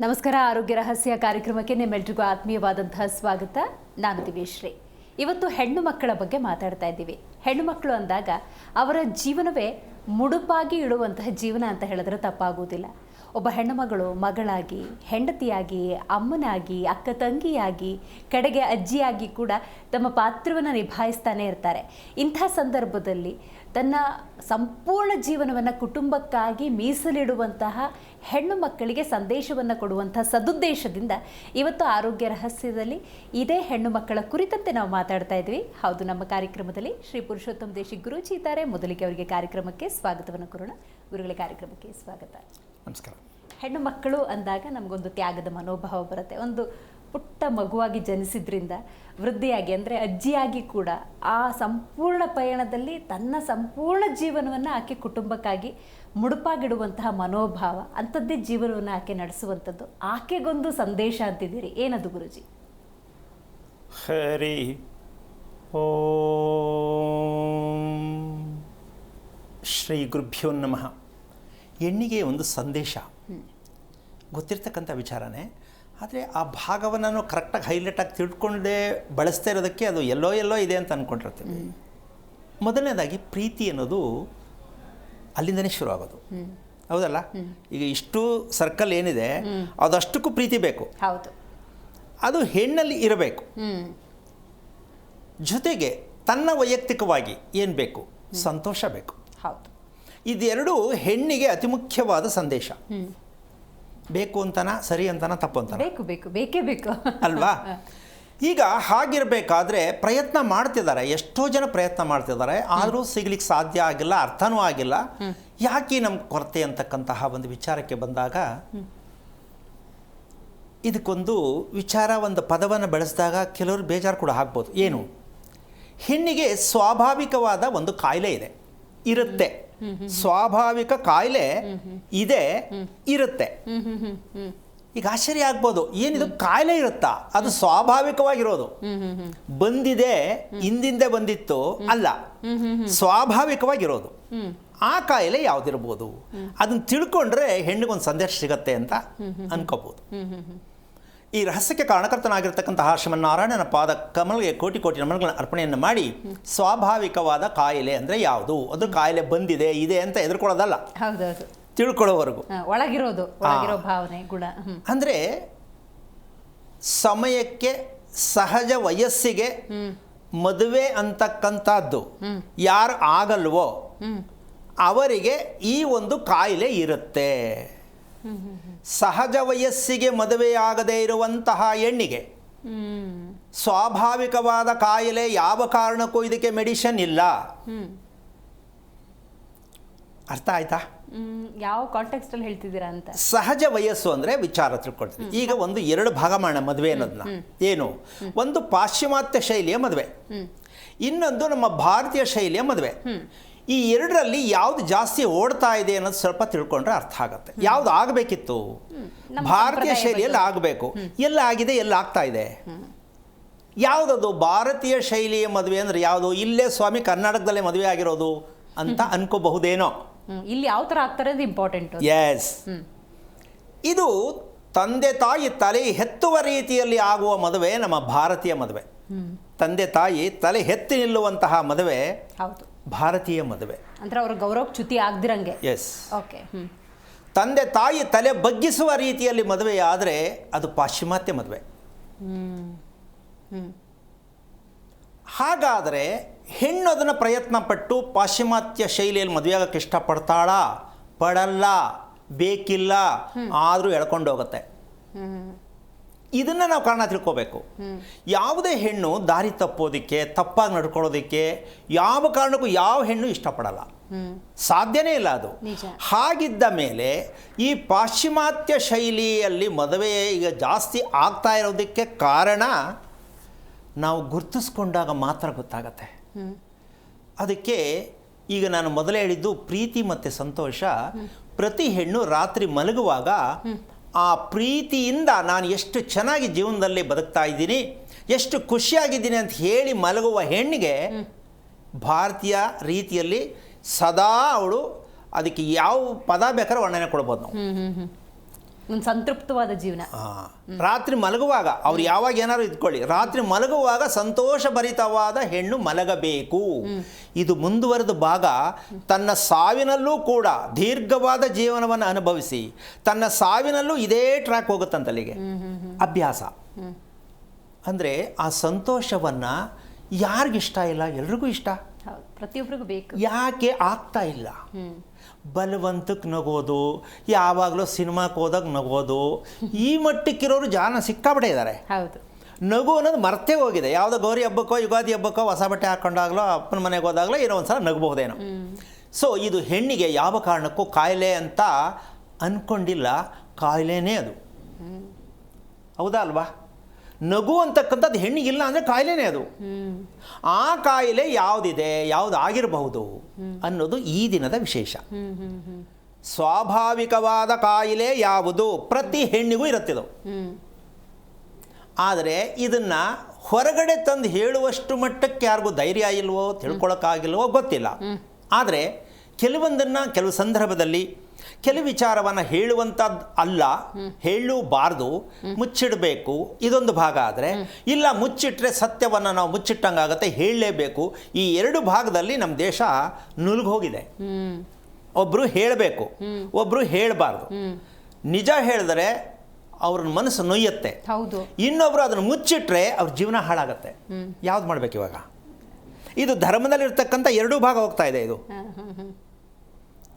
ನಮಸ್ಕಾರ. ಆರೋಗ್ಯ ರಹಸ್ಯ ಕಾರ್ಯಕ್ರಮಕ್ಕೆ ನಿಮ್ಮೆಲ್ರಿಗೂ ಆತ್ಮೀಯವಾದಂತಹ ಸ್ವಾಗತ. ನಾನು ದಿವ್ಯಶ್ರೀ. ಇವತ್ತು ಹೆಣ್ಣು ಮಕ್ಕಳ ಬಗ್ಗೆ ಮಾತಾಡ್ತಾ ಇದ್ದೀವಿ. ಹೆಣ್ಣು ಮಕ್ಕಳು ಅಂದಾಗ ಅವರ ಜೀವನವೇ ಮುಡುಪಾಗಿ ಇಡುವಂತಹ ಜೀವನ ಅಂತ ಹೇಳಿದ್ರೆ ತಪ್ಪಾಗುವುದಿಲ್ಲ. ಒಬ್ಬ ಹೆಣ್ಣು ಮಗಳಾಗಿ, ಹೆಂಡತಿಯಾಗಿ, ಅಮ್ಮನಾಗಿ, ಅಕ್ಕ ತಂಗಿಯಾಗಿ, ಕಡೆಗೆ ಅಜ್ಜಿಯಾಗಿ ಕೂಡ ತಮ್ಮ ಪಾತ್ರವನ್ನು ನಿಭಾಯಿಸ್ತಾನೆ ಇರ್ತಾರೆ. ಇಂಥ ಸಂದರ್ಭದಲ್ಲಿ ತನ್ನ ಸಂಪೂರ್ಣ ಜೀವನವನ್ನು ಕುಟುಂಬಕ್ಕಾಗಿ ಮೀಸಲಿಡುವಂತಹ ಹೆಣ್ಣು ಮಕ್ಕಳಿಗೆ ಸಂದೇಶವನ್ನು ಕೊಡುವಂಥ ಸದುದ್ದೇಶದಿಂದ ಇವತ್ತು ಆರೋಗ್ಯ ರಹಸ್ಯದಲ್ಲಿ ಇದೇ ಹೆಣ್ಣು ಮಕ್ಕಳ ಕುರಿತಂತೆ ನಾವು ಮಾತಾಡ್ತಾ ಇದ್ವಿ. ಹೌದು, ನಮ್ಮ ಕಾರ್ಯಕ್ರಮದಲ್ಲಿ ಶ್ರೀ ಪುರುಷೋತ್ತಮ ದೇಶಿ ಗುರೂಜಿ ಇದ್ದಾರೆ. ಮೊದಲಿಗೆ ಅವರಿಗೆ ಕಾರ್ಯಕ್ರಮಕ್ಕೆ ಸ್ವಾಗತವನ್ನು ಕೋರೋಣ. ಗುರುಗಳ ಕಾರ್ಯಕ್ರಮಕ್ಕೆ ಸ್ವಾಗತ. ನಮಸ್ಕಾರ. ಹೆಣ್ಣು ಮಕ್ಕಳು ಅಂದಾಗ ನಮಗೊಂದು ತ್ಯಾಗದ ಮನೋಭಾವ ಬರುತ್ತೆ. ಒಂದು ಪುಟ್ಟ ಮಗುವಾಗಿ ಜನಿಸಿದ್ರಿಂದ ವೃದ್ಧಿಯಾಗಿ ಅಂದರೆ ಅಜ್ಜಿಯಾಗಿ ಕೂಡ ಆ ಸಂಪೂರ್ಣ ಪಯಣದಲ್ಲಿ ತನ್ನ ಸಂಪೂರ್ಣ ಜೀವನವನ್ನು ಆಕೆ ಕುಟುಂಬಕ್ಕಾಗಿ ಮುಡುಪಾಗಿಡುವಂತಹ ಮನೋಭಾವ, ಅಂಥದ್ದೇ ಜೀವನವನ್ನು ಆಕೆ ನಡೆಸುವಂಥದ್ದು. ಆಕೆಗೊಂದು ಸಂದೇಶ ಅಂತಿದ್ದೀರಿ, ಏನದು ಗುರುಜಿ? ಹರಿ ಓಂ ಶ್ರೀ ಗುರುಭ್ಯೋ ನಮಃ. ಹೆಣ್ಣಿಗೆ ಒಂದು ಸಂದೇಶ ಗೊತ್ತಿರ್ತಕ್ಕಂಥ ವಿಚಾರನೇ. ಆದರೆ ಆ ಭಾಗವನ್ನು ನಾವು ಕರೆಕ್ಟಾಗಿ ಹೈಲೈಟಾಗಿ ತಿಳ್ಕೊಂಡೇ ಬಳಸ್ತಾ ಇರೋದಕ್ಕೆ ಅದು ಎಲ್ಲೋ ಇದೆ ಅಂತ ಅಂದ್ಕೊಂಡಿರ್ತೀವಿ. ಮೊದಲನೇದಾಗಿ ಪ್ರೀತಿ ಅನ್ನೋದು ಅಲ್ಲಿಂದನೇ ಶುರು ಆಗೋದು, ಹೌದಲ್ಲ? ಈಗ ಇಷ್ಟು ಸರ್ಕಲ್ ಏನಿದೆ ಅದಷ್ಟಕ್ಕೂ ಪ್ರೀತಿ ಬೇಕು. ಹೌದು, ಅದು ಹೆಣ್ಣಲ್ಲಿ ಇರಬೇಕು. ಜೊತೆಗೆ ತನ್ನ ವೈಯಕ್ತಿಕವಾಗಿ ಏನು ಬೇಕು? ಸಂತೋಷ ಬೇಕು. ಹೌದು, ಇದೆರಡು ಹೆಣ್ಣಿಗೆ ಅತಿ ಮುಖ್ಯವಾದ ಸಂದೇಶ. ಬೇಕು ಅಂತನ, ಸರಿ ಅಂತನ, ತಪ್ಪು ಅಂತನ? ಬೇಕೇ ಬೇಕು ಅಲ್ವಾ? ಈಗ ಹಾಗಿರಬೇಕಾದ್ರೆ ಪ್ರಯತ್ನ ಮಾಡ್ತಿದ್ದಾರೆ, ಎಷ್ಟೋ ಜನ ಪ್ರಯತ್ನ ಮಾಡ್ತಿದ್ದಾರೆ, ಆದರೂ ಸಿಗ್ಲಿಕ್ಕೆ ಸಾಧ್ಯ ಆಗಿಲ್ಲ, ಅರ್ಥನೂ ಆಗಿಲ್ಲ. ಯಾಕೆ ನಮ್ಮ ಕೊರತೆ ಅಂತಕ್ಕಂತಹ ಒಂದು ವಿಚಾರಕ್ಕೆ ಬಂದಾಗ ಇದಕ್ಕೊಂದು ವಿಚಾರ, ಒಂದು ಪದವನ್ನು ಬೆಳೆಸಿದಾಗ ಕೆಲವರು ಬೇಜಾರು ಕೂಡ ಆಗ್ಬೋದು. ಏನು? ಹೆಣ್ಣಿಗೆ ಸ್ವಾಭಾವಿಕವಾದ ಒಂದು ಕಾಯಿಲೆ ಇರುತ್ತೆ. ಸ್ವಾಭಾವಿಕ ಕಾಯಿಲೆ ಇರುತ್ತೆ. ಈಗ ಆಶ್ಚರ್ಯ ಆಗ್ಬೋದು, ಏನಿದು ಕಾಯಿಲೆ ಇರುತ್ತಾ? ಅದು ಸ್ವಾಭಾವಿಕವಾಗಿರೋದು. ಬಂದಿದೆ, ಹಿಂದಿಂದೆ ಬಂದಿತ್ತು ಅಲ್ಲ, ಸ್ವಾಭಾವಿಕವಾಗಿರೋದು. ಆ ಕಾಯಿಲೆ ಯಾವ್ದಿರ್ಬೋದು? ಅದನ್ನ ತಿಳ್ಕೊಂಡ್ರೆ ಹೆಣ್ಣಿಗೊಂದು ಸಂದೇಶ ಸಿಗತ್ತೆ ಅಂತ ಅನ್ಕೋಬಹುದು. ಈ ರಹಸ್ಯಕ್ಕೆ ಕಾರಣಕರ್ತನಾಗಿರ್ತಕ್ಕಂತಹ ಶ್ರೀಮನ್ನಾರಾಯಣನ ಪಾದ ಕಮಲ್ಗೆ ಕೋಟಿ ನಮನಗಳನ್ನು ಅರ್ಪಣೆಯನ್ನು ಮಾಡಿ, ಸ್ವಾಭಾವಿಕವಾದ ಕಾಯಿಲೆ ಅಂದರೆ ಯಾವುದು? ಅದು ಕಾಯಿಲೆ ಬಂದಿದೆ ಇದೆ ಅಂತ ಎದುರ್ಕೊಳ್ಳೋದಲ್ಲ, ಹೌದೌದು, ತಿಳ್ಕೊಳ್ಳೋವರೆಗೂ ಒಳಗಿರೋ ಭಾವನೆ ಗುಣ. ಅಂದರೆ ಸಮಯಕ್ಕೆ, ಸಹಜ ವಯಸ್ಸಿಗೆ ಮದುವೆ ಅಂತಕ್ಕಂಥದ್ದು ಯಾರು ಆಗಲ್ವೋ ಅವರಿಗೆ ಈ ಒಂದು ಕಾಯಿಲೆ ಇರುತ್ತೆ. ಸಹಜ ವಯಸ್ಸಿಗೆ ಮದುವೆಯಾಗದೇ ಇರುವಂತಹ ಹೆಣ್ಣಿಗೆ ಸ್ವಾಭಾವಿಕವಾದ ಕಾಯಿಲೆ ಯಾವ ಕಾರಣಕ್ಕೂ ಇದಕ್ಕೆ ಮೆಡಿಸಿನ್ ಇಲ್ಲ. ಅರ್ಥ ಆಯ್ತಾ? ಯಾವ ಕಾಂಟೆಕ್ಸ್ಟ್ ಅಲ್ಲಿ ಹೇಳ್ತಿದ್ದೀರಾ ಅಂತ. ಸಹಜ ವಯಸ್ಸು ಅಂದರೆ ವಿಚಾರ ತಿಳ್ಕೊಳ್ತೀವಿ. ಈಗ ಒಂದು ಎರಡು ಭಾಗ ಮಾಡೋಣ ಮದುವೆ ಅನ್ನೋದನ್ನ. ಏನು? ಒಂದು ಪಾಶ್ಚಿಮಾತ್ಯ ಶೈಲಿಯ ಮದುವೆ, ಇನ್ನೊಂದು ನಮ್ಮ ಭಾರತೀಯ ಶೈಲಿಯ ಮದುವೆ. ಈ ಎರಡರಲ್ಲಿ ಯಾವ್ದು ಜಾಸ್ತಿ ಓಡ್ತಾ ಇದೆ ಅನ್ನೋದು ಸ್ವಲ್ಪ ತಿಳ್ಕೊಂಡ್ರೆ ಅರ್ಥ ಆಗುತ್ತೆ. ಯಾವ್ದು ಆಗಬೇಕಿತ್ತು? ಭಾರತೀಯ ಶೈಲಿಯಲ್ಲಿ ಆಗಬೇಕು. ಎಲ್ಲ ಆಗಿದೆ, ಎಲ್ಲ ಆಗ್ತಾ ಇದೆ. ಯಾವುದದು ಭಾರತೀಯ ಶೈಲಿಯ ಮದುವೆ ಅಂದರೆ ಯಾವುದು? ಇಲ್ಲೇ ಸ್ವಾಮಿ ಕರ್ನಾಟಕದಲ್ಲೇ ಮದುವೆ ಆಗಿರೋದು ಅಂತ ಅನ್ಕೋಬಹುದೇನೋ. ಇಲ್ಲಿ ಯಾವ ಥರ ಆಗ್ತಾರೆ ಅದು ಇಂಪಾರ್ಟೆಂಟ್. ಎಸ್, ಇದು ತಂದೆ ತಾಯಿ ತಲೆ ಎತ್ತುವ ರೀತಿಯಲ್ಲಿ ಆಗುವ ಮದುವೆ ನಮ್ಮ ಭಾರತೀಯ ಮದುವೆ. ತಂದೆ ತಾಯಿ ತಲೆ ಎತ್ತಿ ನಿಲ್ಲುವಂತಹ ಮದುವೆ ಭಾರತೀಯ ಮದುವೆ. ಅಂದ್ರೆ ಅವ್ರ ಗೌರವಕ್ಕೆ ಚ್ಯುತಿ ಆಗ್ದಿರಂಗೆ. S, okay. ತಂದೆ ತಾಯಿ ತಲೆ ಬಗ್ಗಿಸುವ ರೀತಿಯಲ್ಲಿ ಮದುವೆ ಆದರೆ ಅದು ಪಾಶ್ಚಿಮಾತ್ಯ ಮದುವೆ. ಹಾಗಾದರೆ ಹೆಣ್ಣು ಅದನ್ನು ಪ್ರಯತ್ನ ಪಟ್ಟು ಪಾಶ್ಚಿಮಾತ್ಯ ಶೈಲಿಯಲ್ಲಿ ಮದುವೆ ಆಗೋಕ್ಕೆ ಇಷ್ಟಪಡ್ತಾಳಾ? ಪಡಲ್ಲ, ಬೇಕಿಲ್ಲ, ಆದರೂ ಎಳ್ಕೊಂಡು ಹೋಗುತ್ತೆ. ಇದನ್ನು ನಾವು ಕಾರಣ ತಿಳ್ಕೋಬೇಕು. ಯಾವುದೇ ಹೆಣ್ಣು ದಾರಿ ತಪ್ಪೋದಕ್ಕೆ, ತಪ್ಪಾಗಿ ನಡ್ಕೊಳ್ಳೋದಕ್ಕೆ ಯಾವ ಕಾರಣಕ್ಕೂ ಯಾವ ಹೆಣ್ಣು ಇಷ್ಟಪಡಲ್ಲ, ಸಾಧ್ಯನೇ ಇಲ್ಲ ಅದು. ಹಾಗಿದ್ದ ಮೇಲೆ ಈ ಪಾಶ್ಚಿಮಾತ್ಯ ಶೈಲಿಯಲ್ಲಿ ಮದುವೆ ಈಗ ಜಾಸ್ತಿ ಆಗ್ತಾ ಇರೋದಕ್ಕೆ ಕಾರಣ ನಾವು ಗುರ್ತಿಸ್ಕೊಂಡಾಗ ಮಾತ್ರ ಗೊತ್ತಾಗತ್ತೆ. ಅದಕ್ಕೆ ಈಗ ನಾನು ಮೊದಲೇ ಹೇಳಿದ್ದು ಪ್ರೀತಿ ಮತ್ತು ಸಂತೋಷ. ಪ್ರತಿ ಹೆಣ್ಣು ರಾತ್ರಿ ಮಲಗುವಾಗ ಆ ಪ್ರೀತಿಯಿಂದ ನಾನು ಎಷ್ಟು ಚೆನ್ನಾಗಿ ಜೀವನದಲ್ಲಿ ಬದುಕ್ತಾ ಇದ್ದೀನಿ, ಎಷ್ಟು ಖುಷಿಯಾಗಿದ್ದೀನಿ ಅಂತ ಹೇಳಿ ಮಲಗುವ ಹೆಣ್ಣಿಗೆ ಭಾರತೀಯ ರೀತಿಯಲ್ಲಿ ಸದಾ ಅವಳು ಅದಕ್ಕೆ ಯಾವ ಪದ ಬೇಕಾದ್ರೆ ವರ್ಣನೆ ಕೊಡ್ಬೋದು ನಾವು. ಒಂದು ಸಂತೃಪ್ತವಾದ ಜೀವನ. ರಾತ್ರಿ ಮಲಗುವಾಗ ಅವ್ರು ಯಾವಾಗ ಏನಾದ್ರು ಇದ್ಕೊಳ್ಳಿ, ರಾತ್ರಿ ಮಲಗುವಾಗ ಸಂತೋಷಭರಿತವಾದ ಹೆಣ್ಣು ಮಲಗಬೇಕು. ಇದು ಮುಂದುವರೆದ ಭಾಗ ತನ್ನ ಸಾವಿನಲ್ಲೂ ಕೂಡ ದೀರ್ಘವಾದ ಜೀವನವನ್ನು ಅನುಭವಿಸಿ ತನ್ನ ಸಾವಿನಲ್ಲೂ ಇದೇ ಟ್ರ್ಯಾಕ್ ಹೋಗುತ್ತಂತಲ್ಲಿಗೆ ಅಭ್ಯಾಸ. ಅಂದರೆ ಆ ಸಂತೋಷವನ್ನು ಯಾರಿಗಿಷ್ಟ ಇಲ್ಲ, ಎಲ್ರಿಗೂ ಇಷ್ಟ, ಪ್ರತಿಯೊಬ್ಬರಿಗೂ ಬೇಕು. ಯಾಕೆ ಆಗ್ತಾ ಇಲ್ಲ? ಬಲವಂತಕ್ಕೆ ನಗೋದು, ಯಾವಾಗಲೂ ಸಿನಿಮಾಕ್ಕೆ ಹೋದಾಗ ನಗೋದು, ಈ ಮಟ್ಟಕ್ಕಿರೋರು ಜನ ಸಿಕ್ಕಾಪಟ್ಟೆ ಇದ್ದಾರೆ. ಹೌದು, ನಗು ಅನ್ನೋದು ಮರ್ತೇ ಹೋಗಿದೆ. ಯಾವುದೋ ಗೌರಿ ಹಬ್ಬಕ್ಕೋ ಯುಗಾದಿ ಹಬ್ಬಕ್ಕೋ ಹೊಸ ಬಟ್ಟೆ ಹಾಕ್ಕೊಂಡಾಗಲೋ ಅಪ್ಪನ ಮನೆಗೆ ಹೋದಾಗಲೋ ಏನೋ ಒಂದು ಸಲ ನಗಬಹುದೇನೋ. ಸೊ ಇದು ಹೆಣ್ಣಿಗೆ ಯಾವ ಕಾರಣಕ್ಕೂ ಕಾಯಿಲೆ ಅಂತ ಅಂದ್ಕೊಂಡಿಲ್ಲ, ಕಾಯಿಲೆನೇ ಅದು. ಹೌದಾ ಅಲ್ವಾ? ನಗು ಅಂತಕ್ಕಂಥದ್ದು ಹೆಣ್ಣಿಗಿಲ್ಲ ಅಂದರೆ ಕಾಯಿಲೆನೇ ಅದು. ಆ ಕಾಯಿಲೆ ಯಾವುದಿದೆ, ಯಾವುದು ಆಗಿರಬಹುದು ಅನ್ನೋದು ಈ ದಿನದ ವಿಶೇಷ. ಸ್ವಾಭಾವಿಕವಾದ ಕಾಯಿಲೆ ಯಾವುದು ಪ್ರತಿ ಹೆಣ್ಣಿಗೂ ಇರುತ್ತಿದ್ದು. ಆದರೆ ಇದನ್ನು ಹೊರಗಡೆ ತಂದು ಹೇಳುವಷ್ಟು ಮಟ್ಟಕ್ಕೆ ಯಾರಿಗೂ ಧೈರ್ಯ ಇಲ್ವೋ, ತಿಳ್ಕೊಳಕ್ಕಾಗಿಲ್ವೋ ಗೊತ್ತಿಲ್ಲ. ಆದರೆ ಕೆಲವು ಸಂದರ್ಭದಲ್ಲಿ ಕೆಲವು ವಿಚಾರವನ್ನು ಹೇಳುವಂಥದ್ದು ಅಲ್ಲ, ಹೇಳಬಾರ್ದು, ಮುಚ್ಚಿಡಬೇಕು, ಇದೊಂದು ಭಾಗ. ಆದರೆ ಇಲ್ಲ, ಮುಚ್ಚಿಟ್ರೆ ಸತ್ಯವನ್ನು ನಾವು ಮುಚ್ಚಿಟ್ಟಂಗಾಗತ್ತೆ, ಹೇಳಲೇಬೇಕು. ಈ ಎರಡು ಭಾಗದಲ್ಲಿ ನಮ್ಮ ದೇಶ ನುಲ್ಗೋಗಿದೆ. ಒಬ್ಬರು ಹೇಳಬೇಕು, ಒಬ್ಬರು ಹೇಳಬಾರ್ದು. ನಿಜ ಹೇಳಿದ್ರೆ ಅವ್ರ ಮನಸ್ಸು ನೋಯುತ್ತೆ, ಇನ್ನೊಬ್ರು ಅದನ್ನು ಮುಚ್ಚಿಟ್ರೆ ಅವ್ರ ಜೀವನ ಹಾಳಾಗತ್ತೆ. ಯಾವ್ದು ಮಾಡ್ಬೇಕು ಇವಾಗ? ಇದು ಧರ್ಮದಲ್ಲಿರ್ತಕ್ಕಂಥ ಎರಡೂ ಭಾಗ ಹೋಗ್ತಾ ಇದೆ. ಇದು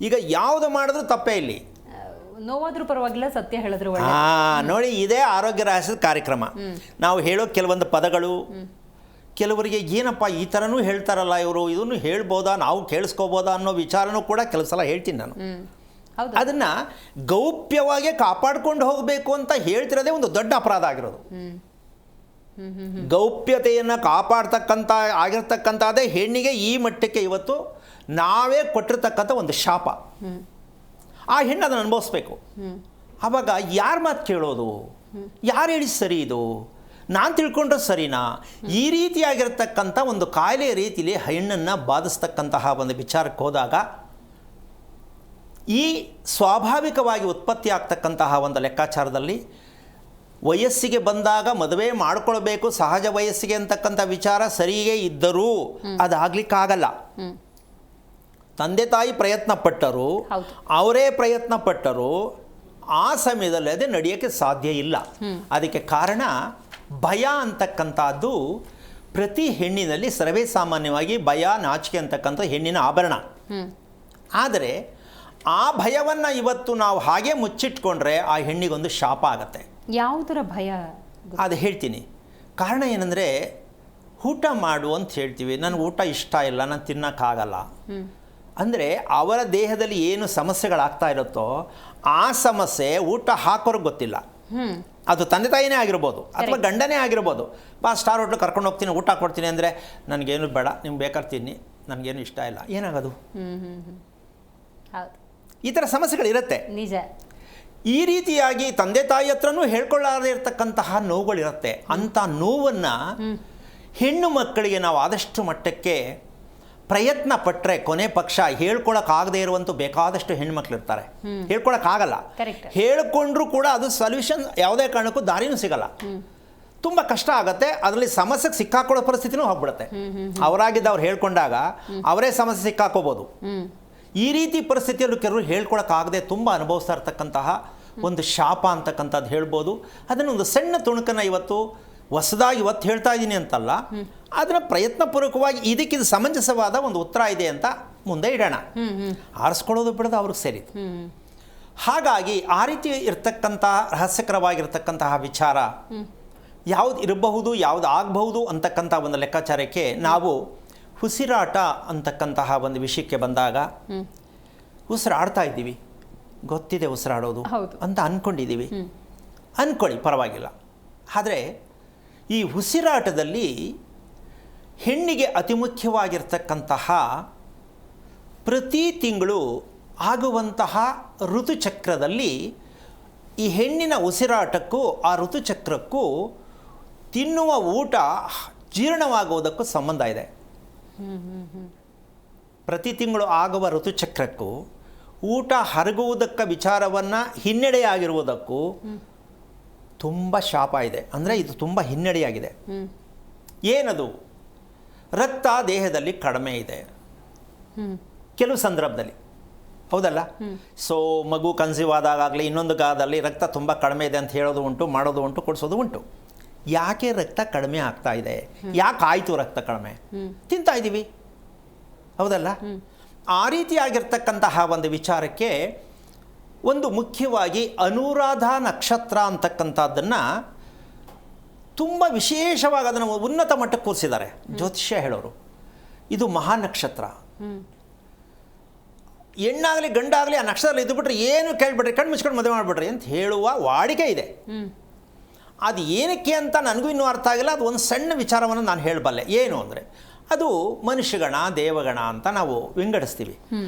ಈಗ ಯಾವುದು ಮಾಡಿದ್ರು ತಪ್ಪೇ ಇಲ್ಲಿ. ನೋವಾದ್ರೂ ಪರವಾಗಿಲ್ಲ, ಸತ್ಯ ಹೇಳಿದ್ರು ನೋಡಿ, ಇದೇ ಆರೋಗ್ಯ ರಹಸ್ಯದ ಕಾರ್ಯಕ್ರಮ. ನಾವು ಹೇಳೋ ಕೆಲವೊಂದು ಪದಗಳು ಕೆಲವರಿಗೆ ಏನಪ್ಪ ಈ ಥರನೂ ಹೇಳ್ತಾರಲ್ಲ ಇವರು, ಇದನ್ನು ಹೇಳ್ಬೋದಾ, ನಾವು ಕೇಳಿಸ್ಕೋಬೋದಾ ಅನ್ನೋ ವಿಚಾರನೂ ಕೂಡ ಕೆಲವು ಸಲ ಹೇಳ್ತೀನಿ ನಾನು. ಅದನ್ನು ಗೌಪ್ಯವಾಗಿ ಕಾಪಾಡ್ಕೊಂಡು ಹೋಗಬೇಕು ಅಂತ ಹೇಳ್ತಿರೋದೇ ಒಂದು ದೊಡ್ಡ ಅಪರಾಧ ಆಗಿರೋದು. ಗೌಪ್ಯತೆಯನ್ನು ಕಾಪಾಡ್ತಕ್ಕಂಥ ಆಗಿರ್ತಕ್ಕಂಥದ್ದೇ ಹೆಣ್ಣಿಗೆ ಈ ಮಟ್ಟಕ್ಕೆ ಇವತ್ತು ನಾವೇ ಕೊಟ್ಟಿರ್ತಕ್ಕಂಥ ಒಂದು ಶಾಪ. ಆ ಹೆಣ್ಣು ಅದನ್ನು ಅನುಭವಿಸ್ಬೇಕು. ಆವಾಗ ಯಾರ ಮಾತು ಕೇಳೋದು, ಯಾರು ಹೇಳಿ ಸರಿ, ಇದು ನಾನು ತಿಳ್ಕೊಂಡ್ರೆ ಸರಿನಾ? ಈ ರೀತಿಯಾಗಿರ್ತಕ್ಕಂಥ ಒಂದು ಕಾಯಿಲೆಯ ರೀತಿಯಲ್ಲಿ ಹೆಣ್ಣನ್ನು ಬಾಧಿಸ್ತಕ್ಕಂತಹ ಒಂದು ವಿಚಾರಕ್ಕೆ ಹೋದಾಗ ಈ ಸ್ವಾಭಾವಿಕವಾಗಿ ಉತ್ಪತ್ತಿ ಆಗ್ತಕ್ಕಂತಹ ಒಂದು ಲೆಕ್ಕಾಚಾರದಲ್ಲಿ ವಯಸ್ಸಿಗೆ ಬಂದಾಗ ಮದುವೆ ಮಾಡ್ಕೊಳ್ಬೇಕು, ಸಹಜ ವಯಸ್ಸಿಗೆ ಅಂತಕ್ಕಂಥ ವಿಚಾರ ಸರಿಯೇ ಇದ್ದರೂ ಅದಾಗಲಿಕ್ಕಾಗಲ್ಲ. ತಂದೆ ತಾಯಿ ಪ್ರಯತ್ನ ಪಟ್ಟರು, ಅವರೇ ಪ್ರಯತ್ನ ಪಟ್ಟರು, ಆ ಸಮಯದಲ್ಲಿ ಅದೇ ನಡೆಯೋಕ್ಕೆ ಸಾಧ್ಯ ಇಲ್ಲ. ಅದಕ್ಕೆ ಕಾರಣ ಭಯ ಅಂತಕ್ಕಂಥದ್ದು ಪ್ರತಿ ಹೆಣ್ಣಿನಲ್ಲಿ ಸರ್ವೇ ಸಾಮಾನ್ಯವಾಗಿ ಭಯ, ನಾಚಿಕೆ ಅಂತಕ್ಕಂಥ ಹೆಣ್ಣಿನ ಆಭರಣ. ಆದರೆ ಆ ಭಯವನ್ನು ಇವತ್ತು ನಾವು ಹಾಗೆ ಮುಚ್ಚಿಟ್ಕೊಂಡ್ರೆ ಆ ಹೆಣ್ಣಿಗೊಂದು ಶಾಪ ಆಗತ್ತೆ. ಯಾವುದರ ಭಯ? ಅದು ಹೇಳ್ತೀನಿ. ಕಾರಣ ಏನಂದರೆ, ಊಟ ಮಾಡು ಅಂತ ಹೇಳ್ತೀವಿ, ನನಗೆ ಊಟ ಇಷ್ಟ ಇಲ್ಲ, ನಾನು ತಿನ್ನೋಕ್ಕಾಗಲ್ಲ ಅಂದರೆ ಅವರ ದೇಹದಲ್ಲಿ ಏನು ಸಮಸ್ಯೆಗಳಾಗ್ತಾ ಇರುತ್ತೋ ಆ ಸಮಸ್ಯೆ ಊಟ ಹಾಕೋರಿಗೆ ಗೊತ್ತಿಲ್ಲ. ಅದು ತಂದೆ ತಾಯಿನೇ ಆಗಿರ್ಬೋದು ಅಥವಾ ಗಂಡನೇ ಆಗಿರ್ಬೋದು. ಬಾ ಸ್ಟಾರ್ ಹೋಟ್ಲು ಕರ್ಕೊಂಡು ಹೋಗ್ತೀನಿ, ಊಟ ಕೊಡ್ತೀನಿ ಅಂದರೆ ನನಗೇನು ಬೇಡ, ನಿಮ್ಗೆ ಬೇಕಾದ್ರೆ ತಿನ್ನಿ, ನನಗೇನು ಇಷ್ಟ ಇಲ್ಲ, ಏನಾಗೋದು? ಈ ಥರ ಸಮಸ್ಯೆಗಳಿರುತ್ತೆ. ನಿಜ. ಈ ರೀತಿಯಾಗಿ ತಂದೆ ತಾಯಿ ಹತ್ರನೂ ಹೇಳ್ಕೊಳ್ಳಾರದೇ ಇರತಕ್ಕಂತಹ ನೋವುಗಳಿರುತ್ತೆ. ಅಂಥ ನೋವನ್ನು ಹೆಣ್ಣು ಮಕ್ಕಳಿಗೆ ನಾವು ಆದಷ್ಟು ಮಟ್ಟಕ್ಕೆ ಪ್ರಯತ್ನ ಪಟ್ಟರೆ ಕೊನೆ ಪಕ್ಷ ಹೇಳ್ಕೊಳಕ್ಕಾಗದೇ ಇರುವಂಥ ಬೇಕಾದಷ್ಟು ಹೆಣ್ಮಕ್ಳು ಇರ್ತಾರೆ. ಹೇಳ್ಕೊಳಕ್ಕಾಗಲ್ಲ, ಹೇಳ್ಕೊಂಡ್ರೂ ಕೂಡ ಅದು ಸೊಲ್ಯೂಷನ್ ಯಾವುದೇ ಕಾರಣಕ್ಕೂ ದಾರಿನೂ ಸಿಗಲ್ಲ. ತುಂಬ ಕಷ್ಟ ಆಗುತ್ತೆ. ಅದರಲ್ಲಿ ಸಮಸ್ಯೆಗೆ ಸಿಕ್ಕಾಕೊಳ್ಳೋ ಪರಿಸ್ಥಿತಿನೂ ಹೋಗ್ಬಿಡುತ್ತೆ. ಅವರಾಗಿದ್ದು ಅವ್ರು ಹೇಳ್ಕೊಂಡಾಗ ಅವರೇ ಸಮಸ್ಯೆ ಸಿಕ್ಕಾಕೋಬೋದು. ಈ ರೀತಿ ಪರಿಸ್ಥಿತಿಯಲ್ಲೂ ಕೆಲವರು ಹೇಳ್ಕೊಳಕ್ಕಾಗದೆ ತುಂಬ ಅನುಭವಿಸ್ತಾ ಇರ್ತಕ್ಕಂತಹ ಒಂದು ಶಾಪ ಅಂತಕ್ಕಂಥದ್ದು ಹೇಳ್ಬೋದು. ಅದನ್ನು ಒಂದು ಸಣ್ಣ ತುಣುಕನ್ನು ಇವತ್ತು ಹೊಸದಾಗಿ ಇವತ್ತು ಹೇಳ್ತಾ ಇದ್ದೀನಿ ಅಂತಲ್ಲ, ಅದನ್ನು ಪ್ರಯತ್ನಪೂರ್ವಕವಾಗಿ ಇದಕ್ಕಿದು ಸಮಂಜಸವಾದ ಒಂದು ಉತ್ತರ ಇದೆ ಅಂತ ಮುಂದೆ ಇಡೋಣ. ಆರಿಸ್ಕೊಳ್ಳೋದು ಬಿಡೋದು ಅವ್ರಿಗೆ ಸೇರಿತು. ಹಾಗಾಗಿ ಆ ರೀತಿ ಇರ್ತಕ್ಕಂಥ ರಹಸ್ಯಕರವಾಗಿರ್ತಕ್ಕಂತಹ ವಿಚಾರ ಯಾವುದು ಇರಬಹುದು, ಯಾವುದು ಆಗಬಹುದು ಅಂತಕ್ಕಂಥ ಒಂದು ಲೆಕ್ಕಾಚಾರಕ್ಕೆ ನಾವು ಉಸಿರಾಟ ಅಂತಕ್ಕಂತಹ ಒಂದು ವಿಷಯಕ್ಕೆ ಬಂದಾಗ, ಉಸಿರಾಡ್ತಾ ಇದ್ದೀವಿ, ಗೊತ್ತಿದೆ ಉಸಿರಾಡೋದು ಅಂತ ಅಂದ್ಕೊಂಡಿದ್ದೀವಿ, ಅಂದ್ಕೊಳ್ಳಿ, ಪರವಾಗಿಲ್ಲ. ಆದರೆ ಈ ಉಸಿರಾಟದಲ್ಲಿ ಹೆಣ್ಣಿಗೆ ಅತಿ ಮುಖ್ಯವಾಗಿರ್ತಕ್ಕಂತಹ ಪ್ರತಿ ತಿಂಗಳು ಆಗುವಂತಹ ಋತುಚಕ್ರದಲ್ಲಿ ಈ ಹೆಣ್ಣಿನ ಉಸಿರಾಟಕ್ಕೂ ಆ ಋತುಚಕ್ರಕ್ಕೂ ತಿನ್ನುವ ಊಟ ಜೀರ್ಣವಾಗುವುದಕ್ಕೂ ಸಂಬಂಧ ಇದೆ. ಪ್ರತಿ ತಿಂಗಳು ಆಗುವ ಋತುಚಕ್ರಕ್ಕೂ ಊಟ ಹರಗುವುದಕ್ಕೆ ವಿಚಾರವನ್ನು ಹಿನ್ನಡೆಯಾಗಿರುವುದಕ್ಕೂ ತುಂಬ ಶಾಪ ಇದೆ. ಅಂದರೆ ಇದು ತುಂಬ ಹಿನ್ನಡೆಯಾಗಿದೆ. ಏನದು? ರಕ್ತ ದೇಹದಲ್ಲಿ ಕಡಿಮೆ ಇದೆ ಕೆಲವು ಸಂದರ್ಭದಲ್ಲಿ, ಹೌದಲ್ಲ? ಸೊ ಮಗು ಕನ್ಸೀವ್ ಆದಾಗಲಿ ಇನ್ನೊಂದು ಕಾಲದಲ್ಲಿ ರಕ್ತ ತುಂಬ ಕಡಿಮೆ ಇದೆ ಅಂತ ಹೇಳೋದು ಉಂಟು, ಮಾಡೋದು ಉಂಟು, ಕೊಡಿಸೋದು ಉಂಟು. ಯಾಕೆ ರಕ್ತ ಕಡಿಮೆ ಆಗ್ತಾ ಇದೆ? ಯಾಕೆ ಆಯಿತು ರಕ್ತ ಕಡಿಮೆ? ತಿಂತಾ ಇದ್ದೀವಿ, ಹೌದಲ್ಲ? ಆ ರೀತಿಯಾಗಿರ್ತಕ್ಕಂತಹ ಒಂದು ವಿಚಾರಕ್ಕೆ ಒಂದು ಮುಖ್ಯವಾಗಿ ಅನುರಾಧ ನಕ್ಷತ್ರ ಅಂತಕ್ಕಂಥದ್ದನ್ನು ತುಂಬ ವಿಶೇಷವಾಗಿ ಅದನ್ನು ಉನ್ನತ ಮಟ್ಟಕ್ಕೆ ಕೂರಿಸಿದ್ದಾರೆ ಜ್ಯೋತಿಷ್ಯ ಹೇಳೋರು. ಇದು ಮಹಾನಕ್ಷತ್ರ. ಹೆಣ್ಣಾಗಲಿ ಗಂಡಾಗಲಿ ಆ ನಕ್ಷತ್ರದಲ್ಲಿ ಇದ್ದುಬಿಟ್ರೆ ಏನು ಕೇಳ್ಬಿಡ್ರಿ, ಕಣ್ಣು ಮುಚ್ಕೊಂಡು ಮದುವೆ ಮಾಡಿಬಿಡ್ರಿ ಅಂತ ಹೇಳುವ ವಾಡಿಕೆ ಇದೆ. ಅದು ಏನಕ್ಕೆ ಅಂತ ನನಗೂ ಇನ್ನೂ ಅರ್ಥ ಆಗಿಲ್ಲ. ಅದು ಒಂದು ಸಣ್ಣ ವಿಚಾರವನ್ನು ನಾನು ಹೇಳಬಲ್ಲೆ. ಏನು ಅಂದರೆ ಅದು ಮನುಷ್ಯಗಣ ದೇವಗಣ ಅಂತ ನಾವು ವಿಂಗಡಿಸ್ತೀವಿ.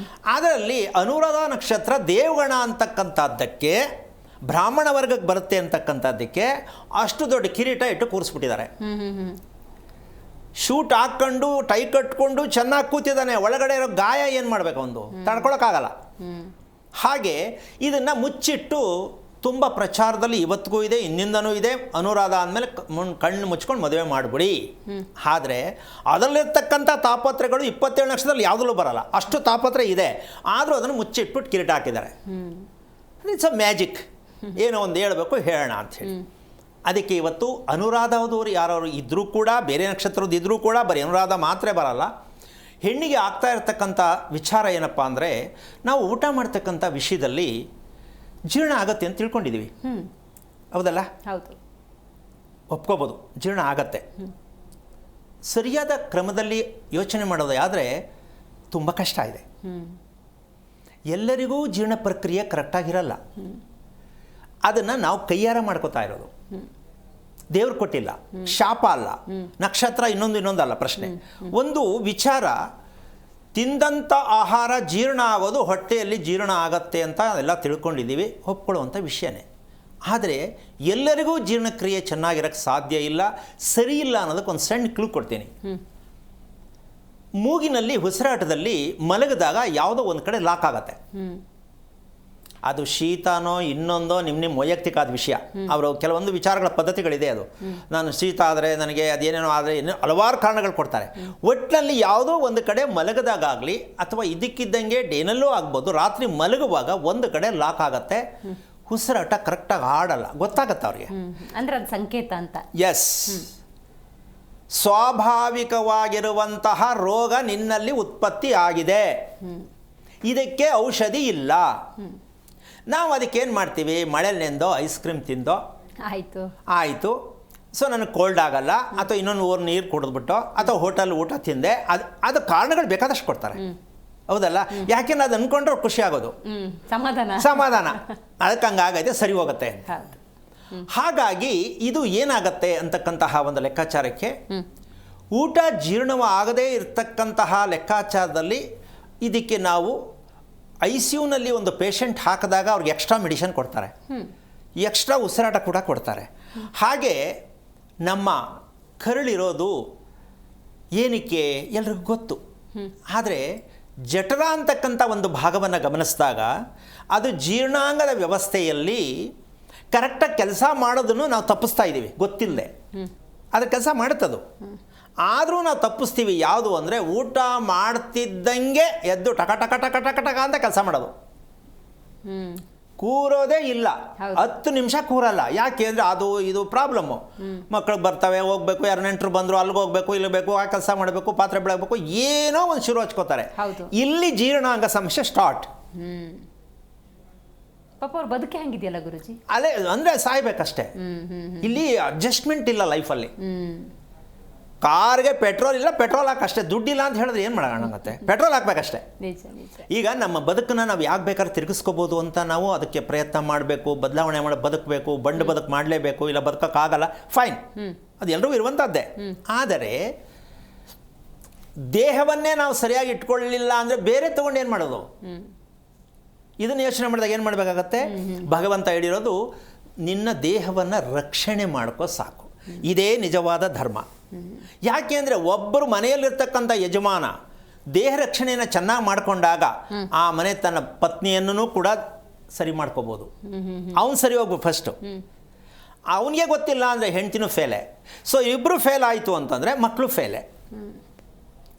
ಅದರಲ್ಲಿ ಅನುರಾಧ ನಕ್ಷತ್ರ ದೇವಗಣ ಅಂತಕ್ಕಂಥದ್ದಕ್ಕೆ, ಬ್ರಾಹ್ಮಣ ವರ್ಗಕ್ಕೆ ಬರುತ್ತೆ ಅಂತಕ್ಕಂಥದ್ದಕ್ಕೆ ಅಷ್ಟು ದೊಡ್ಡ ಕಿರೀಟ ಇಟ್ಟು ಕೂರಿಸ್ಬಿಟ್ಟಿದ್ದಾರೆ. ಶೂಟ್ ಹಾಕ್ಕೊಂಡು ಟೈ ಕಟ್ಕೊಂಡು ಚೆನ್ನಾಗಿ ಕೂತಿದ್ದಾನೆ, ಒಳಗಡೆ ಇರೋ ಗಾಯ ಏನು ಮಾಡಬೇಕು, ಒಂದು ತಡ್ಕೊಳಕ್ಕಾಗಲ್ಲ. ಹಾಗೆ ಇದನ್ನು ಮುಚ್ಚಿಟ್ಟು ತುಂಬ ಪ್ರಚಾರದಲ್ಲಿ ಇವತ್ತಿಗೂ ಇದೆ, ಇನ್ನಿಂದನೂ ಇದೆ. ಅನುರಾಧ ಅಂದಮೇಲೆ ಕಣ್ಣು ಮುಚ್ಕೊಂಡು ಮದುವೆ ಮಾಡಿಬಿಡಿ. ಆದರೆ ಅದರಲ್ಲಿರ್ತಕ್ಕಂಥ ತಾಪತ್ರೆಗಳು 27 ನಕ್ಷತ್ರದಲ್ಲಿ ಯಾವುದಲ್ಲೂ ಬರಲ್ಲ, ಅಷ್ಟು ತಾಪತ್ರೆ ಇದೆ. ಆದರೂ ಅದನ್ನು ಮುಚ್ಚಿಟ್ಬಿಟ್ಟು ಕಿರೀಟ ಹಾಕಿದ್ದಾರೆ. It's a magic. ಏನೋ ಒಂದು ಹೇಳಬೇಕು, ಹೇಳೋಣ ಅಂಥೇಳಿ. ಅದಕ್ಕೆ ಇವತ್ತು ಅನುರಾಧದವರು ಯಾರು ಇದ್ದರೂ ಕೂಡ, ಬೇರೆ ನಕ್ಷತ್ರದ್ದು ಇದ್ದರೂ ಕೂಡ ಬರೀ ಅನುರಾಧ ಮಾತ್ರ ಬರಲ್ಲ. ಹೆಣ್ಣಿಗೆ ಆಗ್ತಾ ಇರತಕ್ಕಂಥ ವಿಚಾರ ಏನಪ್ಪ ಅಂದರೆ, ನಾವು ಊಟ ಮಾಡ್ತಕ್ಕಂಥ ವಿಷಯದಲ್ಲಿ ಜೀರ್ಣ ಆಗತ್ತೆ ಅಂತ ತಿಳ್ಕೊಂಡಿದ್ದೀವಿ, ಹೌದಲ್ಲ? ಹೌದು, ಒಪ್ಕೋಬೋದು, ಜೀರ್ಣ ಆಗತ್ತೆ. ಸರಿಯಾದ ಕ್ರಮದಲ್ಲಿ ಯೋಚನೆ ಮಾಡೋದು ಆದರೆ ತುಂಬ ಕಷ್ಟ ಇದೆ. ಎಲ್ಲರಿಗೂ ಜೀರ್ಣ ಪ್ರಕ್ರಿಯೆ ಕರೆಕ್ಟಾಗಿರಲ್ಲ. ಅದನ್ನು ನಾವು ಕೈಯಾರ ಮಾಡ್ಕೋತಾ ಇರೋದು. ದೇವ್ರು ಕೊಟ್ಟಿಲ್ಲ, ಶಾಪ ಅಲ್ಲ, ನಕ್ಷತ್ರ ಇನ್ನೊಂದಲ್ಲ ಪ್ರಶ್ನೆ. ಒಂದು ವಿಚಾರ, ತಿಂದಂಥ ಆಹಾರ ಜೀರ್ಣ ಆಗೋದು ಹೊಟ್ಟೆಯಲ್ಲಿ ಜೀರ್ಣ ಆಗತ್ತೆ ಅಂತ ಎಲ್ಲ ತಿಳ್ಕೊಂಡಿದ್ದೀವಿ, ಒಪ್ಕೊಳ್ಳುವಂಥ ವಿಷಯನೇ. ಆದರೆ ಎಲ್ಲರಿಗೂ ಜೀರ್ಣಕ್ರಿಯೆ ಚೆನ್ನಾಗಿರೋಕ್ಕೆ ಸಾಧ್ಯ ಇಲ್ಲ, ಸರಿ ಇಲ್ಲ ಅನ್ನೋದಕ್ಕೆ ಒಂದು ಸಣ್ಣ ಕ್ಲೂ ಕೊಡ್ತೀನಿ. ಮೂಗಿನಲ್ಲಿ ಉಸಿರಾಟದಲ್ಲಿ ಮಲಗಿದಾಗ ಯಾವುದೋ ಒಂದು ಕಡೆ ಲಾಕ್ ಆಗತ್ತೆ. ಅದು ಶೀತನೋ ಇನ್ನೊಂದೋ ನಿಮ್ಮ ವೈಯಕ್ತಿಕವಾದ ವಿಷಯ. ಅವರು ಕೆಲವೊಂದು ವಿಚಾರಗಳ ಪದ್ಧತಿಗಳಿದೆ. ಅದು ನಾನು ಶೀತ ಆದರೆ ನನಗೆ ಅದೇನೇನೋ ಆದರೆ ಹಲವಾರು ಕಾರಣಗಳು ಕೊಡ್ತಾರೆ. ಒಟ್ಟಿನಲ್ಲಿ ಯಾವುದೋ ಒಂದು ಕಡೆ ಮಲಗದಾಗಲಿ ಅಥವಾ ಇದಕ್ಕಿದ್ದಂಗೆ ಡೇನಲ್ಲೂ ಆಗ್ಬೋದು, ರಾತ್ರಿ ಮಲಗುವಾಗ ಒಂದು ಕಡೆ ಲಾಕ್ ಆಗತ್ತೆ, ಉಸಿರಾಟ ಕರೆಕ್ಟಾಗಿ ಆಡಲ್ಲ, ಗೊತ್ತಾಗತ್ತೆ ಅವ್ರಿಗೆ. ಅಂದ್ರೆ ಅದು ಸಂಕೇತ ಅಂತ. ಎಸ್, ಸ್ವಾಭಾವಿಕವಾಗಿರುವಂತಹ ರೋಗ ನಿನ್ನಲ್ಲಿ ಉತ್ಪತ್ತಿ ಆಗಿದೆ, ಇದಕ್ಕೆ ಔಷಧಿ ಇಲ್ಲ. ನಾವು ಅದಕ್ಕೇನು ಮಾಡ್ತೀವಿ, ಮಳೆಯಲ್ಲಿ ನೆಂದೋ ಐಸ್ ಕ್ರೀಮ್ ತಿಂದೋ ಆಯಿತು, ಸೊ ನನಗೆ ಕೋಲ್ಡ್ ಆಗಲ್ಲ, ಅಥವಾ ಇನ್ನೊಂದು ನೀರು ಕುಡಿದ್ಬಿಟ್ಟು, ಅಥವಾ ಹೋಟೆಲ್ ಊಟ ತಿಂದೆ, ಅದು ಕಾರಣಗಳು ಬೇಕಾದಷ್ಟು ಕೊಡ್ತಾರೆ, ಹೌದಲ್ಲ? ಯಾಕೆಂದ್ರೆ ಅದು ಅಂದ್ಕೊಂಡ್ರೆ ಖುಷಿ ಆಗೋದು, ಸಮಾಧಾನ, ಅದಕ್ಕೆ ಹಂಗಾಗೈತೆ, ಸರಿ ಹೋಗುತ್ತೆ. ಹಾಗಾಗಿ ಇದು ಏನಾಗತ್ತೆ ಅಂತಕ್ಕಂತಹ ಒಂದು ಲೆಕ್ಕಾಚಾರಕ್ಕೆ, ಊಟ ಜೀರ್ಣವಾಗದೇ ಇರತಕ್ಕಂತಹ ಲೆಕ್ಕಾಚಾರದಲ್ಲಿ ಇದಕ್ಕೆ ನಾವು ICUನಲ್ಲಿ ಒಂದು ಪೇಷಂಟ್ ಹಾಕಿದಾಗ ಅವ್ರಿಗೆ ಎಕ್ಸ್ಟ್ರಾ ಮೆಡಿಸಿನ್ ಕೊಡ್ತಾರೆ, ಎಕ್ಸ್ಟ್ರಾ ಉಸಿರಾಟ ಕೂಡ ಕೊಡ್ತಾರೆ. ಹಾಗೆ ನಮ್ಮ ಕರುಳಿರೋದು ಏನಕ್ಕೆ ಎಲ್ರಿಗೂ ಗೊತ್ತು. ಆದರೆ ಜಠರ ಅಂತಕ್ಕಂಥ ಒಂದು ಭಾಗವನ್ನು ಗಮನಿಸಿದಾಗ ಅದು ಜೀರ್ಣಾಂಗದ ವ್ಯವಸ್ಥೆಯಲ್ಲಿ ಕರೆಕ್ಟಾಗಿ ಕೆಲಸ ಮಾಡೋದನ್ನು ನಾವು ತಪ್ಪಿಸ್ತಾ ಇದ್ದೀವಿ, ಗೊತ್ತಿಲ್ಲದೆ. ಅದು ಕೆಲಸ ಮಾಡುತ್ತದು, ಆದರೂ ನಾವು ತಪ್ಪಿಸ್ತೀವಿ. ಯಾವುದು ಅಂದರೆ ಊಟ ಮಾಡ್ತಿದ್ದಂಗೆ ಎದ್ದು ಟಕ ಟಕ ಟಕ ಟಕ ಟಕ ಅಂತ ಕೆಲಸ ಮಾಡೋದು, ಕೂರೋದೇ ಇಲ್ಲ, 10 ನಿಮಿಷ ಕೂರಲ್ಲ. ಯಾಕೆ ಅಂದರೆ ಇದು ಪ್ರಾಬ್ಲಮ್ಮು. ಮಕ್ಕಳು ಬರ್ತವೆ, ಹೋಗ್ಬೇಕು, ಯಾರು ನೆಂಟರು ಬಂದರು, ಅಲ್ಲಿಗೆ ಹೋಗ್ಬೇಕು, ಇಲ್ಲಿ ಬೇಕು, ಆ ಕೆಲಸ ಮಾಡಬೇಕು, ಪಾತ್ರೆ ಬೆಳಗಬೇಕು, ಏನೋ ಒಂದು ಶುರು ಹಚ್ಕೋತಾರೆ. ಇಲ್ಲಿ ಜೀರ್ಣಾಂಗ ಸಮಸ್ಯೆ ಸ್ಟಾರ್ಟ್. ಪಾಪ ಅವ್ರು ಬದುಕೆ ಹಂಗಿದೆಯಲ್ಲ ಗುರುಜಿ. ಅದೇ ಅಂದರೆ ಸಾಯ್ಬೇಕಷ್ಟೇ. ಇಲ್ಲಿ ಅಡ್ಜಸ್ಟ್ಮೆಂಟ್ ಇಲ್ಲ ಲೈಫಲ್ಲಿ. ಕಾರ್ಗೆ ಪೆಟ್ರೋಲ್ ಇಲ್ಲ, ಪೆಟ್ರೋಲ್ ಹಾಕಷ್ಟೇ, ದುಡ್ಡಿಲ್ಲ ಅಂತ ಹೇಳಿದ್ರೆ ಏನು ಮಾಡೋಣಂಗತ್ತೆ, ಪೆಟ್ರೋಲ್ ಹಾಕ್ಬೇಕಷ್ಟೇ. ಈಗ ನಮ್ಮ ಬದುಕನ್ನು ನಾವು ಯಾಕೆ ಬೇಕಾದ್ರೆ ತಿರುಗಿಸ್ಕೋಬೋದು ಅಂತ ನಾವು ಅದಕ್ಕೆ ಪ್ರಯತ್ನ ಮಾಡಬೇಕು, ಬದಲಾವಣೆ ಮಾಡಿ ಬದುಕಬೇಕು, ಬದುಕು ಮಾಡಲೇಬೇಕು, ಇಲ್ಲ ಬದುಕೋಕ್ಕಾಗಲ್ಲ, ಫೈನ್, ಅದು ಎಲ್ಲರಿಗೂ ಇರುವಂಥದ್ದೇ. ಆದರೆ ದೇಹವನ್ನೇ ನಾವು ಸರಿಯಾಗಿ ಇಟ್ಕೊಳ್ಳಲಿಲ್ಲ ಅಂದರೆ ಬೇರೆ ತೊಗೊಂಡು ಏನು ಮಾಡೋದು? ಇದನ್ನು ಯೋಚನೆ ಮಾಡಿದಾಗ ಏನು ಮಾಡಬೇಕಾಗತ್ತೆ? ಭಗವಂತ ಹೇಳಿರೋದು, ನಿನ್ನ ದೇಹವನ್ನು ರಕ್ಷಣೆ ಮಾಡ್ಕೋ ಸಾಕು, ಇದೇ ನಿಜವಾದ ಧರ್ಮ. ಯಾಕೆ ಅಂದರೆ ಒಬ್ಬರು ಮನೆಯಲ್ಲಿರ್ತಕ್ಕಂಥ ಯಜಮಾನ ದೇಹ ರಕ್ಷಣೆಯನ್ನು ಚೆನ್ನಾಗಿ ಮಾಡಿಕೊಂಡಾಗ ಆ ಮನೆ ತನ್ನ ಪತ್ನಿಯನ್ನು ಕೂಡ ಸರಿ ಮಾಡ್ಕೋಬೋದು. ಅವನು ಸರಿ ಹೋಗ್ಬೇಕು ಫಸ್ಟು. ಅವನಿಗೆ ಗೊತ್ತಿಲ್ಲ ಅಂದರೆ ಹೆಂಡ್ತಿನೂ ಫೇಲೆ. ಸೊ ಇಬ್ಬರು ಫೇಲ್ ಆಯಿತು ಅಂತಂದರೆ ಮಕ್ಕಳು ಫೇಲೆ.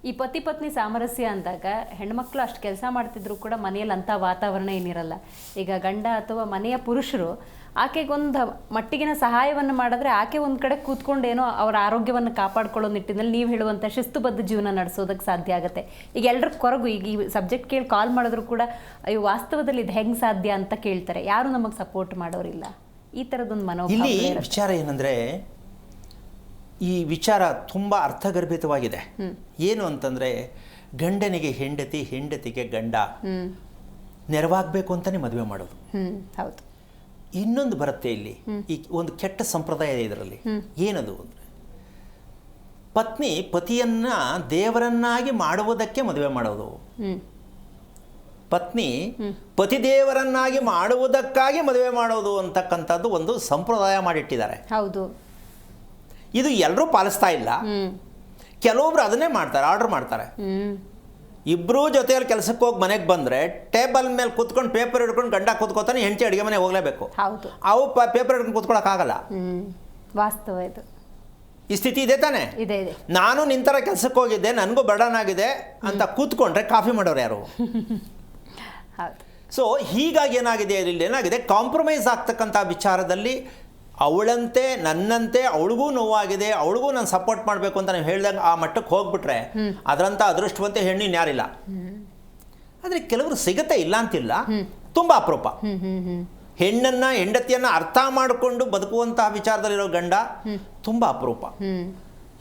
ಈ ಪತಿ ಪತ್ನಿ ಸಾಮರಸ್ಯ ಅಂದಾಗ ಹೆಣ್ಮಕ್ಳು ಅಷ್ಟು ಕೆಲಸ ಮಾಡ್ತಿದ್ರು ಕೂಡ ಮನೆಯಲ್ಲಿ ಅಂಥ ವಾತಾವರಣ ಏನಿರಲ್ಲ. ಈಗ ಗಂಡ ಅಥವಾ ಮನೆಯ ಪುರುಷರು ಆಕೆಗೊಂದು ಮಟ್ಟಿಗಿನ ಸಹಾಯವನ್ನು ಮಾಡಿದ್ರೆ ಆಕೆ ಒಂದು ಕಡೆ ಕೂತ್ಕೊಂಡೇನೋ ಅವರ ಆರೋಗ್ಯವನ್ನು ಕಾಪಾಡ್ಕೊಳ್ಳೋ ನಿಟ್ಟಿನಲ್ಲಿ ನೀವು ಹೇಳುವಂಥ ಶಿಸ್ತುಬದ್ಧ ಜೀವನ ನಡೆಸೋದಕ್ಕೆ ಸಾಧ್ಯ ಆಗುತ್ತೆ. ಈಗ ಎಲ್ಲರ ಕೊರಗು ಈಗ ಈ ಸಬ್ಜೆಕ್ಟ್ ಕೇಳಿ ಕಾಲ್ ಮಾಡಿದ್ರು ಕೂಡ ಅಯ್ಯೋ ವಾಸ್ತವದಲ್ಲಿ ಇದು ಹೆಂಗೆ ಸಾಧ್ಯ ಅಂತ ಕೇಳ್ತಾರೆ. ಯಾರು ನಮಗೆ ಸಪೋರ್ಟ್ ಮಾಡೋರಿಲ್ಲ. ಈ ಥರದೊಂದು ಮನೋಭಾವ. ಇಲ್ಲಿ ವಿಚಾರ ಏನಂದರೆ ಈ ವಿಚಾರ ತುಂಬ ಅರ್ಥಗರ್ಭಿತವಾಗಿದೆ. ಏನು ಅಂತಂದರೆ ಗಂಡನಿಗೆ ಹೆಂಡತಿ, ಹೆಂಡತಿಗೆ ಗಂಡ ನೆರವಾಗಬೇಕು ಅಂತಲೇ ಮದುವೆ ಮಾಡೋದು. ಹೌದು. ಇನ್ನೊಂದು ಬರುತ್ತೆ ಇಲ್ಲಿ, ಈ ಒಂದು ಕೆಟ್ಟ ಸಂಪ್ರದಾಯ ಇದೆ ಇದರಲ್ಲಿ. ಏನದು ಅಂದರೆ ಪತ್ನಿ ಪತಿಯನ್ನು ದೇವರನ್ನಾಗಿ ಮಾಡುವುದಕ್ಕೆ ಮದುವೆ ಮಾಡೋದು. ಪತ್ನಿ ಪತಿದೇವರನ್ನಾಗಿ ಮಾಡುವುದಕ್ಕಾಗಿ ಮದುವೆ ಮಾಡೋದು ಅಂತಕ್ಕಂಥದ್ದು ಒಂದು ಸಂಪ್ರದಾಯ ಮಾಡಿಟ್ಟಿದ್ದಾರೆ. ಹೌದು. ಇದು ಎಲ್ಲರೂ ಪಾಲಿಸ್ತಾ ಇಲ್ಲ. ಕೆಲವೊಬ್ರು ಅದನ್ನೇ ಮಾಡ್ತಾರೆ, ಆರ್ಡರ್ ಮಾಡ್ತಾರೆ. ಇಬ್ಬರೂ ಜೊತೆಯಲ್ಲಿ ಕೆಲಸಕ್ಕೆ ಹೋಗಿ ಮನೆಗೆ ಬಂದರೆ ಟೇಬಲ್ ಮೇಲೆ ಕೂತ್ಕೊಂಡು ಪೇಪರ್ ಹಿಡ್ಕೊಂಡು ಗಂಡ ಕೂತ್ಕೋತಾನೆ, ಹೆಂಡತಿ ಅಡುಗೆ ಮನೆ ಹೋಗಲೇಬೇಕು. ಅವು ಪೇಪರ್ ಹಿಡ್ಕೊಂಡು ಕೂತ್ಕೊಳ್ಳೋಕ್ಕಾಗಲ್ಲ. ವಾಸ್ತವ ಇದು. ಈ ಸ್ಥಿತಿ ಇದೆ ತಾನೆ. ಇದೆ. ನಾನು ನಿಂತರ ಕೆಲಸಕ್ಕೆ ಹೋಗಿದ್ದೆ, ನನಗೂ ಬರ್ಡನ್ ಆಗಿದೆ ಅಂತ ಕೂತ್ಕೊಂಡ್ರೆ ಕಾಫಿ ಮಾಡೋರು ಯಾರು? ಸೊ ಹೀಗಾಗಿ ಏನಾಗಿದೆ, ಇಲ್ಲಿ ಏನಾಗಿದೆ, ಕಾಂಪ್ರಮೈಸ್ ಆಗ್ತಕ್ಕಂಥ ವಿಚಾರದಲ್ಲಿ ಅವಳಂತೆ ನನ್ನಂತೆ ಅವಳಿಗೂ ನೋವಾಗಿದೆ, ಅವಳಿಗೂ ನಾನು ಸಪೋರ್ಟ್ ಮಾಡಬೇಕು ಅಂತ ನೀವು ಹೇಳ್ದಂಗೆ ಆ ಮಟ್ಟಕ್ಕೆ ಹೋಗ್ಬಿಟ್ರೆ ಅದರಂಥ ಅದೃಷ್ಟವಂತ ಹೆಣ್ಣು ಇನ್ಯಾರಿಲ್ಲ. ಆದರೆ ಕೆಲವರು ಸಿಗತ್ತೆ, ಇಲ್ಲ ಅಂತಿಲ್ಲ, ತುಂಬ ಅಪರೂಪ. ಹೆಣ್ಣನ್ನು ಹೆಂಡತಿಯನ್ನು ಅರ್ಥ ಮಾಡಿಕೊಂಡು ಬದುಕುವಂತಹ ವಿಚಾರದಲ್ಲಿರೋ ಗಂಡ ತುಂಬ ಅಪರೂಪ.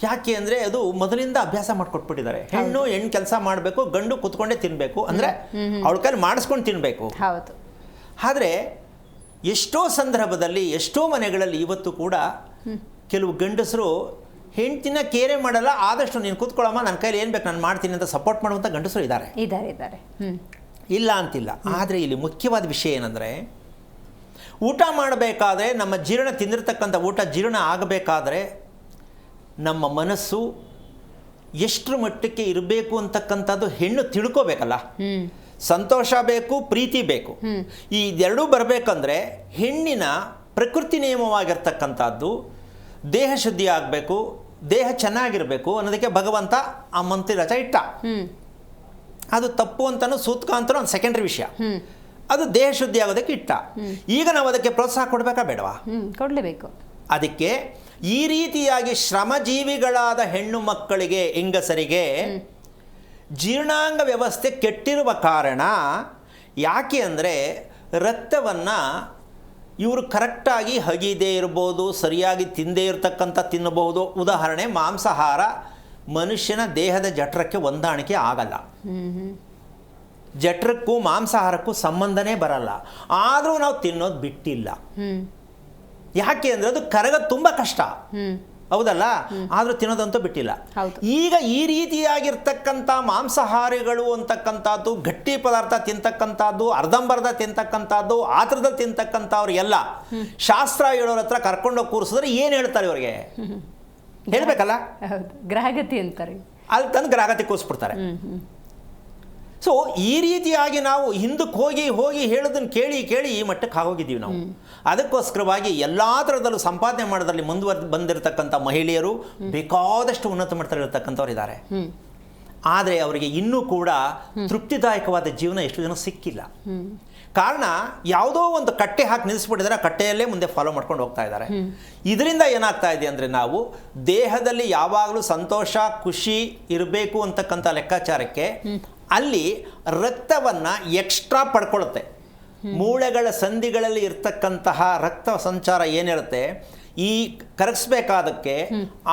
ಯಾಕೆ ಅಂದರೆ ಅದು ಮೊದಲಿಂದ ಅಭ್ಯಾಸ ಮಾಡಿಕೊಟ್ಬಿಟ್ಟಿದ್ದಾರೆ. ಹೆಣ್ಣು ಕೆಲಸ ಮಾಡಬೇಕು, ಗಂಡು ಕೂತ್ಕೊಂಡೇ ತಿನ್ನಬೇಕು, ಅಂದರೆ ಅವಳ ಕೈಲಿ ಮಾಡಿಸ್ಕೊಂಡು ತಿನ್ನಬೇಕು. ಆದರೆ ಎಷ್ಟೋ ಸಂದರ್ಭದಲ್ಲಿ ಎಷ್ಟೋ ಮನೆಗಳಲ್ಲಿ ಇವತ್ತು ಕೂಡ ಕೆಲವು ಗಂಡಸರು ಹೆಂಡ್ತಿನ ಕೇರೆ ಮಾಡಲ್ಲ, ಆದಷ್ಟು ನೀನು ಕೂತ್ಕೊಳ್ಳಮ್ಮ, ನನ್ನ ಕೈಲಿ ಏನು ಬೇಕು ನಾನು ಮಾಡ್ತೀನಿ ಅಂತ ಸಪೋರ್ಟ್ ಮಾಡುವಂಥ ಗಂಡಸರು ಇದ್ದಾರೆ. ಇಲ್ಲ ಅಂತಿಲ್ಲ. ಆದರೆ ಇಲ್ಲಿ ಮುಖ್ಯವಾದ ವಿಷಯ ಏನಂದರೆ, ಊಟ ಮಾಡಬೇಕಾದ್ರೆ ನಮ್ಮ ಜೀರ್ಣ ತಿಂದಿರ್ತಕ್ಕಂಥ ಊಟ ಜೀರ್ಣ ಆಗಬೇಕಾದ್ರೆ ನಮ್ಮ ಮನಸ್ಸು ಎಷ್ಟರ ಮಟ್ಟಕ್ಕೆ ಇರಬೇಕು ಅಂತಕ್ಕಂಥದ್ದು ಹೆಣ್ಣು ತಿಳ್ಕೋಬೇಕಲ್ಲ. ಸಂತೋಷ ಬೇಕು, ಪ್ರೀತಿ ಬೇಕು. ಈ ಎರಡೂ ಬರಬೇಕಂದ್ರೆ ಹೆಣ್ಣಿನ ಪ್ರಕೃತಿ ನಿಯಮವಾಗಿರ್ತಕ್ಕಂಥದ್ದು ದೇಹ ಶುದ್ಧಿ ಆಗಬೇಕು, ದೇಹ ಚೆನ್ನಾಗಿರಬೇಕು ಅನ್ನೋದಕ್ಕೆ ಭಗವಂತ ಆ ಮಂತ್ರಿರಚ ಇಟ್ಟ. ಅದು ತಪ್ಪು ಅಂತನೂ ಸೂತ್ಕ ಅಂತನೂ ಒಂದು ಸೆಕೆಂಡ್ರಿ ವಿಷಯ. ಅದು ದೇಹ ಶುದ್ಧಿ ಆಗೋದಕ್ಕೆ ಇಟ್ಟ. ಈಗ ನಾವು ಅದಕ್ಕೆ ಪ್ರೋತ್ಸಾಹ ಕೊಡಬೇಕಾ ಬೇಡವಾ? ಕೊಡಲೇಬೇಕು. ಅದಕ್ಕೆ ಈ ರೀತಿಯಾಗಿ ಶ್ರಮಜೀವಿಗಳಾದ ಹೆಣ್ಣು ಮಕ್ಕಳಿಗೆ, ಹೆಂಗಸರಿಗೆ ಜೀರ್ಣಾಂಗ ವ್ಯವಸ್ಥೆ ಕೆಟ್ಟಿರುವ ಕಾರಣ ಯಾಕೆ ಅಂದರೆ ರಕ್ತವನ್ನು ಇವರು ಕರೆಕ್ಟಾಗಿ ಹಗಿದೇ ಇರ್ಬೋದು, ಸರಿಯಾಗಿ ತಿಂದೇ ಇರತಕ್ಕಂಥ ತಿನ್ನಬಹುದು. ಉದಾಹರಣೆ, ಮಾಂಸಾಹಾರ ಮನುಷ್ಯನ ದೇಹದ ಜಠರಕ್ಕೆ ಹೊಂದಾಣಿಕೆ ಆಗಲ್ಲ. ಜಠರಕ್ಕೂ ಮಾಂಸಾಹಾರಕ್ಕೂ ಸಂಬಂಧನೇ ಬರಲ್ಲ. ಆದರೂ ನಾವು ತಿನ್ನೋದು ಬಿಟ್ಟಿಲ್ಲ. ಯಾಕೆ ಅಂದರೆ ಅದು ಕರಗೋದು ತುಂಬ ಕಷ್ಟ, ಹೌದಲ್ಲ? ಆದರೂ ತಿನ್ನೋದಂತೂ ಬಿಟ್ಟಿಲ್ಲ. ಈಗ ಈ ರೀತಿಯಾಗಿರ್ತಕ್ಕಂಥ ಮಾಂಸಾಹಾರಿಗಳು ಅಂತಕ್ಕಂಥದ್ದು, ಗಟ್ಟಿ ಪದಾರ್ಥ ತಿಂತಕ್ಕಂಥದ್ದು, ಅರ್ಧಂಬರ್ಧ ತಿಂತಕ್ಕಂಥದ್ದು, ಆತರದಲ್ಲಿ ತಿಂತಕ್ಕಂಥವ್ರು ಎಲ್ಲ ಶಾಸ್ತ್ರ ಹೇಳೋರ ಹತ್ರ ಕರ್ಕೊಂಡೋಗಿ ಕೂರಿಸಿದ್ರೆ ಏನು ಹೇಳ್ತಾರೆ ಇವರಿಗೆ? ಹೇಳ್ಬೇಕಲ್ಲ, ಗ್ರಹಗತಿ ಅಂತಾರೆ. ಅಲ್ಲಿ ತಂದು ಗ್ರಹಗತಿ ಕೂರಿಸ್ಬಿಡ್ತಾರೆ. ಸೊ ಈ ರೀತಿಯಾಗಿ ನಾವು ಹಿಂದಕ್ಕೆ ಹೋಗಿ ಹೋಗಿ ಹೇಳೋದನ್ನು ಕೇಳಿ ಕೇಳಿ ಈ ಮಟ್ಟಕ್ಕೆ ಆಗೋಗಿದ್ದೀವಿ ನಾವು. ಅದಕ್ಕೋಸ್ಕರವಾಗಿ ಎಲ್ಲ ಥರದಲ್ಲೂ ಸಂಪಾದನೆ ಮಾಡೋದ್ರಲ್ಲಿ ಬಂದಿರತಕ್ಕಂಥ ಮಹಿಳೆಯರು ಬೇಕಾದಷ್ಟು ಉನ್ನತ ಮಟ್ಟದಲ್ಲಿರ್ತಕ್ಕಂಥವ್ರು ಇದ್ದಾರೆ. ಆದರೆ ಅವರಿಗೆ ಇನ್ನೂ ಕೂಡ ತೃಪ್ತಿದಾಯಕವಾದ ಜೀವನ ಎಷ್ಟು ಜನ ಸಿಕ್ಕಿಲ್ಲ. ಕಾರಣ ಯಾವುದೋ ಒಂದು ಕಟ್ಟೆ ಹಾಕಿ ನಿಲ್ಲಿಸ್ಬಿಟ್ಟಿದ್ದಾರೆ, ಆ ಕಟ್ಟೆಯಲ್ಲೇ ಮುಂದೆ ಫಾಲೋ ಮಾಡ್ಕೊಂಡು ಹೋಗ್ತಾ ಇದ್ದಾರೆ. ಇದರಿಂದ ಏನಾಗ್ತಾ ಇದೆ ಅಂದರೆ, ನಾವು ದೇಹದಲ್ಲಿ ಯಾವಾಗಲೂ ಸಂತೋಷ ಖುಷಿ ಇರಬೇಕು ಅಂತಕ್ಕಂಥ ಲೆಕ್ಕಾಚಾರಕ್ಕೆ ಅಲ್ಲಿ ರಕ್ತವನ್ನು ಎಕ್ಸ್ಟ್ರಾ ಪಡ್ಕೊಳ್ಳುತ್ತೆ. ಮೂಳೆಗಳ ಸಂಧಿಗಳಲ್ಲಿ ಇರ್ತಕ್ಕಂತಹ ರಕ್ತ ಸಂಚಾರ ಏನಿರುತ್ತೆ, ಈ ಕರಗಿಸ್ಬೇಕಾದಕ್ಕೆ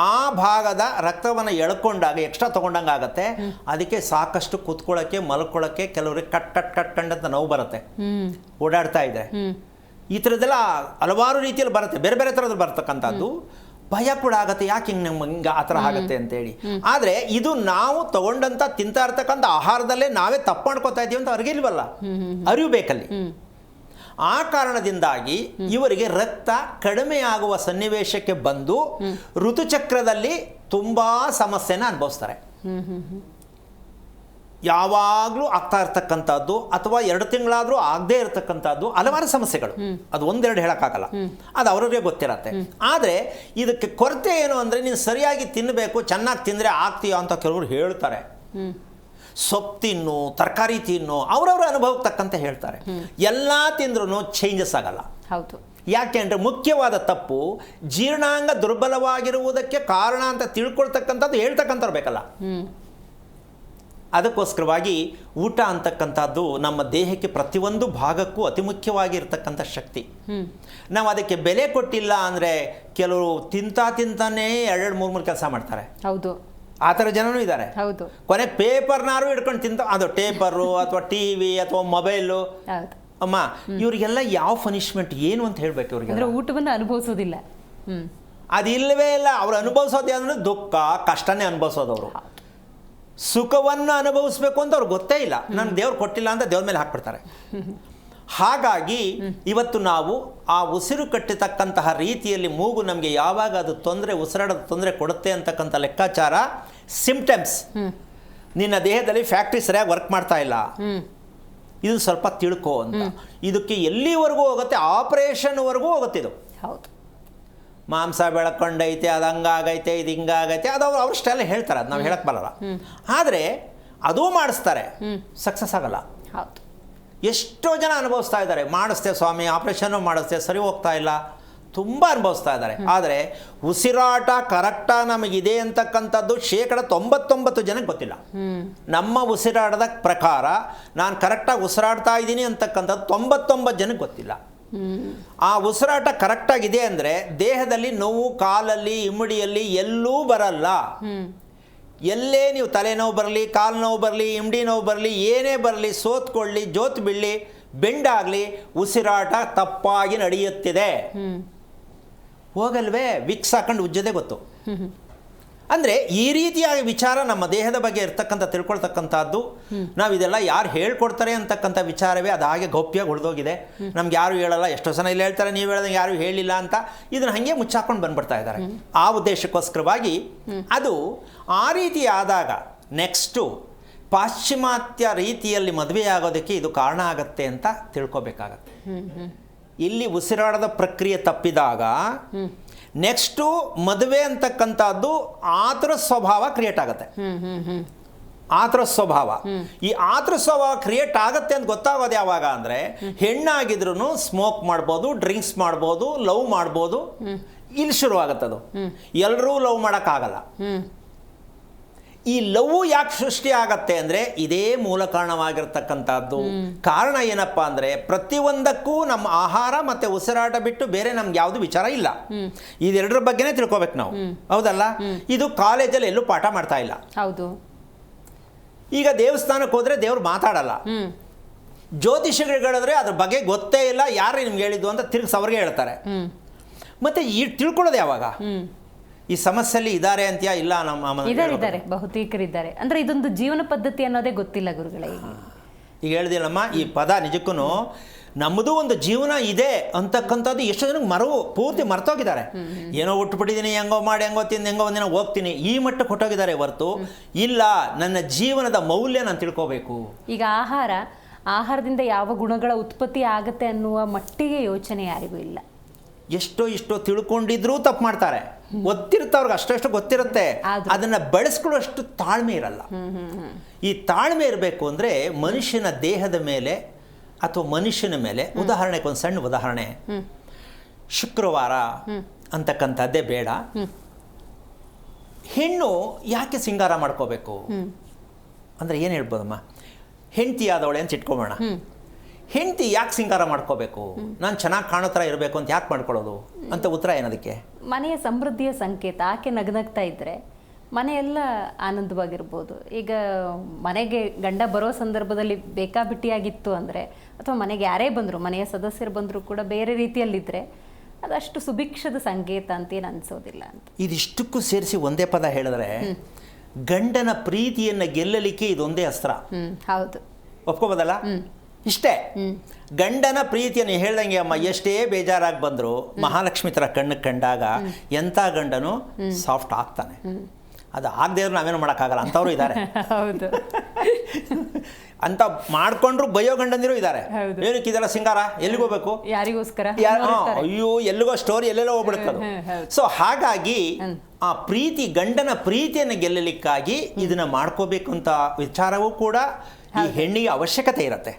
ಆ ಭಾಗದ ರಕ್ತವನ್ನು ಎಳ್ಕೊಂಡಾಗ ಎಕ್ಸ್ಟ್ರಾ ತೊಗೊಂಡಂಗೆ ಆಗುತ್ತೆ. ಅದಕ್ಕೆ ಸಾಕಷ್ಟು ಕೂತ್ಕೊಳ್ಳೋಕ್ಕೆ ಮಲ್ಕೊಳ್ಳೋಕ್ಕೆ ಕೆಲವರಿಗೆ ಕಟ್ ನೋವು ಬರುತ್ತೆ ಓಡಾಡ್ತಾ ಇದೆ. ಈ ಥರದ್ದೆಲ್ಲ ಹಲವಾರು ರೀತಿಯಲ್ಲಿ ಬರುತ್ತೆ, ಬೇರೆ ಬೇರೆ ಥರದ್ದು ಬರ್ತಕ್ಕಂಥದ್ದು. ಭಯ ಕೂಡ ಆಗುತ್ತೆ, ಯಾಕೆ ಹಿಂಗೆ ಆ ಥರ ಆಗುತ್ತೆ ಅಂತೇಳಿ. ಆದರೆ ಇದು ನಾವು ತಗೊಂಡಂಥ ತಿಂತಾ ಇರ್ತಕ್ಕಂಥ ಆಹಾರದಲ್ಲೇ ನಾವೇ ತಪ್ಪು ಮಾಡ್ಕೋತಾ ಇದ್ದೀವಿ ಅಂತ ಅವ್ರಿಗೆ ಇಲ್ವಲ್ಲ, ಅರಿವು ಬೇಕಲ್ಲಿ. ಆ ಕಾರಣದಿಂದಾಗಿ ಇವರಿಗೆ ರಕ್ತ ಕಡಿಮೆ ಆಗುವ ಸನ್ನಿವೇಶಕ್ಕೆ ಬಂದು ಋತುಚಕ್ರದಲ್ಲಿ ತುಂಬ ಸಮಸ್ಯೆನ ಅನುಭವಿಸ್ತಾರೆ. ಯಾವಾಗಲೂ ಆಗ್ತಾ ಇರ್ತಕ್ಕಂಥದ್ದು ಅಥವಾ 2 ತಿಂಗಳಾದರೂ ಆಗದೇ ಇರತಕ್ಕಂಥದ್ದು ಹಲವಾರು ಸಮಸ್ಯೆಗಳು. ಅದು ಒಂದೆರಡು ಹೇಳೋಕ್ಕಾಗಲ್ಲ, ಅದು ಅವ್ರವ್ರಿಗೆ ಗೊತ್ತಿರತ್ತೆ. ಆದರೆ ಇದಕ್ಕೆ ಕೊರತೆ ಏನು ಅಂದರೆ ನೀನು ಸರಿಯಾಗಿ ತಿನ್ನಬೇಕು, ಚೆನ್ನಾಗಿ ತಿಂದರೆ ಆಗ್ತೀಯೋ ಅಂತ ಕೆಲವರು ಹೇಳ್ತಾರೆ. ಸೊಪ್ಪು ತಿನ್ನು, ತರಕಾರಿ ತಿನ್ನು, ಅವ್ರವ್ರ ಅನುಭವಕ್ಕೆ ತಕ್ಕಂತೆ ಹೇಳ್ತಾರೆ. ಎಲ್ಲ ತಿಂದ್ರೂ ಚೇಂಜಸ್ ಆಗಲ್ಲ. ಹೌದು. ಯಾಕೆ ಅಂದರೆ ಮುಖ್ಯವಾದ ತಪ್ಪು ಜೀರ್ಣಾಂಗ ದುರ್ಬಲವಾಗಿರುವುದಕ್ಕೆ ಕಾರಣ ಅಂತ ತಿಳ್ಕೊಳ್ತಕ್ಕಂಥದ್ದು ಹೇಳ್ತಕ್ಕಂಥವ್ರು ಬೇಕಲ್ಲ. ಅದಕ್ಕೋಸ್ಕರವಾಗಿ ಊಟ ಅಂತಕ್ಕಂಥದ್ದು ನಮ್ಮ ದೇಹಕ್ಕೆ ಪ್ರತಿಯೊಂದು ಭಾಗಕ್ಕೂ ಅತಿ ಮುಖ್ಯವಾಗಿರ್ತಕ್ಕಂಥ ಶಕ್ತಿ. ನಾವು ಅದಕ್ಕೆ ಬೆಲೆ ಕೊಟ್ಟಿಲ್ಲ ಅಂದರೆ ಕೆಲವರು ತಿಂತಾನೇ 2-3 ಕೆಲಸ ಮಾಡ್ತಾರೆ. ಹೌದು, ಆ ಥರ ಜನನೂ ಇದ್ದಾರೆ. ಹೌದು. ಕೊನೆ ಪೇಪರ್ನಾರು ಹಿಡ್ಕೊಂಡು ತಿಂತ, ಅದು ಟೇಪರು ಅಥವಾ ಟಿವಿ ಅಥವಾ ಮೊಬೈಲು. ಅಮ್ಮ, ಇವರಿಗೆಲ್ಲ ಯಾವ ಪನಿಷ್ಮೆಂಟ್ ಏನು ಅಂತ ಹೇಳ್ಬೇಕು ಇವ್ರಿಗೆ? ಊಟವನ್ನು ಅನುಭವಿಸೋದಿಲ್ಲ. ಅದಿಲ್ಲವೇ ಇಲ್ಲ. ಅವ್ರು ಅನುಭವಿಸೋದು ಅಂದರೆ ದುಃಖ, ಕಷ್ಟನೇ ಅನುಭವಿಸೋದು. ಅವರು ಸುಖವನ್ನು ಅನುಭವಿಸ್ಬೇಕು ಅಂತ ಅವ್ರಿಗೆ ಗೊತ್ತೇ ಇಲ್ಲ. ನನಗೆ ದೇವ್ರು ಕೊಟ್ಟಿಲ್ಲ ಅಂತ ದೇವ್ರ ಮೇಲೆ ಹಾಕ್ಬಿಡ್ತಾರೆ. ಹಾಗಾಗಿ ಇವತ್ತು ನಾವು ಆ ಉಸಿರು ಕಟ್ಟತಕ್ಕಂತಹ ರೀತಿಯಲ್ಲಿ ಮೂಗು ನಮಗೆ ಯಾವಾಗ ಅದು ತೊಂದರೆ, ಉಸಿರಾಡೋದು ತೊಂದರೆ ಕೊಡುತ್ತೆ ಅಂತಕ್ಕಂಥ ಲೆಕ್ಕಾಚಾರ, ಸಿಂಪ್ಟಮ್ಸ್, ನಿನ್ನ ದೇಹದಲ್ಲಿ ಫ್ಯಾಕ್ಟ್ರಿ ಸರಿಯಾಗಿ ವರ್ಕ್ ಮಾಡ್ತಾ ಇಲ್ಲ, ಇದು ಸ್ವಲ್ಪ ತಿಳ್ಕೊ ಅಂತ. ಇದಕ್ಕೆ ಎಲ್ಲಿವರೆಗೂ ಹೋಗುತ್ತೆ? ಆಪರೇಷನ್ವರೆಗೂ ಹೋಗುತ್ತೆ ಇದು. ಹೌದು. ಮಾಂಸ ಬೆಳ್ಕೊಂಡೈತೆ, ಅದು ಹಂಗಾಗೈತೆ, ಇದು ಹಿಂಗಾಗೈತೆ, ಅದು ಅವ್ರಷ್ಟೆಲ್ಲ ಹೇಳ್ತಾರೆ. ಅದು ನಾವು ಹೇಳಕ್ಕೆ ಬರಲ್ಲ. ಆದರೆ ಅದೂ ಮಾಡಿಸ್ತಾರೆ, ಸಕ್ಸಸ್ ಆಗಲ್ಲ. ಹೌದು. ಎಷ್ಟೋ ಜನ ಅನುಭವಿಸ್ತಾ ಇದ್ದಾರೆ. ಮಾಡಿಸ್ತೆ ಸ್ವಾಮಿ, ಆಪ್ರೇಷನ್ನು ಮಾಡಿಸ್ತೆ, ಸರಿ ಹೋಗ್ತಾ ಇಲ್ಲ, ತುಂಬ ಅನುಭವಿಸ್ತಾ ಇದ್ದಾರೆ. ಆದರೆ ಉಸಿರಾಟ ಕರೆಕ್ಟಾಗಿ ನಮಗಿದೆ ಅಂತಕ್ಕಂಥದ್ದು 99% ಜನಕ್ಕೆ ಗೊತ್ತಿಲ್ಲ. ನಮ್ಮ ಉಸಿರಾಟದ ಪ್ರಕಾರ ನಾನು ಕರೆಕ್ಟಾಗಿ ಉಸಿರಾಡ್ತಾ ಇದ್ದೀನಿ ಅಂತಕ್ಕಂಥದ್ದು 99 ಜನಕ್ಕೆ ಗೊತ್ತಿಲ್ಲ. ಆ ಉಸಿರಾಟ ಕರೆಕ್ಟಾಗಿದೆ ಅಂದರೆ ದೇಹದಲ್ಲಿ ನೋವು ಕಾಲಲ್ಲಿ, ಇಮ್ಮಡಿಯಲ್ಲಿ ಎಲ್ಲೂ ಬರಲ್ಲ. ಎಲ್ಲೇ ನೀವು ತಲೆನೋವು ಬರಲಿ, ಕಾಲು ನೋವು ಬರಲಿ, ಇಮ್ಡಿ ನೋವು ಬರಲಿ, ಏನೇ ಬರಲಿ, ಸೋತ್ಕೊಳ್ಳಿ, ಜೋತು ಬೀಳಲಿ, ಬೆಂಡಾಗಲಿ, ಉಸಿರಾಟ ತಪ್ಪಾಗಿ ನಡೆಯುತ್ತಿದೆ. ಹೋಗಲ್ವೇ? ವಿಕ್ಸ್ ಹಾಕೊಂಡು ಉಜ್ಜದೆ ಗೊತ್ತು. ಅಂದರೆ ಈ ರೀತಿಯಾಗಿ ವಿಚಾರ ನಮ್ಮ ದೇಹದ ಬಗ್ಗೆ ಇರ್ತಕ್ಕಂಥ ತಿಳ್ಕೊಳ್ತಕ್ಕಂಥದ್ದು, ನಾವು ಇದೆಲ್ಲ ಯಾರು ಹೇಳ್ಕೊಡ್ತಾರೆ ಅಂತಕ್ಕಂಥ ವಿಚಾರವೇ ಅದು ಹಾಗೆ ಗೌಪ್ಯವಾಗಿ ಉಳಿದೋಗಿದೆ. ನಮ್ಗೆ ಯಾರು ಹೇಳಲ್ಲ. ಎಷ್ಟೋ ಜನ ಇಲ್ಲಿ ಹೇಳ್ತಾರೆ, ನೀವು ಹೇಳ್ದಂಗೆ ಯಾರು ಹೇಳಿಲ್ಲ ಅಂತ. ಇದನ್ನು ಹಾಗೆ ಮುಚ್ಚಾಕೊಂಡು ಬಂದ್ಬಿಡ್ತಾ ಇದ್ದಾರೆ. ಆ ಉದ್ದೇಶಕ್ಕೋಸ್ಕರವಾಗಿ ಅದು ಆ ರೀತಿ ಆದಾಗ ನೆಕ್ಸ್ಟು ಪಾಶ್ಚಿಮಾತ್ಯ ರೀತಿಯಲ್ಲಿ ಮದುವೆ ಆಗೋದಕ್ಕೆ ಇದು ಕಾರಣ ಆಗತ್ತೆ ಅಂತ ತಿಳ್ಕೊಬೇಕಾಗತ್ತೆ. ಇಲ್ಲಿ ಉಸಿರಾಡದ ಪ್ರಕ್ರಿಯೆ ತಪ್ಪಿದಾಗ ನೆಕ್ಸ್ಟು ಮದುವೆ ಅಂತಕ್ಕಂಥದ್ದು ಆತುರ ಸ್ವಭಾವ ಕ್ರಿಯೇಟ್ ಆಗುತ್ತೆ. ಆತುರ ಸ್ವಭಾವ, ಈ ಆತುರ ಸ್ವಭಾವ ಕ್ರಿಯೇಟ್ ಆಗುತ್ತೆ ಅಂತ ಗೊತ್ತಾಗೋದು ಯಾವಾಗ ಅಂದರೆ, ಹೆಣ್ಣಾಗಿದ್ರು ಸ್ಮೋಕ್ ಮಾಡ್ಬೋದು, ಡ್ರಿಂಕ್ಸ್ ಮಾಡ್ಬೋದು, ಲವ್ ಮಾಡ್ಬೋದು. ಇಲ್ಲಿ ಶುರುವಾಗುತ್ತದು. ಎಲ್ಲರೂ ಲವ್ ಮಾಡೋಕ್ಕಾಗಲ್ಲ. ಈ ಲವ್ ಯಾಕೆ ಸೃಷ್ಟಿ ಆಗತ್ತೆ ಅಂದರೆ ಇದೇ ಮೂಲ ಕಾರಣವಾಗಿರ್ತಕ್ಕಂಥದ್ದು. ಕಾರಣ ಏನಪ್ಪ ಅಂದರೆ ಪ್ರತಿಯೊಂದಕ್ಕೂ ನಮ್ಮ ಆಹಾರ ಮತ್ತು ಉಸಿರಾಟ ಬಿಟ್ಟು ಬೇರೆ ನಮ್ಗೆ ಯಾವುದು ವಿಚಾರ ಇಲ್ಲ. ಇದೆರಡರ ಬಗ್ಗೆನೇ ತಿಳ್ಕೊಬೇಕು ನಾವು, ಹೌದಲ್ಲ? ಇದು ಕಾಲೇಜಲ್ಲಿ ಎಲ್ಲೂ ಪಾಠ ಮಾಡ್ತಾ ಇಲ್ಲ. ಹೌದು. ಈಗ ದೇವಸ್ಥಾನಕ್ಕೆ ಹೋದರೆ ದೇವ್ರು ಮಾತಾಡಲ್ಲ. ಜ್ಯೋತಿಷಿಗಳಿಗೆ ಹೇಳಿದ್ರೆ ಅದ್ರ ಬಗ್ಗೆ ಗೊತ್ತೇ ಇಲ್ಲ, ಯಾರು ನಿಮ್ಗೆ ಹೇಳಿದ್ದು ಅಂತ ತಿರ್ಗಿಸಿ ಅವ್ರಿಗೆ ಹೇಳ್ತಾರೆ. ಮತ್ತೆ ಈ ತಿಳ್ಕೊಳ್ಳೋದು ಯಾವಾಗ? ಈ ಸಮಸ್ಯೆಯಲ್ಲಿ ಇದ್ದಾರೆ ಅಂತ್ಯಾ? ಇಲ್ಲ, ನಮ್ಮ ಇದ್ದಾರೆ, ಬಹುತೇಕರಿದ್ದಾರೆ. ಅಂದ್ರೆ ಇದೊಂದು ಜೀವನ ಪದ್ಧತಿ ಅನ್ನೋದೇ ಗೊತ್ತಿಲ್ಲ ಗುರುಗಳೇ. ಈಗ ಹೇಳ್ದಿಲ್ಲಮ್ಮ, ಈ ಪದ ನಿಜಕ್ಕೂ ನಮ್ಮದು ಒಂದು ಜೀವನ ಇದೆ ಅಂತಕ್ಕಂಥದ್ದು ಎಷ್ಟೋ ಜನಕ್ಕೆ ಪೂರ್ತಿ ಮರ್ತೋಗಿದ್ದಾರೆ. ಏನೋ ಹುಟ್ಟುಬಿಟ್ಟಿದ್ದೀನಿ, ಹೆಂಗೋ ಮಾಡಿ, ಹೆಂಗೋ ತಿಂದು, ಹೆಂಗೋ ಒಂದಿನ ಹೋಗ್ತೀನಿ, ಈ ಮಟ್ಟಕ್ಕೆ ಹೊಟ್ಟೋಗಿದ್ದಾರೆ ಹೊರತು ಇಲ್ಲ ನನ್ನ ಜೀವನದ ಮೌಲ್ಯ ನಾನು ತಿಳ್ಕೋಬೇಕು. ಈಗ ಆಹಾರದಿಂದ ಯಾವ ಗುಣಗಳ ಉತ್ಪತ್ತಿ ಆಗತ್ತೆ ಅನ್ನುವ ಮಟ್ಟಿಗೆ ಯೋಚನೆ ಯಾರಿಗೂ ಇಲ್ಲ. ಎಷ್ಟೋ ತಿಳ್ಕೊಂಡಿದ್ರೂ ತಪ್ಪು ಮಾಡ್ತಾರೆ. ಗೊತ್ತಿರುತ್ತೆ ಅಷ್ಟು ಗೊತ್ತಿರುತ್ತೆ, ಅದನ್ನು ಬೆಳೆಸ್ಕೊಳ್ಳೋಷ್ಟು ತಾಳ್ಮೆ ಇರಲ್ಲ. ಈ ತಾಳ್ಮೆ ಇರಬೇಕು ಅಂದರೆ ಮನುಷ್ಯನ ದೇಹದ ಮೇಲೆ ಅಥವಾ ಮನುಷ್ಯನ ಮೇಲೆ, ಉದಾಹರಣೆಗೆ ಒಂದು ಸಣ್ಣ ಉದಾಹರಣೆ, ಶುಕ್ರವಾರ ಅಂತಕ್ಕಂಥದ್ದೇ ಬೇಡ. ಹೆಣ್ಣು ಯಾಕೆ ಸಿಂಗಾರ ಮಾಡ್ಕೋಬೇಕು ಅಂದರೆ ಏನು ಹೇಳ್ಬೋದಮ್ಮ? ಹೆಂಡತಿ ಆದವಳೆ ಅಂತ ಇಟ್ಕೊಂಬೋಣ. ಹೆಂಡತಿ ಯಾಕೆ ಸಿಂಗಾರ ಮಾಡ್ಕೋಬೇಕು? ನಾನು ಚೆನ್ನಾಗಿ ಕಾಣೋ ಥರ ಇರಬೇಕು ಅಂತ ಯಾಕೆ ಮಾಡ್ಕೊಳ್ಳೋದು ಅಂತ ಉತ್ತರ ಏನದಕ್ಕೆ? ಮನೆಯ ಸಮೃದ್ಧಿಯ ಸಂಕೇತ. ಆಕೆ ನಗ್ನಗ್ತಾ ಇದ್ದರೆ ಮನೆಯೆಲ್ಲ ಆನಂದವಾಗಿರ್ಬೋದು. ಈಗ ಮನೆಗೆ ಗಂಡ ಬರೋ ಸಂದರ್ಭದಲ್ಲಿ ಬೇಕಾಬಿಟ್ಟಿಯಾಗಿತ್ತು ಅಂದರೆ, ಅಥವಾ ಮನೆಗೆ ಯಾರೇ ಬಂದರು, ಮನೆಯ ಸದಸ್ಯರು ಬಂದರೂ ಕೂಡ ಬೇರೆ ರೀತಿಯಲ್ಲಿದ್ದರೆ ಅದಷ್ಟು ಸುಭಿಕ್ಷದ ಸಂಕೇತ ಅಂತೇನು ಅನಿಸೋದಿಲ್ಲ ಅಂತ. ಇದಿಷ್ಟಕ್ಕೂ ಸೇರಿಸಿ ಒಂದೇ ಪದ ಹೇಳಿದ್ರೆ, ಗಂಡನ ಪ್ರೀತಿಯನ್ನು ಗೆಲ್ಲಲಿಕ್ಕೆ ಇದೊಂದೇ ಅಸ್ತ್ರ. ಹೌದು, ಒಪ್ಕೋಬೋದಲ್ಲ? ಇಷ್ಟೇ. ಗಂಡನ ಪ್ರೀತಿಯನ್ನು ಹೇಳ್ದಂಗೆ ಅಮ್ಮ, ಎಷ್ಟೇ ಬೇಜಾರಾಗಿ ಬಂದರೂ ಮಹಾಲಕ್ಷ್ಮಿ ಥರ ಕಣ್ಣು ಕಂಡಾಗ ಎಂಥ ಗಂಡನು ಸಾಫ್ಟ್ ಆಗ್ತಾನೆ. ಅದು ಆಗದೆ ಇರೋ ನಾವೇನು ಮಾಡೋಕ್ಕಾಗಲ್ಲ, ಅಂಥವ್ರು ಇದ್ದಾರೆ. ಹೌದು. ಅಂತ ಮಾಡ್ಕೊಂಡ್ರು ಬಯೋ ಗಂಡಂದಿರು ಇದ್ದಾರೆ. ಹೌದು. ಏನಕ್ಕೆ ಇದೆಲ್ಲ ಸಿಂಗಾರ, ಎಲ್ಲಿಗೆ ಹೋಗ್ಬೇಕು, ಯಾರಿಗೋಸ್ಕರ ಅಯ್ಯೋ ಎಲ್ಲಿಗೋ ಸ್ಟೋರಿ ಎಲ್ಲೆಲ್ಲೋ ಹೋಗ್ಬಿಡುತ್ತದು. ಸೊ ಹಾಗಾಗಿ ಆ ಪ್ರೀತಿ, ಗಂಡನ ಪ್ರೀತಿಯನ್ನು ಗೆಲ್ಲಲಿಕ್ಕಾಗಿ ಇದನ್ನ ಮಾಡ್ಕೋಬೇಕು ಅಂತ ವಿಚಾರವೂ ಕೂಡ ಈ ಹೆಣ್ಣಿಗೆ ಅವಶ್ಯಕತೆ ಇರುತ್ತೆ.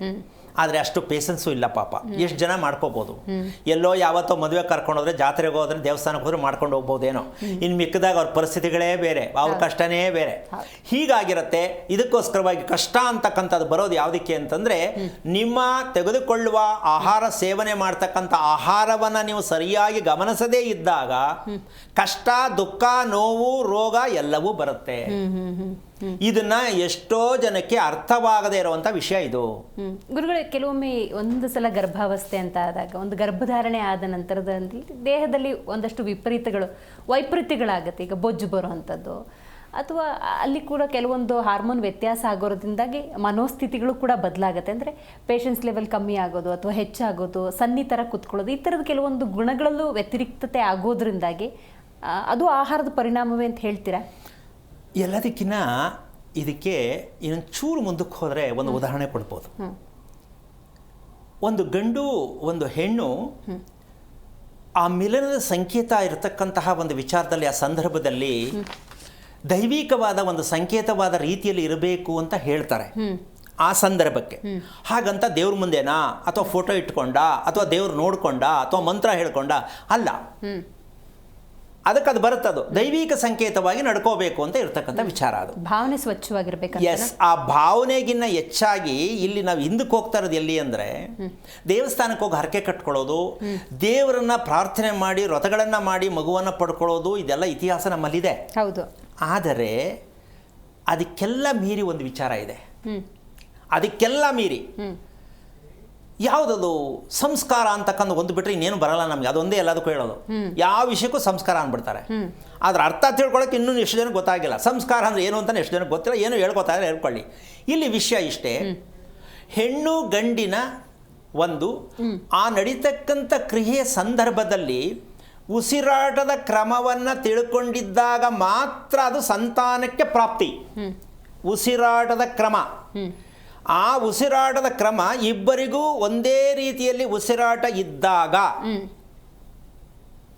ಆದರೆ ಅಷ್ಟು ಪೇಷನ್ಸು ಇಲ್ಲ ಪಾಪ. ಎಷ್ಟು ಜನ ಮಾಡ್ಕೋಬೋದು, ಎಲ್ಲೋ ಯಾವತ್ತೋ ಮದುವೆ ಕರ್ಕೊಂಡೋದ್ರೆ, ಜಾತ್ರೆಗೆ ಹೋದ್ರೆ, ದೇವಸ್ಥಾನಕ್ಕೆ ಹೋದ್ರೆ ಮಾಡ್ಕೊಂಡು ಹೋಗ್ಬೋದೇನೋ. ಇನ್ನು ಮಿಕ್ಕದಾಗ ಅವ್ರ ಪರಿಸ್ಥಿತಿಗಳೇ ಬೇರೆ, ಅವ್ರ ಕಷ್ಟನೇ ಬೇರೆ, ಹೀಗಾಗಿರುತ್ತೆ. ಇದಕ್ಕೋಸ್ಕರವಾಗಿ ಕಷ್ಟ ಅಂತಕ್ಕಂಥದ್ದು ಬರೋದು ಯಾವುದಕ್ಕೆ ಅಂತಂದರೆ, ನಿಮ್ಮ ತೆಗೆದುಕೊಳ್ಳುವ ಆಹಾರ ಸೇವನೆ ಮಾಡ್ತಕ್ಕಂಥ ಆಹಾರವನ್ನು ನೀವು ಸರಿಯಾಗಿ ಗಮನಿಸದೇ ಇದ್ದಾಗ ಕಷ್ಟ, ದುಃಖ, ನೋವು, ರೋಗ ಎಲ್ಲವೂ ಬರುತ್ತೆ. ಇದನ್ನ ಎಷ್ಟೋ ಜನಕ್ಕೆ ಅರ್ಥವಾಗದೇ ಇರುವಂತ ವಿಷಯ ಇದು. ಗುರುಗಳೇ, ಕೆಲವೊಮ್ಮೆ ಒಂದು ಸಲ ಗರ್ಭಾವಸ್ಥೆ ಅಂತ ಆದಾಗ, ಒಂದು ಗರ್ಭಧಾರಣೆ ಆದ ನಂತರದಲ್ಲಿ ದೇಹದಲ್ಲಿ ಒಂದಷ್ಟು ವೈಪರೀತ್ಯಗಳಾಗುತ್ತೆ. ಈಗ ಬೊಜ್ಜು ಬರುವಂಥದ್ದು, ಅಥವಾ ಅಲ್ಲಿ ಕೂಡ ಕೆಲವೊಂದು ಹಾರ್ಮೋನ್ ವ್ಯತ್ಯಾಸ ಆಗೋದ್ರಿಂದಾಗಿ ಮನೋಸ್ಥಿತಿಗಳು ಕೂಡ ಬದಲಾಗುತ್ತೆ. ಅಂದರೆ ಪೇಷನ್ಸ್ ಲೆವೆಲ್ ಕಮ್ಮಿ ಆಗೋದು ಅಥವಾ ಹೆಚ್ಚಾಗೋದು, ಸನ್ನಿ ಥರ ಕುತ್ಕೊಳ್ಳೋದು, ಈ ಥರದ ಕೆಲವೊಂದು ಗುಣಗಳಲ್ಲೂ ವ್ಯತಿರಿಕ್ತತೆ ಆಗೋದ್ರಿಂದಾಗಿ ಅದು ಆಹಾರದ ಪರಿಣಾಮವೇ ಅಂತ ಹೇಳ್ತೀರಾ? ಎಲ್ಲದಕ್ಕಿಂತ ಇದಕ್ಕೆ ಇನ್ನೊಂದು ಚೂರು ಮುಂದಕ್ಕೆ ಹೋದರೆ ಒಂದು ಉದಾಹರಣೆ ಕೊಡ್ಬೋದು. ಒಂದು ಗಂಡು ಒಂದು ಹೆಣ್ಣು ಆ ಮಿಲನದ ಸಂಕೇತ ಇರತಕ್ಕಂತಹ ಒಂದು ವಿಚಾರದಲ್ಲಿ, ಆ ಸಂದರ್ಭದಲ್ಲಿ ದೈವಿಕವಾದ ಒಂದು ಸಂಕೇತವಾದ ರೀತಿಯಲ್ಲಿ ಇರಬೇಕು ಅಂತ ಹೇಳ್ತಾರೆ. ಆ ಸಂದರ್ಭಕ್ಕೆ ಹಾಗಂತ ದೇವ್ರ ಮುಂದೆನಾ, ಅಥವಾ ಫೋಟೋ ಇಟ್ಕೊಂಡ, ಅಥವಾ ದೇವ್ರು ನೋಡ್ಕೊಂಡ, ಅಥವಾ ಮಂತ್ರ ಹೇಳ್ಕೊಂಡ ಅಲ್ಲ. ಅದಕ್ಕೆ ಅದು ಬರುತ್ತದು ದೈವಿಕ ಸಂಕೇತವಾಗಿ ನಡ್ಕೋಬೇಕು ಅಂತ ಇರ್ತಕ್ಕಂಥ ವಿಚಾರ. ಅದು ಭಾವನೆ ಸ್ವಚ್ಛವಾಗಿರ್ಬೇಕು. ಎಸ್, ಆ ಭಾವನೆಗಿನ್ನ ಹೆಚ್ಚಾಗಿ ಇಲ್ಲಿ ನಾವು ಹಿಂದಕ್ಕೆ ಹೋಗ್ತಾ ಇರೋದು ಎಲ್ಲಿ ಅಂದರೆ, ದೇವಸ್ಥಾನಕ್ಕೆ ಹೋಗಿ ಹರಕೆ ಕಟ್ಕೊಳ್ಳೋದು, ದೇವರನ್ನ ಪ್ರಾರ್ಥನೆ ಮಾಡಿ, ವ್ರತಗಳನ್ನು ಮಾಡಿ ಮಗುವನ್ನು ಪಡ್ಕೊಳ್ಳೋದು, ಇದೆಲ್ಲ ಇತಿಹಾಸ ನಮ್ಮಲ್ಲಿದೆ. ಹೌದು. ಆದರೆ ಅದಕ್ಕೆಲ್ಲ ಮೀರಿ ಒಂದು ವಿಚಾರ ಇದೆ. ಅದಕ್ಕೆಲ್ಲ ಮೀರಿ ಯಾವುದದು ಸಂಸ್ಕಾರ ಅಂತಕ್ಕಂಥ ಒಂದು ಬಿಟ್ಟರೆ ಇನ್ನೇನು ಬರಲ್ಲ ನಮಗೆ. ಅದೊಂದೇ ಎಲ್ಲದಕ್ಕೂ ಹೇಳೋದು, ಯಾವ ವಿಷಯಕ್ಕೂ ಸಂಸ್ಕಾರ ಅಂದ್ಬಿಡ್ತಾರೆ. ಅದ್ರ ಅರ್ಥ ತಿಳ್ಕೊಳ್ಳೋಕೆ ಇನ್ನೂ ಎಷ್ಟು ಜನಕ್ಕೆ ಗೊತ್ತಾಗಿಲ್ಲ. ಸಂಸ್ಕಾರ ಅಂದರೆ ಏನು ಅಂತ ಎಷ್ಟು ಜನಕ್ಕೆ ಗೊತ್ತಿಲ್ಲ. ಏನು ಹೇಳ್ಕೊತಾರೆ ಹೇಳ್ಕೊಳ್ಳಿ. ಇಲ್ಲಿ ವಿಷಯ ಇಷ್ಟೇ, ಹೆಣ್ಣು ಗಂಡಿನ ಒಂದು ಆ ನಡೀತಕ್ಕಂಥ ಕ್ರಿಯೆಯ ಸಂದರ್ಭದಲ್ಲಿ ಉಸಿರಾಟದ ಕ್ರಮವನ್ನು ತಿಳ್ಕೊಂಡಿದ್ದಾಗ ಮಾತ್ರ ಅದು ಸಂತಾನಕ್ಕೆ ಪ್ರಾಪ್ತಿ. ಉಸಿರಾಟದ ಕ್ರಮ, ಆ ಉಸಿರಾಟದ ಕ್ರಮ ಇಬ್ಬರಿಗೂ ಒಂದೇ ರೀತಿಯಲ್ಲಿ ಉಸಿರಾಟ ಇದ್ದಾಗ,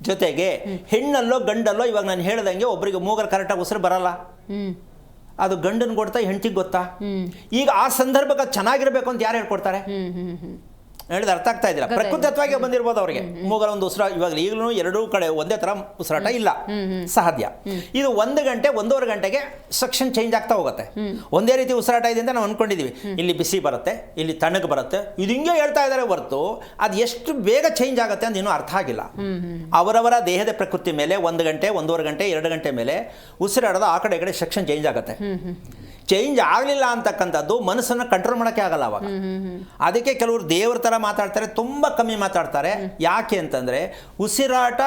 ಜೊತೆಗೆ ಹೆಣ್ಣಲ್ಲೋ ಗಂಡಲ್ಲೋ, ಇವಾಗ ನಾನು ಹೇಳ್ದಂಗೆ ಒಬ್ಬರಿಗೆ ಮೂಗರು ಕರೆಕ್ಟಾಗಿ ಉಸಿರು ಬರಲ್ಲ, ಅದು ಗಂಡನ ಗೊತ್ತಾ ಹೆಂಡತಿಗೆ ಗೊತ್ತಾ? ಈಗ ಆ ಸಂದರ್ಭಕ್ಕೆ ಚೆನ್ನಾಗಿರ್ಬೇಕು ಅಂತ ಯಾರು ಹೇಳ್ಕೊಡ್ತಾರೆ? ಹೇಳಿದ ಅರ್ಥ ಆಗ್ತಾ ಇದ್ದೀರಾ? ಪ್ರಕೃತಿತ್ವಾಗಿ ಬಂದಿರ್ಬೋದು ಅವರಿಗೆ ಮೂಗರ ಒಂದು ಉಸಿರಾಟ. ಇವಾಗ ಈಗಲೂ ಎರಡೂ ಕಡೆ ಒಂದೇ ಥರ ಉಸಿರಾಟ ಇಲ್ಲ, ಸಾಧ್ಯ. ಇದು 1 ಗಂಟೆ 1.5 ಗಂಟೆಗೆ ಸೆಕ್ಷನ್ ಚೇಂಜ್ ಆಗ್ತಾ ಹೋಗುತ್ತೆ. ಒಂದೇ ರೀತಿ ಉಸಿರಾಟ ಇದೆ ಅಂತ ನಾವು ಅಂದ್ಕೊಂಡಿದ್ದೀವಿ. ಇಲ್ಲಿ ಬಿಸಿ ಬರುತ್ತೆ, ಇಲ್ಲಿ ತಣ್ಣಗೆ ಬರುತ್ತೆ, ಇದು ಹಿಂಗೆ ಹೇಳ್ತಾ ಇದ್ದಾರೆ ಹೊರತು ಅದು ಎಷ್ಟು ಬೇಗ ಚೇಂಜ್ ಆಗುತ್ತೆ ಅಂತ ಇನ್ನೂ ಅರ್ಥ ಆಗಿಲ್ಲ. ಅವರವರ ದೇಹದ ಪ್ರಕೃತಿ ಮೇಲೆ 1 ಗಂಟೆ 1.5 ಗಂಟೆ 2 ಗಂಟೆ ಮೇಲೆ ಉಸಿರಾಡೋದು ಆ ಕಡೆ ಈ ಕಡೆ ಸೆಕ್ಷನ್ ಚೇಂಜ್ ಆಗುತ್ತೆ. ಚೇಂಜ್ ಆಗಲಿಲ್ಲ ಅಂತಕ್ಕಂಥದ್ದು ಮನಸ್ಸನ್ನು ಕಂಟ್ರೋಲ್ ಮಾಡೋಕ್ಕೆ ಆಗಲ್ಲ ಅವಾಗ. ಅದಕ್ಕೆ ಕೆಲವರು ದೇವ್ರ ಥರ ಮಾತಾಡ್ತಾರೆ, ತುಂಬ ಕಮ್ಮಿ ಮಾತಾಡ್ತಾರೆ. ಯಾಕೆ ಅಂತಂದರೆ ಉಸಿರಾಟ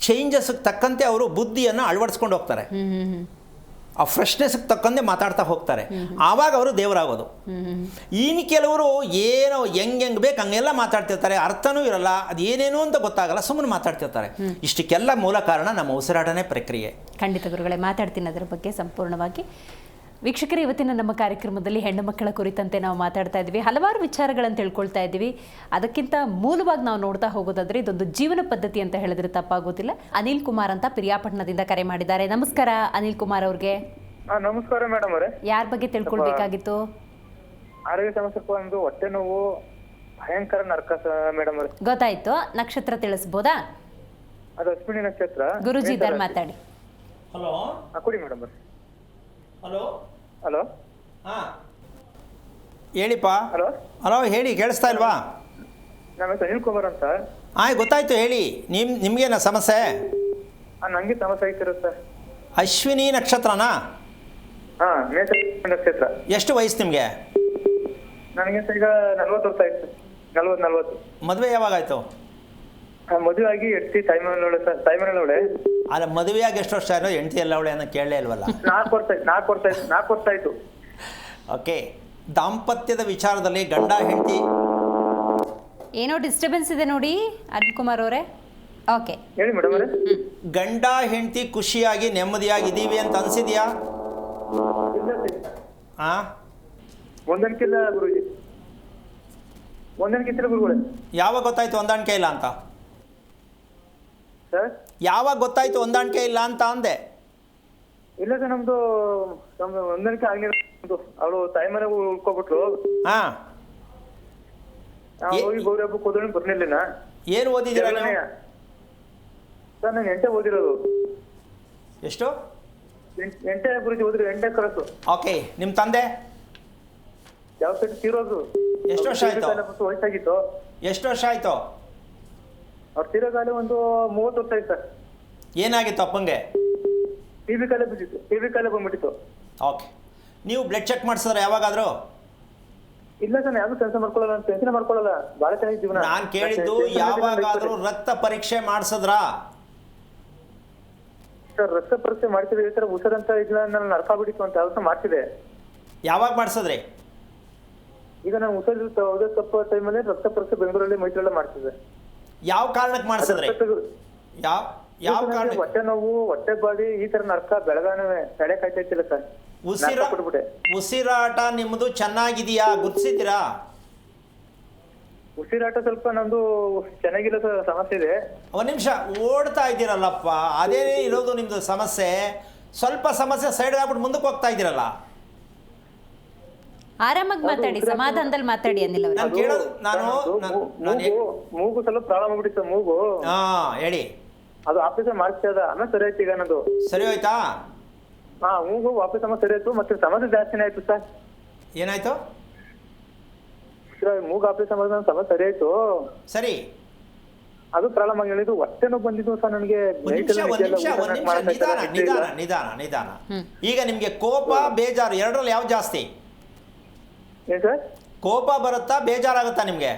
ಚೇಂಜಸ್ಗೆ ತಕ್ಕಂತೆ ಅವರು ಬುದ್ಧಿಯನ್ನು ಅಳವಡಿಸ್ಕೊಂಡು ಹೋಗ್ತಾರೆ, ಆ ಫ್ರೆಶ್ನೆಸ್ಗೆ ತಕ್ಕಂತೆ ಮಾತಾಡ್ತಾ ಹೋಗ್ತಾರೆ. ಆವಾಗ ಅವರು ದೇವರಾಗೋದು. ಇನ್ನು ಕೆಲವರು ಏನೋ ಹೆಂಗೆ ಬೇಕು ಹಂಗೆಲ್ಲ ಮಾತಾಡ್ತಿರ್ತಾರೆ, ಅರ್ಥನೂ ಇರಲ್ಲ, ಅದು ಏನೇನು ಅಂತ ಗೊತ್ತಾಗಲ್ಲ, ಸುಮ್ಮನೆ ಮಾತಾಡ್ತಿರ್ತಾರೆ. ಇಷ್ಟಕ್ಕೆಲ್ಲ ಮೂಲ ಕಾರಣ ನಮ್ಮ ಉಸಿರಾಟನೇ ಪ್ರಕ್ರಿಯೆ. ಖಂಡಿತ ಗುರುಗಳೇ, ಮಾತಾಡ್ತೀನಿ ಅದರ ಬಗ್ಗೆ ಸಂಪೂರ್ಣವಾಗಿ. ವೀಕ್ಷಕರೇ, ಇವತ್ತಿನ ನಮ್ಮ ಕಾರ್ಯಕ್ರಮದಲ್ಲಿ ಹೆಣ್ಣು ಮಕ್ಕಳ ಕುರಿತಂತೆ ನಾವು ಮಾತಾಡ್ತಾ ಇದ್ವಿ, ಹಲವಾರು ವಿಚಾರಗಳನ್ನು ತಿಳ್ಕೊಳ್ತಾ ಇದ್ವಿ. ಅದಕ್ಕಿಂತ ಮೂಲವಾಗಿ ನಾವು ನೋಡ್ತಾ ಹೋಗೋದಾದ್ರೆ ಇದೊಂದು ಜೀವನ ಪದ್ಧತಿ ಅಂತ ಹೇಳಿದ್ರೆ ತಪ್ಪಾಗೋದಿಲ್ಲ. ಅನಿಲ್ ಕುಮಾರ್ ಅಂತ ಪಿರಿಯಾಪಟ್ಟಣದಿಂದ ಕರೆ ಮಾಡಿದ್ದಾರೆ. ನಮಸ್ಕಾರ ಅನಿಲ್ ಕುಮಾರ್ ಅವ್ರಿಗೆ. ನಮಸ್ಕಾರ ಮೇಡಮ್ ಅವರೇ. ಯಾರ ಬಗ್ಗೆ ತಿಳ್ಕೊಳ್ಬೇಕಾಗಿತ್ತು? ಆರೋಗ್ಯ ಸಮಸ್ಯೆ, ಒಂದು ಹೊಟ್ಟೆ ನೋವು, ಭಯಂಕರ ನರ್ಕಸ ಮೇಡಮ್ ಅವರೇ. ಗೊತ್ತಾಯ್ತು. ನಕ್ಷತ್ರ ತಿಳಿಸ್ಬೋದಾ? ಅದು ಅಶ್ವಿನಿ ನಕ್ಷತ್ರ. ಗುರುಜಿ ಇದ್ದಾರೆ, ಮಾತಾಡಿ. ಹಲೋ, ಕೊಡಿ ಮೇಡಮ್ ಅವರೇ. ಹಲೋ ಹಲೋ, ಹಾಂ ಹೇಳಿಪ್ಪ. ಹಲೋ ಹಲೋ, ಹೇಳಿ, ಕೇಳಿಸ್ತಾ ಇಲ್ವಾ? ನಮ್ಮ ಹೆಸರು ಅನಿಲ್ ಕುಮಾರ್ ಅಂತ. ಗೊತ್ತಾಯ್ತು, ಹೇಳಿ. ನಿಮ್ಗೇನ ಸಮಸ್ಯೆ? ನಂಗೆ ಸಮಸ್ಯೆ ಆಗಿತ್ತು ಸರ್. ಅಶ್ವಿನಿ ನಕ್ಷತ್ರನಾ? ಹಾಂ, ಮೇಷ ನಕ್ಷತ್ರ. ಎಷ್ಟು ವಯಸ್ಸು ನಿಮಗೆ? ನನಗೆ ಈಗ 40 ವರ್ಷ ಆಯ್ತು. 40. ಮದುವೆ ಯಾವಾಗಾಯ್ತು? ಮದುವೆ ಆಗಿ ಹೆಂಡತಿ ತಾಯ್ಮನೆಯವಳೆ ಸರ್. ತಾಯ್ಮನೆಯವಳೆ. ಅಲ್ಲ, ಮದುವೆಯಾಗಿ ಎಷ್ಟು ವರ್ಷ ಆಯ್ತು? ಹೆಂಡತಿ ಎಲ್ಲ ಅವಳೆ ಅನ್ನೋ ಕೇಳಲೇ ಇಲ್ವಲ್ಲ? 4 ವರ್ಷ ಆಯ್ತು. ಓಕೆ. ದಾಂಪತ್ಯದ ವಿಚಾರದಲ್ಲಿ ಗಂಡ ಹೆಂಡತಿ ಏನೋ ಡಿಸ್ಟರ್ಬೆನ್ಸ್ ಇದೆ ನೋಡಿ ಅನಿಲ್ ಕುಮಾರ್ ಅವರೇ. ಓಕೆ, ಹೇಳಿ ಮೇಡಮ್ ಅವರೇ. ಗಂಡ ಹೆಂಡತಿ ಖುಷಿಯಾಗಿ ನೆಮ್ಮದಿಯಾಗಿದ್ದೀವಿ ಅಂತ ಅನ್ಸಿದ್ಯಾ? ಹೊಂದಾಣಿಕೆ ಇಲ್ಲ ಗುರುಜಿ, ಹೊಂದಾಣಿಕೆ ಇತ್ತಿಲ್ಲ ಗುರುಗಳೇ. ಯಾವಾಗ ಗೊತ್ತಾಯ್ತು ಹೊಂದಾಣಿಕೆ ಇಲ್ಲ ಅಂತ? ಸರ್ ಯಾವಾಗ ಗೊತ್ತಾಯ್ತು ಹೊಂದಾಣಿಕೆ ಇಲ್ಲ ಅಂತ ಅಂದೆ? ಇಲ್ಲ ಸರ್, ನಮ್ದು ಹೊಂದಾಣಿಕೆ ಆಗ್ಲಿಲ್ಲ. ಅವಳು ತಾಯಿ ಮನೆಗೆ ಉಳ್ಕೊಬಿಟ್ಲು. ಹಾಂ, ನಾವು ಹೋಗಿ ಗೌರಿ ಹಬ್ಬಕ್ಕೆ ಹೋದ್ರೆ ಬರ್ಲಿಲ್ಲ. ಏನು ಓದಿದ್ದೀರಾ ನೀವು? ಸರ್ ನಾನು 8 ಓದಿರೋದು. ಎಷ್ಟು? 8 ಗುರುಜಿ ಓದಿರೋ, 8 ಕ್ಲಾಸು. ಓಕೆ. ನಿಮ್ಮ ತಂದೆ ಯಾವ ಸೈಡ್ ತೀರೋದು? ಎಷ್ಟು ವರ್ಷ ಆಯ್ತು? ವಯಸ್ಸಾಗಿತ್ತು. ಎಷ್ಟು ವರ್ಷ ಆಯಿತು? ಅವ್ರು ತೀರೋಗಾಲ ಒಂದು 30 ವರ್ಷ ಆಯ್ತು ಸರ್. ಏನಾಗಿತ್ತು ಅಪ್ಪಂಗೆ? ಟಿ ಬಿ ಕಾಲೇ ಬಿದ್ದಿತ್ತು, ಟಿ ಬಿ ಕಾಲೇ ಬಂದ್ಬಿಟ್ಟಿತ್ತು. ಓಕೆ. ನೀವು ಬ್ಲಡ್ ಚೆಕ್ ಮಾಡಿಸಿದ್ರೆ ಯಾವಾಗಾದರೂ? ಇಲ್ಲ ಸರ್, ಯಾವ್ದು ಕೆಲಸ ಮಾಡ್ಕೊಳ್ಳಲ್ಲ, ನಾನು ಟೆನ್ಷನ್ ಮಾಡ್ಕೊಳ್ಳಲ್ಲ, ಭಾಳ ಚೆನ್ನಾಗಿ ಜೀವನ. ನಾನು ಕೇಳಿದ್ದು ಯಾವಾಗಾದರೂ ರಕ್ತ ಪರೀಕ್ಷೆ ಮಾಡಿಸಿದ್ರಾ? ಸರ್ ರಕ್ತ ಪರೀಕ್ಷೆ ಮಾಡ್ತಿದ್ದೆ. ಈ ಥರ ಹುಷಾರಂತ ಇಲ್ಲ, ನಾನು ನರ್ಕ ಬಿಡಿತ್ತು ಅಂತ ಯಾವತ್ತೂ ಮಾಡ್ತಿದ್ದೆ. ಯಾವಾಗ ಮಾಡಿಸಿದ್ರಿ? ಈಗ ನಾನು ಹುಷಾರಿರುತ್ತೆ ಹೋದ ತಪ್ಪು ಟೈಮಲ್ಲಿ ರಕ್ತ ಪರೀಕ್ಷೆ ಬೆಂಗಳೂರಲ್ಲಿ ಮೈಸೂರಲ್ಲೇ ಮಾಡ್ತಿದ್ದೆ. ಯಾವ ಕಾರಣಕ್ಕೆ ಮಾಡಿಸಿದ್ರಿ? ಯಾವ ಕಾರಣ? ಹೊಟ್ಟೆ ನೋವು, ಹೊಟ್ಟೆ ಬಾಡಿ, ಈ ತರ ನರ್ಕ ಬೆಳಗಾನವೇ ತಡೆ ಕಾಯ್ತಾಯ್ತಿಲ್ಲ ಸರ್. ಉಸಿರಾಟ ನಿಮ್ಮದು ಚೆನ್ನಾಗಿದೆಯಾ? ಗುರ್ತಿಸಿದ್ದೀರಾ? ಉಸಿರಾಟ ಸ್ವಲ್ಪ ನಮ್ದು ಚೆನ್ನಾಗಿಲ್ಲ ಸರ್, ಸಮಸ್ಯೆ ಇದೆ. ಒಂದು ನಿಮಿಷ, ಓಡ್ತಾ ಇದ್ದೀರಲ್ಲಪ್ಪ, ಅದೇ ಇರೋದು ನಿಮ್ಮದು ಸಮಸ್ಯೆ. ಸ್ವಲ್ಪ ಸಮಸ್ಯೆ ಸೈಡ್ ಆಗ್ಬಿಟ್ಟು ಮುಂದಕ್ಕೆ ಹೋಗ್ತಾ ಇದ್ದೀರಲ್ಲ. ಆರಾಮಾಗಿ ಮಾತಾಡಿ, ಸಮಾಧಾನದಲ್ಲಿ ಮಾತಾಡಿ ಅಂದಿಲ್ಲ ಅವ್ರು. ನಾನು ಕೇಳೋದು, ಮೂಗು ಸ್ವಲ್ಪ ಪ್ರಾಬ್ಲಮ್ ಆಗ್ಬಿಟ್ಟಿತ್ತು, ಮೂಗು. ಹೇಳಿ. ಅದು ಆಪರೇಷನ್ ಮಾಡ್ತಿದ್ದ, ಆಮೇಲೆ ಸರಿ ಆಯ್ತು. ಈಗ ನನ್ನದು ಸರಿ ಹೋಯ್ತಾ? ಮೂಗು ವಾಪಸ್ ಸರಿ ಆಯ್ತು. ಮತ್ತೆ ಸಮಸ್ಯೆ ಜಾಸ್ತಿನೇ ಆಯ್ತು ಸರ್. ಏನಾಯ್ತು? ಮೂಗು ಆಪರೇಷನ್ ಮಾಡಿದ ಸಮಸ್ಯೆ ಸರಿ ಆಯ್ತು. ಸರಿ, ಅದು ಪ್ರಾಬ್ಲಮ್ ಆಗಿ ಹೇಳಿದ್ದು. ಹೊಟ್ಟೆನೂ ಬಂದಿದ್ದು ಸರ್ ನನಗೆ. ನಿಧಾನ. ಈಗ ನಿಮ್ಗೆ ಕೋಪ, ಬೇಜಾರು ಎರಡರಲ್ಲಿ ಯಾವ್ದು ಜಾಸ್ತಿ? ಏನ್ ಸರ್? ಕೋಪ ಬರುತ್ತಾ, ಬೇಜಾರಾಗುತ್ತಾ ನಿಮ್ಗೆ?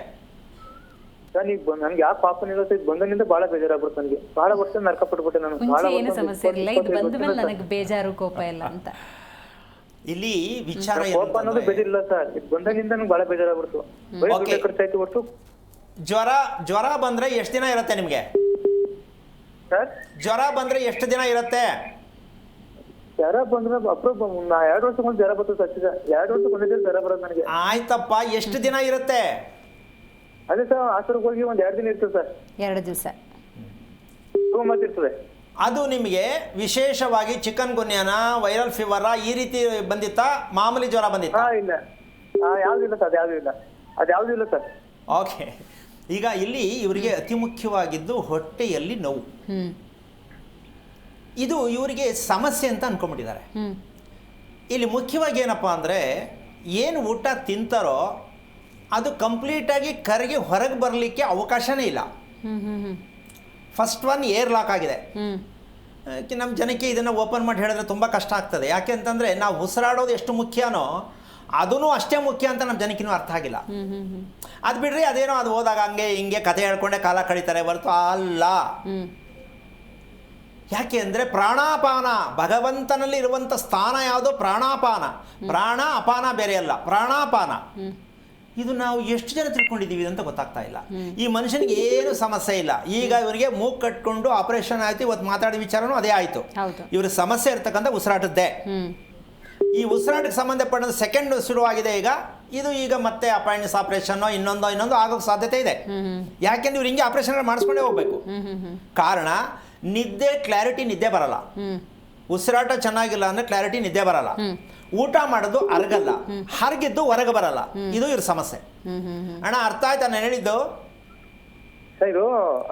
ಸರ್ ಈಗ ನನ್ಗೆ ಯಾವ ಪಾಪನಿಲ್ಲ ಸರ್, ಬಂದನಿಂದ ಬಹಳ ಬೇಜಾರಾಗ್ಬಿಡ್ತು ನನಗೆ. ಬಹಳ ವರ್ಷ ನರ್ಕ ಪಟ್ಬಿಟ್ಟೆ ನಾನು. ಮುಂಚೆ ಏನು ಸಮಸ್ಯೆ ಇರಲಿಲ್ಲ, ಇದು ಬಂದ ಮೇಲೆ ನನಗೆ ಬೇಜಾರು, ಕೋಪ ಇಲ್ಲ ಅಂತ. ಇಲ್ಲಿ ವಿಚಾರ ಕೋಪ ಅನ್ನೋದು ಬೇಜಾರಿಲ್ಲ ಸರ್, ಇದು ಬಂದನಿಂದ ನನಗೆ ಬಹಳ ಬೇಜಾರಾಗ್ಬಿಡ್ತು. ಖರ್ಚಾಯ್ತು ಹೊರತು. ಜ್ವರ ಬಂದ್ರೆ ಎಷ್ಟು ದಿನ ಇರುತ್ತೆ ನಿಮ್ಗೆ? ಸರ್ ಜ್ವರ ಬಂದ್ರೆ ಎಷ್ಟು ದಿನ ಇರುತ್ತೆ? ಜ್ವರ ಬಂದ್ರೆ ಅಪ್ರೂಪ 2 ವರ್ಷಕ್ಕೊಂದು ಜ್ವರ ಬರ್ತದೆ ಸರ್. 2 ವರ್ಷಕ್ಕೆ ಒಂದೇ ಜ್ವರ ಬರೋದು ನನಗೆ. ಆಯ್ತಪ್ಪ, ಎಷ್ಟು ದಿನ ಇರುತ್ತೆ? ಅದೇ ಸರ್, ಆಸ್ಪತ್ರೆಗೆ ಹೋಗಿ ಒಂದು 2 ದಿನ ಇರ್ತದೆ ಸರ್. 2 ದಿವಸ 2 months ಇರ್ತದೆ. ಅದು ನಿಮಗೆ ವಿಶೇಷವಾಗಿ ಚಿಕನ್ ಗುನ್ಯಾನ, ವೈರಲ್ ಫೀವರ ಈ ರೀತಿ ಬಂದಿತ್ತಾ? ಮಾಮೂಲಿ ಜ್ವರ ಬಂದಿತ್ತಾ? ಇಲ್ಲ, ಯಾವುದಿಲ್ಲ ಸರ್, ಅದ್ಯಾವುದೂ ಇಲ್ಲ ಸರ್. ಓಕೆ. ಈಗ ಇಲ್ಲಿ ಇವರಿಗೆ ಅತಿ ಮುಖ್ಯವಾಗಿದ್ದು ಹೊಟ್ಟೆಯಲ್ಲಿ ನೋವು. ಇದು ಇವರಿಗೆ ಸಮಸ್ಯೆ ಅಂತ ಅನ್ಕೊಂಡ್ಬಿಟ್ಟಿದ್ದಾರೆ. ಇಲ್ಲಿ ಮುಖ್ಯವಾಗಿ ಏನಪ್ಪ ಅಂದರೆ, ಏನು ಊಟ ತಿಂತಾರೋ ಅದು ಕಂಪ್ಲೀಟಾಗಿ ಕರಗಿ ಹೊರಗೆ ಬರಲಿಕ್ಕೆ ಅವಕಾಶನೇ ಇಲ್ಲ. ಫಸ್ಟ್ ಒನ್ ಏರ್ ಲಾಕ್ ಆಗಿದೆ. ನಮ್ಮ ಜನಕ್ಕೆ ಇದನ್ನು ಓಪನ್ ಮಾಡಿ ಹೇಳಿದ್ರೆ ತುಂಬ ಕಷ್ಟ ಆಗ್ತದೆ. ಯಾಕೆ ಅಂತಂದರೆ, ನಾವು ಉಸಿರಾಡೋದು ಎಷ್ಟು ಮುಖ್ಯನೋ ಅದೂ ಅಷ್ಟೇ ಮುಖ್ಯ ಅಂತ ನಮ್ಮ ಜನಕ್ಕಿನ್ನೂ ಅರ್ಥ ಆಗಿಲ್ಲ. ಅದು ಬಿಡ್ರಿ, ಅದೇನೋ ಅದು ಹೋದಾಗ ಹಂಗೆ ಹಿಂಗೆ ಕತೆ ಹೇಳ್ಕೊಂಡೆ ಕಾಲ ಕಳೀತಾರೆ ಹೊರತು ಅಲ್ಲ. ಯಾಕೆ ಅಂದರೆ ಪ್ರಾಣಾಪಾನ, ಭಗವಂತನಲ್ಲಿ ಇರುವಂಥ ಸ್ಥಾನ ಯಾವುದು? ಪ್ರಾಣಾಪಾನ. ಪ್ರಾಣ ಅಪಾನ ಬೇರೆ ಅಲ್ಲ, ಪ್ರಾಣಾಪಾನ. ಇದು ನಾವು ಎಷ್ಟು ಜನ ತಿಳ್ಕೊಂಡಿದ್ದೀವಿ ಅಂತ ಗೊತ್ತಾಗ್ತಾ ಇಲ್ಲ. ಈ ಮನುಷ್ಯನಿಗೆ ಏನು ಸಮಸ್ಯೆ ಇಲ್ಲ. ಈಗ ಇವರಿಗೆ ಮೂಗು ಕಟ್ಕೊಂಡು ಆಪರೇಷನ್ ಆಯ್ತು, ಇವತ್ತು ಮಾತಾಡಿದ ವಿಚಾರನೂ ಅದೇ ಆಯಿತು. ಇವ್ರ ಸಮಸ್ಯೆ ಇರ್ತಕ್ಕಂಥ ಉಸಿರಾಟದ್ದೇ. ಈ ಉಸಿರಾಟಕ್ಕೆ ಸಂಬಂಧಪಟ್ಟ ಸೆಕೆಂಡ್ ಶುರುವಾಗಿದೆ ಈಗ ಮತ್ತೆ ಅಪಾಯಿಂಟ್ಸ್ ಆಪರೇಷನ್ನೋ ಇನ್ನೊಂದು ಆಗೋಕ್ಕೆ ಸಾಧ್ಯತೆ ಇದೆ. ಯಾಕೆಂದ್ರೆ ಇವ್ರು ಹಿಂಗೆ ಆಪರೇಷನ್ ಮಾಡಿಸ್ಕೊಂಡೇ ಹೋಗ್ಬೇಕು. ಕಾರಣ ನಿದ್ದೆ, ಕ್ಲಾರಿಟಿ ನಿದ್ದೆ ಬರಲ್ಲ. ಉಸಿರಾಟ ಚೆನ್ನಾಗಿಲ್ಲ ಅಂದರೆ ಕ್ಲಾರಿಟಿ ನಿದ್ದೆ ಬರಲ್ಲ. ಊಟ ಮಾಡೋದು ಅರಗಲ್ಲ, ಹರಗಿದ್ದು ಹೊರಗೆ ಬರಲ್ಲ. ಇದು ಇವ್ರ ಸಮಸ್ಯೆ. ಅಣ್ಣ ಅರ್ಥ ಆಯ್ತಾ ನಾನು ಹೇಳಿದ್ದು? ಇದು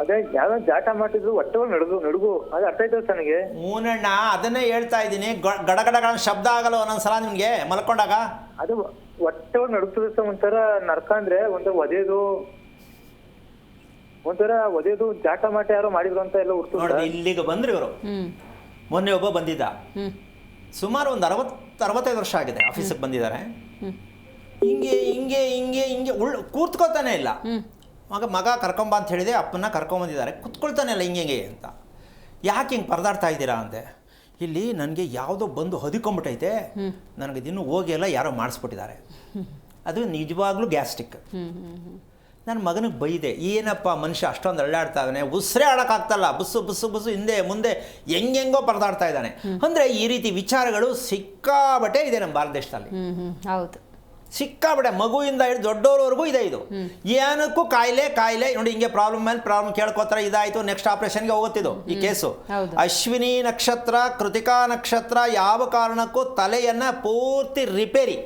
ಅದೇ ಯಾವ ಜಾಟ ಮಾಡಿದ್ರು ಹೊಟ್ಟೆ ನಡುಗು ಅದು ಅರ್ಥ ಆಯ್ತು ನನಗೆ. ಮೂನಣ್ಣ, ಅದನ್ನೇ ಹೇಳ್ತಾ ಇದ್ದೀನಿ. ಗಡಗಡಗಳ ಶಬ್ದ ಆಗಲ್ಲ ಒಂದೊಂದ್ಸಲ ನಿಮ್ಗೆ ಮಲ್ಕೊಂಡಾಗ. ಅದು ಹೊಟ್ಟೆ ನಡುಗ್ತದೆ ಸರ್. ಒಂಥರ ನರ್ಕ ಅಂದ್ರೆ ಒಂಥರ ಒದೇದು ಜಾಟ ಮಾಟ ಯಾರೋ ಮಾಡಿದ್ರು ಅಂತ ಎಲ್ಲ ನೋಡಿ. ಇಲ್ಲಿಗೆ ಬಂದ್ರಿ ಇವರು. ಮೊನ್ನೆ ಒಬ್ಬ ಬಂದಿದ್ದ, ಸುಮಾರು ಒಂದು 60-65 ವರ್ಷ ಆಗಿದೆ, ಆಫೀಸಿಗೆ ಬಂದಿದ್ದಾರೆ. ಹಿಂಗೆ ಕೂತ್ಕೊಳ್ತಾನೆ ಇಲ್ಲ. ಮಗ ಕರ್ಕೊಂಬ ಅಂತ ಹೇಳಿದೆ, ಅಪ್ಪನ ಕರ್ಕೊಂಬಂದಿದ್ದಾರೆ. ಕೂತ್ಕೊಳ್ತಾನೆ ಇಲ್ಲ ಹಿಂಗೆ ಅಂತ. ಯಾಕೆ ಹಿಂಗೆ ಪರದಾಡ್ತಾ ಇದ್ದೀರಾ ಅಂದೆ. ಇಲ್ಲಿ ನನಗೆ ಯಾವುದೋ ಬಂದು ಹೊದಿಕೊಂಬಿಟ್ಟೈತೆ, ನನಗೆ ಇನ್ನೂ ಹೋಗಿ ಎಲ್ಲ ಯಾರೋ ಮಾಡಿಸ್ಬಿಟ್ಟಿದ್ದಾರೆ. ಅದು ನಿಜವಾಗ್ಲೂ ಗ್ಯಾಸ್ಟ್ರಿಕ್. ನನ್ನ ಮಗನಿಗೆ ಬೈದೆ, ಏನಪ್ಪ ಮನುಷ್ಯ ಅಷ್ಟೊಂದು ಅಳ್ಳಾಡ್ತಾ ಇದ್ದಾನೆ, ಉಸಿರೇ ಆಡೋಕ್ಕಾಗ್ತಲ್ಲ, ಬಸ್ಸು ಹಿಂದೆ ಮುಂದೆ ಹೆಂಗೆಂಗೋ ಪರದಾಡ್ತಾ ಇದ್ದಾನೆ. ಅಂದರೆ ಈ ರೀತಿ ವಿಚಾರಗಳು ಸಿಕ್ಕಾಬಟ್ಟೆ ಇದೆ ನಮ್ಮ ಭಾರತ ದೇಶದಲ್ಲಿ. ಹೌದು, ಸಿಕ್ಕಾಬಿಡೆ ಮಗುವಿಂದ ಹಿಡಿದು ದೊಡ್ಡೋರವರೆಗೂ ಇದೆ ಇದು. ಏನಕ್ಕೂ ಕಾಯಿಲೆ ನೋಡಿ, ಹಿಂಗೆ ಪ್ರಾಬ್ಲಮ್ ಮೇಲೆ ಪ್ರಾಬ್ಲಮ್ ಕೇಳ್ಕೋತಾರೆ, ಇದಾಯಿತು ನೆಕ್ಸ್ಟ್ ಆಪ್ರೇಷನ್ಗೆ ಹೋಗುತ್ತಿದ್ದು ಈ ಕೇಸು. ಅಶ್ವಿನಿ ನಕ್ಷತ್ರ, ಕೃತಿಕಾ ನಕ್ಷತ್ರ ಯಾವ ಕಾರಣಕ್ಕೂ ತಲೆಯನ್ನು ಪೂರ್ತಿ ರಿಪೇರಿ.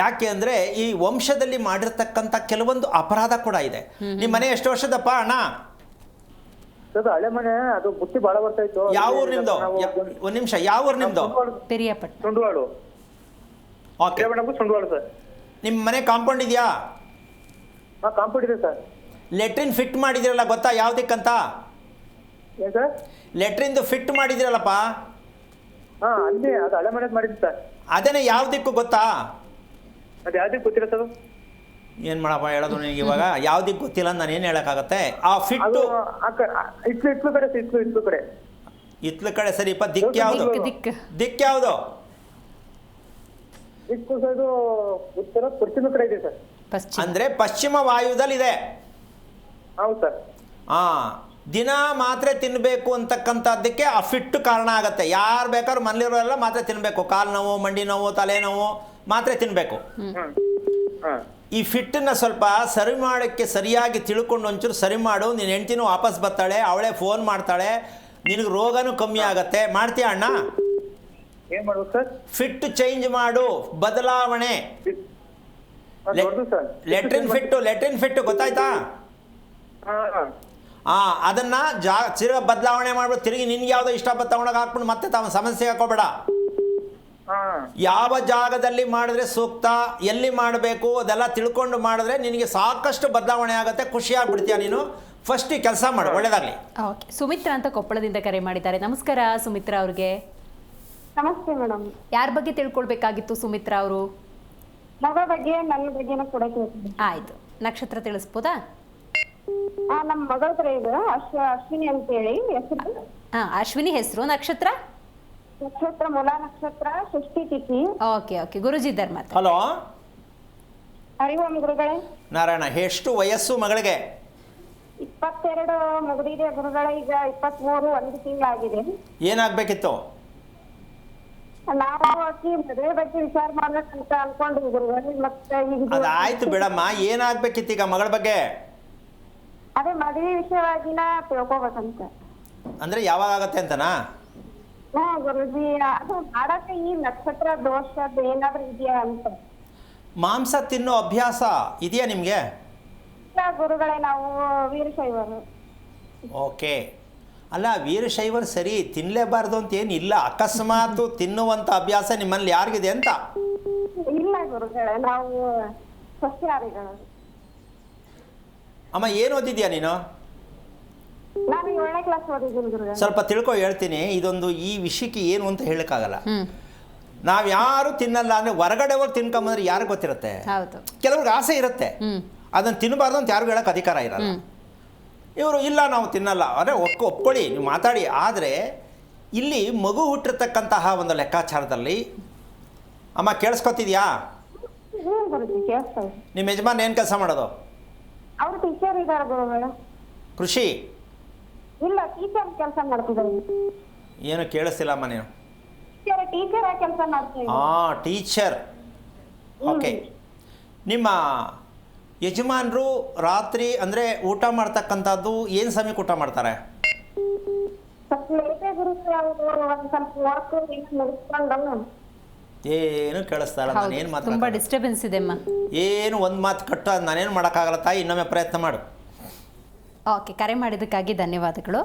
ಯಾಕೆ ಅಂದರೆ ಈ ವಂಶದಲ್ಲಿ ಮಾಡಿರ್ತಕ್ಕಂಥ ಕೆಲವೊಂದು ಅಪರಾಧ ಕೂಡ ಇದೆ. ನಿಮ್ಮ ಮನೆ ಎಷ್ಟು ವರ್ಷದಪ್ಪ ಅಣ್ಣ? ಹಳೆ ಮನೆ, ಅದು ಬುತ್ತಿ ಬಾಳ ಬರ್ತಾ ಇತ್ತು. ಯಾವ ಊರು ನಿಮ್ದು? ಒಂದು ನಿಮಿಷ, ಯಾವ ಊರು ನಿಮ್ದು? ಸುಂಡವಾಡು. Okay, Sundavadu sir. ನಿಮ್ಮ ಮನೆ ಕಾಂಪೌಂಡ್ ಇದೆಯಾ? ಕಾಂಪೌಂಡ್ ಇದೆ ಸರ್. ಲೆಟ್ರಿನ್ ಫಿಟ್ ಮಾಡಿದಿರಲ್ಲ, ಗೊತ್ತಾ ಯಾವ್ದಕ್ಕಂತ? ಏನ್ ಸರ್? ಲೆಟ್ರಿನ್ದು ಫಿಟ್ ಮಾಡಿದಿರಲ್ಲಪ್ಪ, ಅಲ್ಲಿ ಅದು ಹಳೆ ಮನೆ ಮಾಡಿದ್ದು ಸರ್. ಅದೇನೇ ಯಾವ್ದಕ್ಕೂ ಗೊತ್ತಾ? ಅದು ಯಾವ್ದಕ್ಕೆ ಗೊತ್ತಿಲ್ಲ ಸರ್. ಏನು ಮಾಡಪ್ಪ ಹೇಳೋದು ನಿನಗೆ ಇವಾಗ? ಯಾವ್ದಕ್ಕೆ ಗೊತ್ತಿಲ್ಲ ಅಂತ ನಾನು ಏನು ಹೇಳೋಕ್ಕಾಗತ್ತೆ? ಆ ಫಿಟ್ಟು ಇತ್ಲು ಕಡೆ ಇತ್ಲು ಕಡೆ ಇತ್ಲ ಕಡೆ ಸರಿಪ್ಪ. ದಿಕ್ಕು ಯಾವುದು? ದಿಕ್ಕು ಯಾವುದು? ಇತ್ತು ಸರ್, ಇದು ಉತ್ತರ ಪಶ್ಚಿಮ ಕಡೆ ಇದೆ ಸರ್. ಅಂದರೆ ಪಶ್ಚಿಮ ವಾಯುದಲ್ಲಿದೆ. ಹೌದು ಸರ್. ದಿನ ಮಾತ್ರೆ ತಿನ್ನಬೇಕು ಅಂತಕ್ಕಂಥದ್ದಕ್ಕೆ ಆ ಫಿಟ್ಟು ಕಾರಣ ಆಗುತ್ತೆ. ಯಾರು ಬೇಕಾದ್ರೂ ಮನೇಲಿರೋರೆಲ್ಲ ಮಾತ್ರೆ ತಿನ್ನಬೇಕು. ಕಾಲು ನೋವು, ಮಂಡಿ ನೋವು, ತಲೆನೋವು, ಮಾತ್ರೆ ತಿನ್ನಬೇಕು. ಈ ಫಿಟ್ಟನ್ನು ಸ್ವಲ್ಪ ಸರಿ ಮಾಡೋಕ್ಕೆ ಸರಿಯಾಗಿ ತಿಳ್ಕೊಂಡು ಒಂಚೂರು ಸರಿ ಮಾಡು. ನಿನ್ನ ಹೆಂಡ್ತಿನೂ ವಾಪಸ್ ಬರ್ತಾಳೆ, ಅವಳೇ ಫೋನ್ ಮಾಡ್ತಾಳೆ, ನಿನಗೆ ರೋಗನೂ ಕಮ್ಮಿ ಆಗತ್ತೆ. ಮಾಡ್ತೀಯ ಅಣ್ಣ? ಏನ್ ಮಾಡ್ಬೇಕು ಸರ್? ಫಿಟ್ ಚೇಂಜ್ ಮಾಡು, ಬದಲಾವಣೆ. ಲೆಟ್ರಿನ್ ಫಿಟ್ಟು ಗೊತ್ತಾಯ್ತಾ? ಅದನ್ನ ತಿರ್ಗ ಬದಲಾವಣೆ ಮಾಡ್ಬಿಟ್ಟು ತಿರುಗಿ ನಿನ್ಗೆ ಯಾವುದೋ ಇಷ್ಟ ತಗೊಂಡೋಗಿ ಹಾಕ್ಬಿಟ್ಟು ಮತ್ತೆ ತಾವು ಸಮಸ್ಯೆ ಹಾಕೋಬೇಡ. ಯಾವ ಜಾಗದಲ್ಲಿ ಮಾಡಿದ್ರೆ ಸೂಕ್ತ, ಎಲ್ಲಿ ಮಾಡಬೇಕು ಅದೆಲ್ಲ ತಿಳ್ಕೊಂಡು ಮಾಡಿದ್ರೆ ನಿನಗೆ ಸಾಕಷ್ಟು ಬದಲಾವಣೆ ಆಗುತ್ತೆ. ಖುಷಿಯಾಗ್ಬಿಡ್ತೀಯ ನೀನು. ಫಸ್ಟ್ ಈ ಕೆಲಸ ಮಾಡು, ಒಳ್ಳೇದಾಗಲಿ. ಓಕೆ, ಸುಮಿತ್ರಾ ಅಂತ ಕೊಪ್ಪಳದಿಂದ ಕರೆ ಮಾಡಿದ್ದಾರೆ. ನಮಸ್ಕಾರ ಸುಮಿತ್ರಾ ಅವ್ರಿಗೆ. ನಮಸ್ತೆ ಮೇಡಮ್. ಯಾರ ಬಗ್ಗೆ ತಿಳ್ಕೊಳ್ಬೇಕಾಗಿತ್ತು ಸುಮಿತ್ರಾ ಅವರು? ಮಗ ಬಗ್ಗೆ, ನನ್ನ ಬಗ್ಗೆನ ಕೂಡ ಕೇಳ್ತೀನಿ. ಆಯ್ತು, ನಕ್ಷತ್ರ ತಿಳಿಸ್ಬೋದಾ? ನಮ್ಮ ಮಗಳ ಇದು ಅಶ್ವಿನಿ ಅಂತ ಹೇಳಿ ಹೆಸರು. ಅಶ್ವಿನಿ ಹೆಸರು, ನಕ್ಷತ್ರ ಮೂಲ ನಕ್ಷತ್ರ, ಷಷ್ಠಿ ತಿಥಿ. ಓಕೆ, ಗುರುಜಿ ಇದ್ದಾರೆ ಮಾತ್ರ. ಹಲೋ, ಹರಿವಂ ಗುರುಗಳೇ. ನಾರಾಯಣ, ಎಷ್ಟು ವಯಸ್ಸು ಮಗಳಿಗೆ? 22 ಮುಗಿದಿದೆ ಗುರುಗಳೇ. ಈಗ 23, 1 ತಿಂಗಳಾಗಿದೆ. ಏನಾಗ್ಬೇಕಿತ್ತು? ನಾವು ಆಕಿ ಮದುವೆ ಬಗ್ಗೆ ವಿಚಾರ ಮಾಡ್ಬೇಕಂತ ಅನ್ಕೊಂಡ್ವಿ ಗುರುಗಳೇ. ಮತ್ತೆ ಅದಾಯ್ತು ಬಿಡಮ್ಮ, ಏನಾಗ್ಬೇಕಿತ್ತು ಈಗ ಮಗಳ ಬಗ್ಗೆ? ಅದೇ ಮದುವೆ ವಿಷಯವಾಗಿನ ತಿಳ್ಕೊಬೇಕಂತ. ಅಂದ್ರೆ ಯಾವಾಗ ಆಗತ್ತೆ ಅಂತನಾ? ಗುರುಜಿ, ಅದು ಮಾಡಕ್ಕೆ ಈ ನಕ್ಷತ್ರ ದೋಷದ ಏನಾದ್ರೂ ಇದೆಯಾ ಅಂತ. ಮಾಂಸ ತಿನ್ನೋ ಅಭ್ಯಾಸ ಇದೆಯಾ ನಿಮ್ಗೆ? ಗುರುಗಳೇ, ನಾವು ವೀರಶೈವರು. ಓಕೆ, ಅಲ್ಲ ವೀರಶೈವರು ಸರಿ, ತಿನ್ನಲೇಬಾರ್ದು ಅಂತ ಏನಿಲ್ಲ. ಅಕಸ್ಮಾತ್ ತಿನ್ನುವಂಥ ಅಭ್ಯಾಸ ನಿಮ್ಮಲ್ಲಿ ಯಾರಿಗಿದೆ ಅಂತ? ಇಲ್ಲ ಗುರುಗಳೇ, ನಾವು ಸಸ್ಯಾಹಾರಿಗಳು. ಅಮ್ಮ, ಏನು ಓದಿದ್ಯಾ ನೀನು? ನಾನು 7ನೇ ಕ್ಲಾಸ್ ಓದಿದ್ದೀನಿ ಗುರುಗಳೇ. ಸ್ವಲ್ಪ ತಿಳ್ಕೊ ಹೇಳ್ತೀನಿ. ಇದೊಂದು ಈ ವಿಷಯಕ್ಕೆ ಏನು ಅಂತ ಹೇಳಕ್ಕಾಗಲ್ಲ. ನಾವು ಯಾರು ತಿನ್ನಲ್ಲ ಅಂದರೆ ಹೊರಗಡೆ ಹೋಗಿ ತಿನ್ಕೊಂಬಂದ್ರೆ ಯಾರು ಗೊತ್ತಿರುತ್ತೆ. ಕೆಲವ್ರಿಗೆ ಆಸೆ ಇರುತ್ತೆ, ಅದನ್ನು ತಿನ್ನಬಾರ್ದು ಅಂತ ಯಾರಿಗೂ ಹೇಳೋಕೆ ಅಧಿಕಾರ ಇರಲ್ಲ. ಇವರು ಇಲ್ಲ ನಾವು ತಿನ್ನಲ್ಲ ಅಂದರೆ ಒಪ್ಕೊಳ್ಳಿ, ನೀವು ಮಾತಾಡಿ. ಆದರೆ ಇಲ್ಲಿ ಮಗು ಹುಟ್ಟಿರ್ತಕ್ಕಂತಹ ಒಂದು ಲೆಕ್ಕಾಚಾರದಲ್ಲಿ ಅಮ್ಮ ಕೇಳಿಸ್ಕೊತಿದ್ಯಾ? ನಿಮ್ಮ ಯಜಮಾನ್ ಏನು ಕೆಲಸ ಮಾಡೋದು? ಅವರು ಟೀಚರ್ ಇದ್ದಾರೆ ಗುರುಗಳೇ. ಕೃಷಿ? ಇಲ್ಲ, ಟೀಚರ್ ಕೆಲಸ ಮಾಡ್ತಿದ್ದಾರೆ. ಏನು ಕೇಳಿಸ್ತಿಲ್ಲಮ್ಮ ನೀನು? ಟೀಚರ್ ಕೆಲಸ ಮಾಡ್ತಿದ್ದಾರೆ. ಟೀಚರ್. ಓಕೆ, ನಿಮ್ಮ ಯಜಮಾನರು ರಾತ್ರಿ ಅಂದರೆ ಊಟ ಮಾಡ್ತಕ್ಕಂಥದ್ದು ಏನು ಸಮಯಕ್ಕೆ ಊಟ ಮಾಡ್ತಾರೆ? ಏನು ಕೇಳಿಸ್ತಾ ಇಲ್ಲ, ನಾನು ಏನು ಮಾತು ತುಂಬಾ ಡಿಸ್ಟರ್ಬೆನ್ಸ್ ಇದೆ ಅಮ್ಮ. ಏನು ಒಂದು ಮಾತು ಕಟ್ಟು, ಅದು ನಾನೇನು ಮಾಡೋಕ್ಕಾಗಲ್ಲ ತಾಯಿ, ಇನ್ನೊಮ್ಮೆ ಪ್ರಯತ್ನ ಮಾಡು. ಓಕೆ, ಕರೆ ಮಾಡಿದ್ದಕ್ಕಾಗಿ ಧನ್ಯವಾದಗಳು.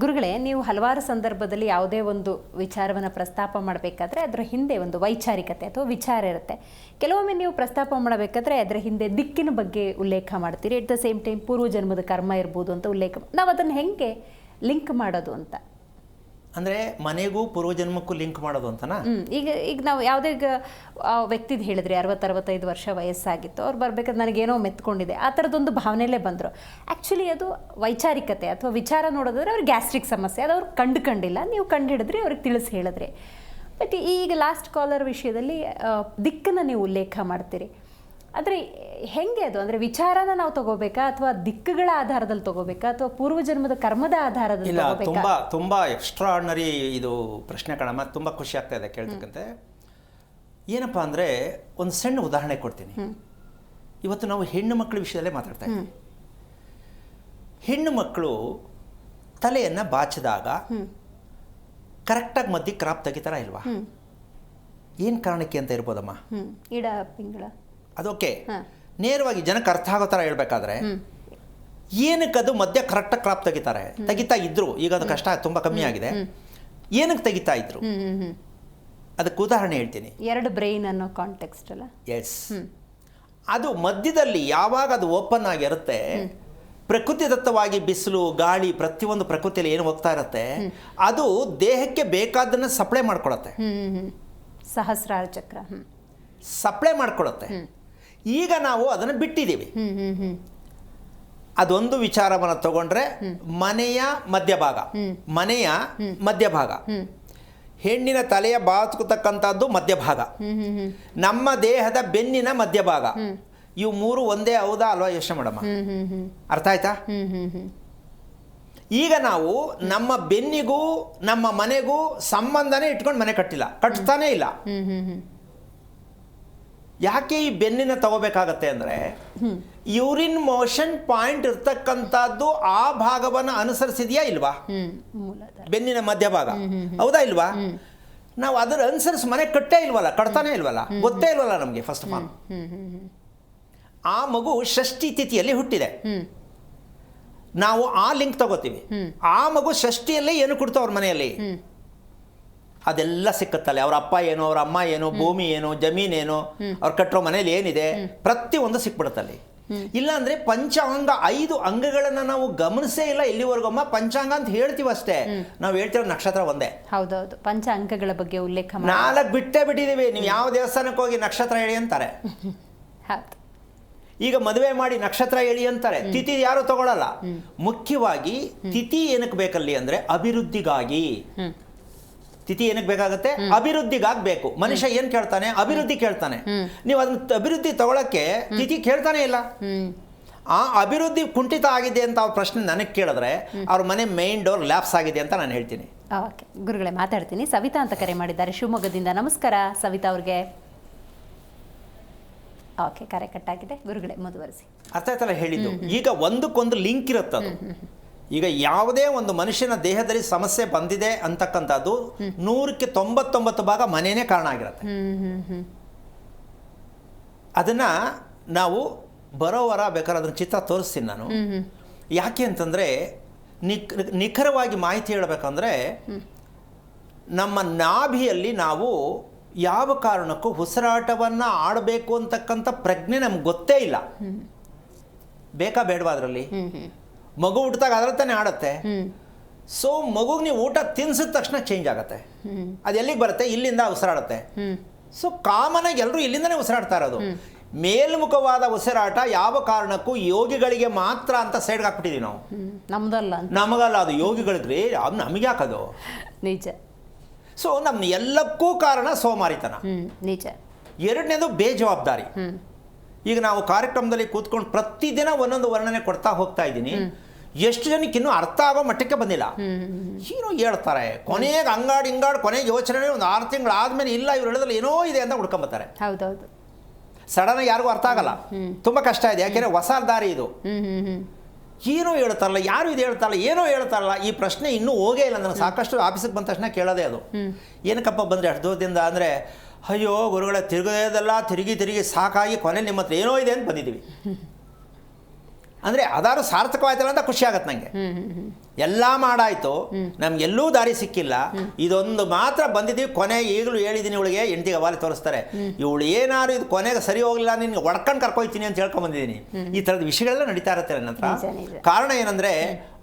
ಗುರುಗಳೇ, ನೀವು ಹಲವಾರು ಸಂದರ್ಭದಲ್ಲಿ ಯಾವುದೇ ಒಂದು ವಿಚಾರವನ್ನು ಪ್ರಸ್ತಾಪ ಮಾಡಬೇಕಾದ್ರೆ ಅದರ ಹಿಂದೆ ಒಂದು ವೈಚಾರಿಕತೆ ಅಥವಾ ವಿಚಾರ ಇರುತ್ತೆ. ಕೆಲವೊಮ್ಮೆ ನೀವು ಪ್ರಸ್ತಾಪ ಮಾಡಬೇಕಾದ್ರೆ ಅದರ ಹಿಂದೆ ದಿಕ್ಕಿನ ಬಗ್ಗೆ ಉಲ್ಲೇಖ ಮಾಡ್ತೀರಿ. ಎಟ್ ದ ಸೇಮ್ ಟೈಮ್ ಪೂರ್ವಜನ್ಮದ ಕರ್ಮ ಇರ್ಬೋದು ಅಂತ ಉಲ್ಲೇಖ. ನಾವು ಅದನ್ನು ಹೆಂಗೆ ಲಿಂಕ್ ಮಾಡೋದು ಅಂತ? ಅಂದರೆ ಮನೆಗೂ ಪೂರ್ವಜನ್ಮಕ್ಕೂ ಲಿಂಕ್ ಮಾಡೋದು ಅಂತನಾ? ಈಗ ನಾವು ಯಾವುದೇ ವ್ಯಕ್ತಿದು ಹೇಳಿದ್ರಿ 60-65 ವರ್ಷ ವಯಸ್ಸಾಗಿತ್ತು, ಅವ್ರು ಬರ್ಬೇಕಾದ್ರೆ ನನಗೇನೋ ಮೆತ್ಕೊಂಡಿದೆ, ಆ ಥರದೊಂದು ಭಾವನೆಯಲ್ಲೇ ಬಂದರು. ಆ್ಯಕ್ಚುಲಿ ಅದು ವೈಚಾರಿಕತೆ ಅಥವಾ ವಿಚಾರ ನೋಡೋದಾದ್ರೆ ಅವ್ರಿಗೆ ಗ್ಯಾಸ್ಟ್ರಿಕ್ ಸಮಸ್ಯೆ, ಅದು ಅವ್ರು ಕಂಡಿಲ್ಲ, ನೀವು ಕಂಡು ಹಿಡಿದ್ರಿ, ಅವ್ರಿಗೆ ತಿಳಿಸಿ ಹೇಳಿದ್ರಿ. ಬಟ್ ಈಗ ಲಾಸ್ಟ್ ಕಾಲರ್ ವಿಷಯದಲ್ಲಿ ದಿಕ್ಕನ್ನು ನೀವು ಉಲ್ಲೇಖ ಮಾಡ್ತೀರಿ. ಆದರೆ ಹೆಂಗೆ ಅದು? ಅಂದರೆ ವಿಚಾರನ ನಾವು ತಗೋಬೇಕಾ ಅಥವಾ ದಿಕ್ಕುಗಳ ಆಧಾರದಲ್ಲಿ ತಗೋಬೇಕಾ ಅಥವಾ ಪೂರ್ವಜನ್ಮದ ಕರ್ಮದ ಆಧಾರದಲ್ಲಿ ತಗೋಬೇಕಾ? ತುಂಬ ಎಕ್ಸ್ಟ್ರಾರ್ಡಿನರಿ ಇದು ಪ್ರಶ್ನೆ ಕಣಮ್ಮ. ತುಂಬ ಖುಷಿ ಆಗ್ತಾ ಇದೆ ಕೇಳ್ತಕ್ಕಂತೆ. ಏನಪ್ಪ ಅಂದರೆ ಒಂದು ಸಣ್ಣ ಉದಾಹರಣೆ ಕೊಡ್ತೀನಿ. ಇವತ್ತು ನಾವು ಹೆಣ್ಣು ಮಕ್ಕಳ ವಿಷಯದಲ್ಲೇ ಮಾತಾಡ್ತಾ ಇದ್ದೀವಿ. ಹೆಣ್ಣು ಮಕ್ಕಳು ತಲೆಯನ್ನು ಬಾಚಿದಾಗ ಕರೆಕ್ಟಾಗಿ ಮಧ್ಯೆ ಕ್ರಾಪ್ ತೆಗಿತಾರ ಇಲ್ವಾ? ಏನು ಕಾರಣಕ್ಕೆ ಅಂತ ಇರ್ಬೋದಮ್ಮ? ಇಡ ಪಿಂಗಳ ಅದೋಕೆ ನೇರವಾಗಿ ಜನಕ್ಕೆ ಅರ್ಥ ಆಗೋ ಥರ ಹೇಳ್ಬೇಕಾದ್ರೆ ಏನಕ್ಕೆ ಅದು ಮಧ್ಯ ಕರೆಕ್ಟಾಗಿ ಕ್ರಾಪ್ ತೆಗಿತಾ ಇದ್ರು. ಈಗ ಅದು ಕಷ್ಟ ತುಂಬ ಕಮ್ಮಿ ಆಗಿದೆ. ಏನಕ್ಕೆ ತೆಗಿತಾ ಇದ್ರು? ಅದಕ್ಕೆ ಉದಾಹರಣೆ ಹೇಳ್ತೀನಿ. 2 ಬ್ರೈನ್ ಅನ್ನೋ ಕಾಂಟೆಕ್ಸ್ಟ್ ಅಲ್ಲ. ಎಸ್, ಅದು ಮಧ್ಯದಲ್ಲಿ ಯಾವಾಗ ಅದು ಓಪನ್ ಆಗಿರುತ್ತೆ, ಪ್ರಕೃತಿದತ್ತವಾಗಿ ಬಿಸಿಲು ಗಾಳಿ ಪ್ರತಿಯೊಂದು ಪ್ರಕೃತಿಯಲ್ಲಿ ಏನು ಹೋಗ್ತಾ ಇರುತ್ತೆ ಅದು ದೇಹಕ್ಕೆ ಬೇಕಾದನ್ನು ಸಪ್ಲೈ ಮಾಡ್ಕೊಳತ್ತೆ. ಸಹಸ್ರಾರ ಚಕ್ರ ಸಪ್ಲೈ ಮಾಡ್ಕೊಳತ್ತೆ. ಈಗ ನಾವು ಅದನ್ನು ಬಿಟ್ಟಿದ್ದೀವಿ. ಅದೊಂದು ವಿಚಾರವನ್ನು ತಗೊಂಡ್ರೆ ಮನೆಯ ಮಧ್ಯಭಾಗ, ಹೆಣ್ಣಿನ ತಲೆಯ ಬಾಚುತಕ್ಕಂಥದ್ದು ಮಧ್ಯಭಾಗ, ನಮ್ಮ ದೇಹದ ಬೆನ್ನಿನ ಮಧ್ಯಭಾಗ, ಇವು 3 ಒಂದೇ ಹೌದಾ ಅಲ್ವಾ? ಯೋಚನೆ ಮಾಡಮ್ಮ. ಅರ್ಥ ಆಯ್ತಾ? ಈಗ ನಾವು ನಮ್ಮ ಬೆನ್ನಿಗೂ ನಮ್ಮ ಮನೆಗೂ ಸಂಬಂಧನೇ ಇಟ್ಕೊಂಡು ಮನೆ ಕಟ್ತಾನೇ ಇಲ್ಲ. ಯಾಕೆ ಈ ಬೆನ್ನಿನ ತಗೋಬೇಕಾಗತ್ತೆ ಅಂದರೆ ಯೂರಿನ್ ಮೋಷನ್ ಪಾಯಿಂಟ್ ಇರ್ತಕ್ಕಂಥದ್ದು ಆ ಭಾಗವನ್ನು ಅನುಸರಿಸಿದೆಯಾ ಇಲ್ವಾ? ಬೆನ್ನಿನ ಮಧ್ಯಭಾಗ ಹೌದಾ ಇಲ್ವಾ? ನಾವು ಅದರ ಅನುಸರಿಸಿ ಮನೆ ಕಟ್ತಾನೇ ಇಲ್ವಲ್ಲ, ಗೊತ್ತೇ ಇಲ್ವಲ್ಲ ನಮಗೆ. ಫಸ್ಟ್ ಆಫ್ ಆಲ್ ಆ ಮಗು ಷಷ್ಠಿ ತಿಥಿಯಲ್ಲಿ ಹುಟ್ಟಿದೆ, ನಾವು ಆ ಲಿಂಕ್ ತಗೋತೀವಿ. ಆ ಮಗು ಷಷ್ಠಿಯಲ್ಲೇ ಏನು ಕೊಡ್ತಾವ ಅವ್ರ ಮನೆಯಲ್ಲಿ ಅದೆಲ್ಲ ಸಿಕ್ಕತ್ತಲ್ಲ. ಅವ್ರ ಅಪ್ಪ ಏನು, ಅವ್ರ ಅಮ್ಮ ಏನು, ಭೂಮಿ ಏನು, ಜಮೀನೇನು, ಅವ್ರು ಕಟ್ಟಿರೋ ಮನೇಲಿ ಏನಿದೆ ಪ್ರತಿಯೊಂದು ಸಿಕ್ಬಿಡುತ್ತಲ್ಲಿ. ಇಲ್ಲಾಂದ್ರೆ ಪಂಚಾಂಗ 5 ಅಂಗಗಳನ್ನು ನಾವು ಗಮನಿಸೇ ಇಲ್ಲ ಇಲ್ಲಿವರೆಗಮ್ಮ. ಪಂಚಾಂಗ ಅಂತ ಹೇಳ್ತೀವಿ ಅಷ್ಟೇ, ನಾವು ಹೇಳ್ತಿರೋ ನಕ್ಷತ್ರ ಒಂದೇ. ಹೌದೌದು, ಪಂಚ ಅಂಕಗಳ ಬಗ್ಗೆ ಉಲ್ಲೇಖ 4 ಬಿಟ್ಟಿದ್ದೀವಿ. ನೀವು ಯಾವ ದೇವಸ್ಥಾನಕ್ಕೆ ಹೋಗಿ ನಕ್ಷತ್ರ ಹೇಳಿ ಅಂತಾರೆ. ಈಗ ಮದುವೆ ಮಾಡಿ ನಕ್ಷತ್ರ ಹೇಳಿ ಅಂತಾರೆ, ತಿಥಿ ಯಾರು ತಗೊಳ್ಳಲ್ಲ. ಮುಖ್ಯವಾಗಿ ತಿಥಿ ಏನಕ್ಕೆ ಬೇಕಲ್ಲಿ ಅಂದ್ರೆ ಅಭಿವೃದ್ಧಿಗಾಗಿ. ತಿಥಿ ಏನಕ್ಕೆ ಬೇಕಾಗುತ್ತೆ? ಅಭಿವೃದ್ಧಿಗಾಗಬೇಕು. ಮನುಷ್ಯ ಏನ್ ಕೇಳ್ತಾನೆ? ಅಭಿವೃದ್ಧಿ ಕೇಳ್ತಾನೆ. ನೀವು ಅದನ್ನ ಅಭಿವೃದ್ಧಿ ತಗೊಳಕ್ಕೆ ತಿಥಿ ಕೇಳ್ತಾನೆ ಇಲ್ಲ. ಆ ಅಭಿವೃದ್ಧಿ ಕುಂಠಿತ ಆಗಿದೆ ಅಂತ ಅವ್ರ ಪ್ರಶ್ನೆ ನನಗೆ ಕೇಳಿದ್ರೆ ಅವ್ರ ಮನೆ ಮೈನ್ ಡೋರ್ ಲ್ಯಾಪ್ಸ್ ಆಗಿದೆ ಅಂತ ನಾನು ಹೇಳ್ತೀನಿ. ಓಕೆ ಗುರುಗಳೇ, ಮಾತಾಡ್ತೀನಿ. ಸವಿತಾ ಅಂತ ಕರೆ ಮಾಡಿದ್ದಾರೆ ಶಿವಮೊಗ್ಗದಿಂದ. ನಮಸ್ಕಾರ ಸವಿತಾ ಅವ್ರಿಗೆ. ಓಕೆ, ಕರೆ ಕಟ್ಟಾಗಿದೆ. ಗುರುಗಳೇ ಮುಂದುವರಿಸಿ. ಅರ್ಥ ಆಯ್ತಲ್ಲ ಹೇಳಿದ್ದು? ಈಗ ಒಂದಕ್ಕೊಂದು ಲಿಂಕ್ ಇರುತ್ತೆ ಅದು. ಈಗ ಯಾವುದೇ ಒಂದು ಮನುಷ್ಯನ ದೇಹದಲ್ಲಿ ಸಮಸ್ಯೆ ಬಂದಿದೆ ಅಂತಕ್ಕಂಥದ್ದು 100ಕ್ಕೆ 99 ಭಾಗ ಮನೆಯೇ ಕಾರಣ ಆಗಿರುತ್ತೆ. ಅದನ್ನ ನಾವು ಬರೋವರ ಬೇಕಾದ್ರೆ ಅದನ್ನ ಚಿತ್ರ ತೋರಿಸ್ತೀನಿ ನಾನು. ಯಾಕೆ ಅಂತಂದ್ರೆ ನಿಖರವಾಗಿ ಮಾಹಿತಿ ಹೇಳಬೇಕಂದ್ರೆ ನಮ್ಮ ನಾಭಿಯಲ್ಲಿ ನಾವು ಯಾವ ಕಾರಣಕ್ಕೂ ಉಸಿರಾಟವನ್ನು ಆಡಬೇಕು ಅಂತಕ್ಕಂಥ ಪ್ರಜ್ಞೆ ನಮ್ಗೆ ಗೊತ್ತೇ ಇಲ್ಲ. ಬೇಕಾ ಬೇಡವಾ ಅದರಲ್ಲಿ? ಮಗು ಹುಟ್ಟಿದಾಗ ಅದರ ತಾನೇ ಆಡುತ್ತೆ. ಸೊ ಮಗುಗೆ ನೀವು ಊಟ ತಿನ್ಸಿದ ತಕ್ಷಣ ಚೇಂಜ್ ಆಗುತ್ತೆ. ಅದು ಎಲ್ಲಿಗೆ ಬರುತ್ತೆ? ಇಲ್ಲಿಂದ ಉಸಿರಾಡುತ್ತೆ. ಸೊ ಕಾಮನ್ ಆಗಿ ಎಲ್ಲರೂ ಇಲ್ಲಿಂದನೇ ಉಸಿರಾಡ್ತಾ ಇರೋದು. ಮೇಲ್ಮುಖವಾದ ಉಸಿರಾಟ ಯಾವ ಕಾರಣಕ್ಕೂ ಯೋಗಿಗಳಿಗೆ ಮಾತ್ರ ಅಂತ ಸೈಡ್ಗೆ ಹಾಕ್ಬಿಟ್ಟಿದೀವಿ ನಾವು. ನಮಗಲ್ಲ, ಅದು ಯೋಗಿಗಳಿಗೆ. ಅದು ನಮಗೆ ಹಾಕೋದು ನಿಜ. ಸೊ ನಮ್ಮ ಎಲ್ಲಕ್ಕೂ ಕಾರಣ ಸೋಮಾರಿತನ. ನಿಜ. ಎರಡನೇದು ಬೇಜವಾಬ್ದಾರಿ. ಈಗ ನಾವು ಕಾರ್ಯಕ್ರಮದಲ್ಲಿ ಕೂತ್ಕೊಂಡು ಪ್ರತಿದಿನ ಒಂದೊಂದು ವರ್ಣನೆ ಕೊಡ್ತಾ ಹೋಗ್ತಾ ಇದ್ದೀನಿ. ಎಷ್ಟು ಜನಕ್ಕೆ ಇನ್ನೂ ಅರ್ಥ ಆಗೋ ಮಟ್ಟಕ್ಕೆ ಬಂದಿಲ್ಲ. ಏನೋ ಹೇಳ್ತಾರೆ, ಕೊನೆಗೆ ಅಂಗಾಡು ಕೊನೆಗೆ ಯೋಚನೆ ಒಂದು 6 ತಿಂಗಳು ಆದ್ಮೇಲೆ ಇಲ್ಲ ಇವ್ರು ಹೇಳೋದ್ರಲ್ಲಿ ಏನೋ ಇದೆ ಅಂತ ಹುಡ್ಕೊಂಬತ್ತಾರೆ. ಹೌದೌದು. ಸಡನ್ ಆಗಿ ಯಾರಿಗೂ ಅರ್ಥ ಆಗಲ್ಲ. ತುಂಬಾ ಕಷ್ಟ ಇದೆ. ಯಾಕೆಂದ್ರೆ ಹೊಸ ದಾರಿ ಇದು. ಏನೋ ಹೇಳ್ತಾರಲ್ಲ, ಯಾರು ಇದು ಹೇಳ್ತಾರಲ್ಲ, ಏನೋ ಹೇಳ್ತಾರಲ್ಲ, ಈ ಪ್ರಶ್ನೆ ಇನ್ನೂ ಹೋಗೇ ಇಲ್ಲ. ನನಗೆ ಸಾಕಷ್ಟು ಆಫೀಸಿಗೆ ಬಂದ ತಕ್ಷಣ ಕೇಳೋದೇ ಅದು. ಏನಕ್ಕಪ್ಪ ಬಂದರೆ ಅಷ್ಟು ದೂರದಿಂದ ಅಂದರೆ, ಅಯ್ಯೋ ಗುರುಗಳ ತಿರುಗೋದೆಲ್ಲ ತಿರುಗಿ ಸಾಕಾಗಿ ಕೊನೆಯಲ್ಲಿ ನಿಮ್ಮ ಹತ್ರ ಏನೋ ಇದೆ ಅಂತ ಬಂದಿದ್ದೀವಿ. ಅಂದರೆ ಅದಾರು ಸಾರ್ಥಕವಾಯ್ತಲ್ಲ ಅಂತ ಖುಷಿ ಆಗತ್ತೆ ನನಗೆ. ಎಲ್ಲ ಮಾಡಾಯ್ತು, ನಮ್ಗೆಲ್ಲೂ ದಾರಿ ಸಿಕ್ಕಿಲ್ಲ, ಇದೊಂದು ಮಾತ್ರ ಬಂದಿದ್ದೀವಿ. ಕೊನೆ ಈಗಲೂ ಹೇಳಿದ್ದೀನಿ ಇವಳಿಗೆ, ಹೆಂಡತಿಗೆ ಅವಾಲಿ ತೋರಿಸ್ತಾರೆ, ಇವಳು ಏನಾದ್ರು ಇದು ಕೊನೆಗೆ ಸರಿ ಹೋಗಲಿಲ್ಲ, ನಿನ್ಗೆ ಒಡ್ಕೊಂಡು ಕರ್ಕೊಯ್ತೀನಿ ಅಂತ ಹೇಳ್ಕೊಂಡು ಬಂದಿದ್ದೀನಿ. ಈ ಥರದ ವಿಷಯಗಳೆಲ್ಲ ನಡೀತಾ ಇರುತ್ತೆ ನನ್ನ ಹತ್ರ. ಕಾರಣ ಏನಂದರೆ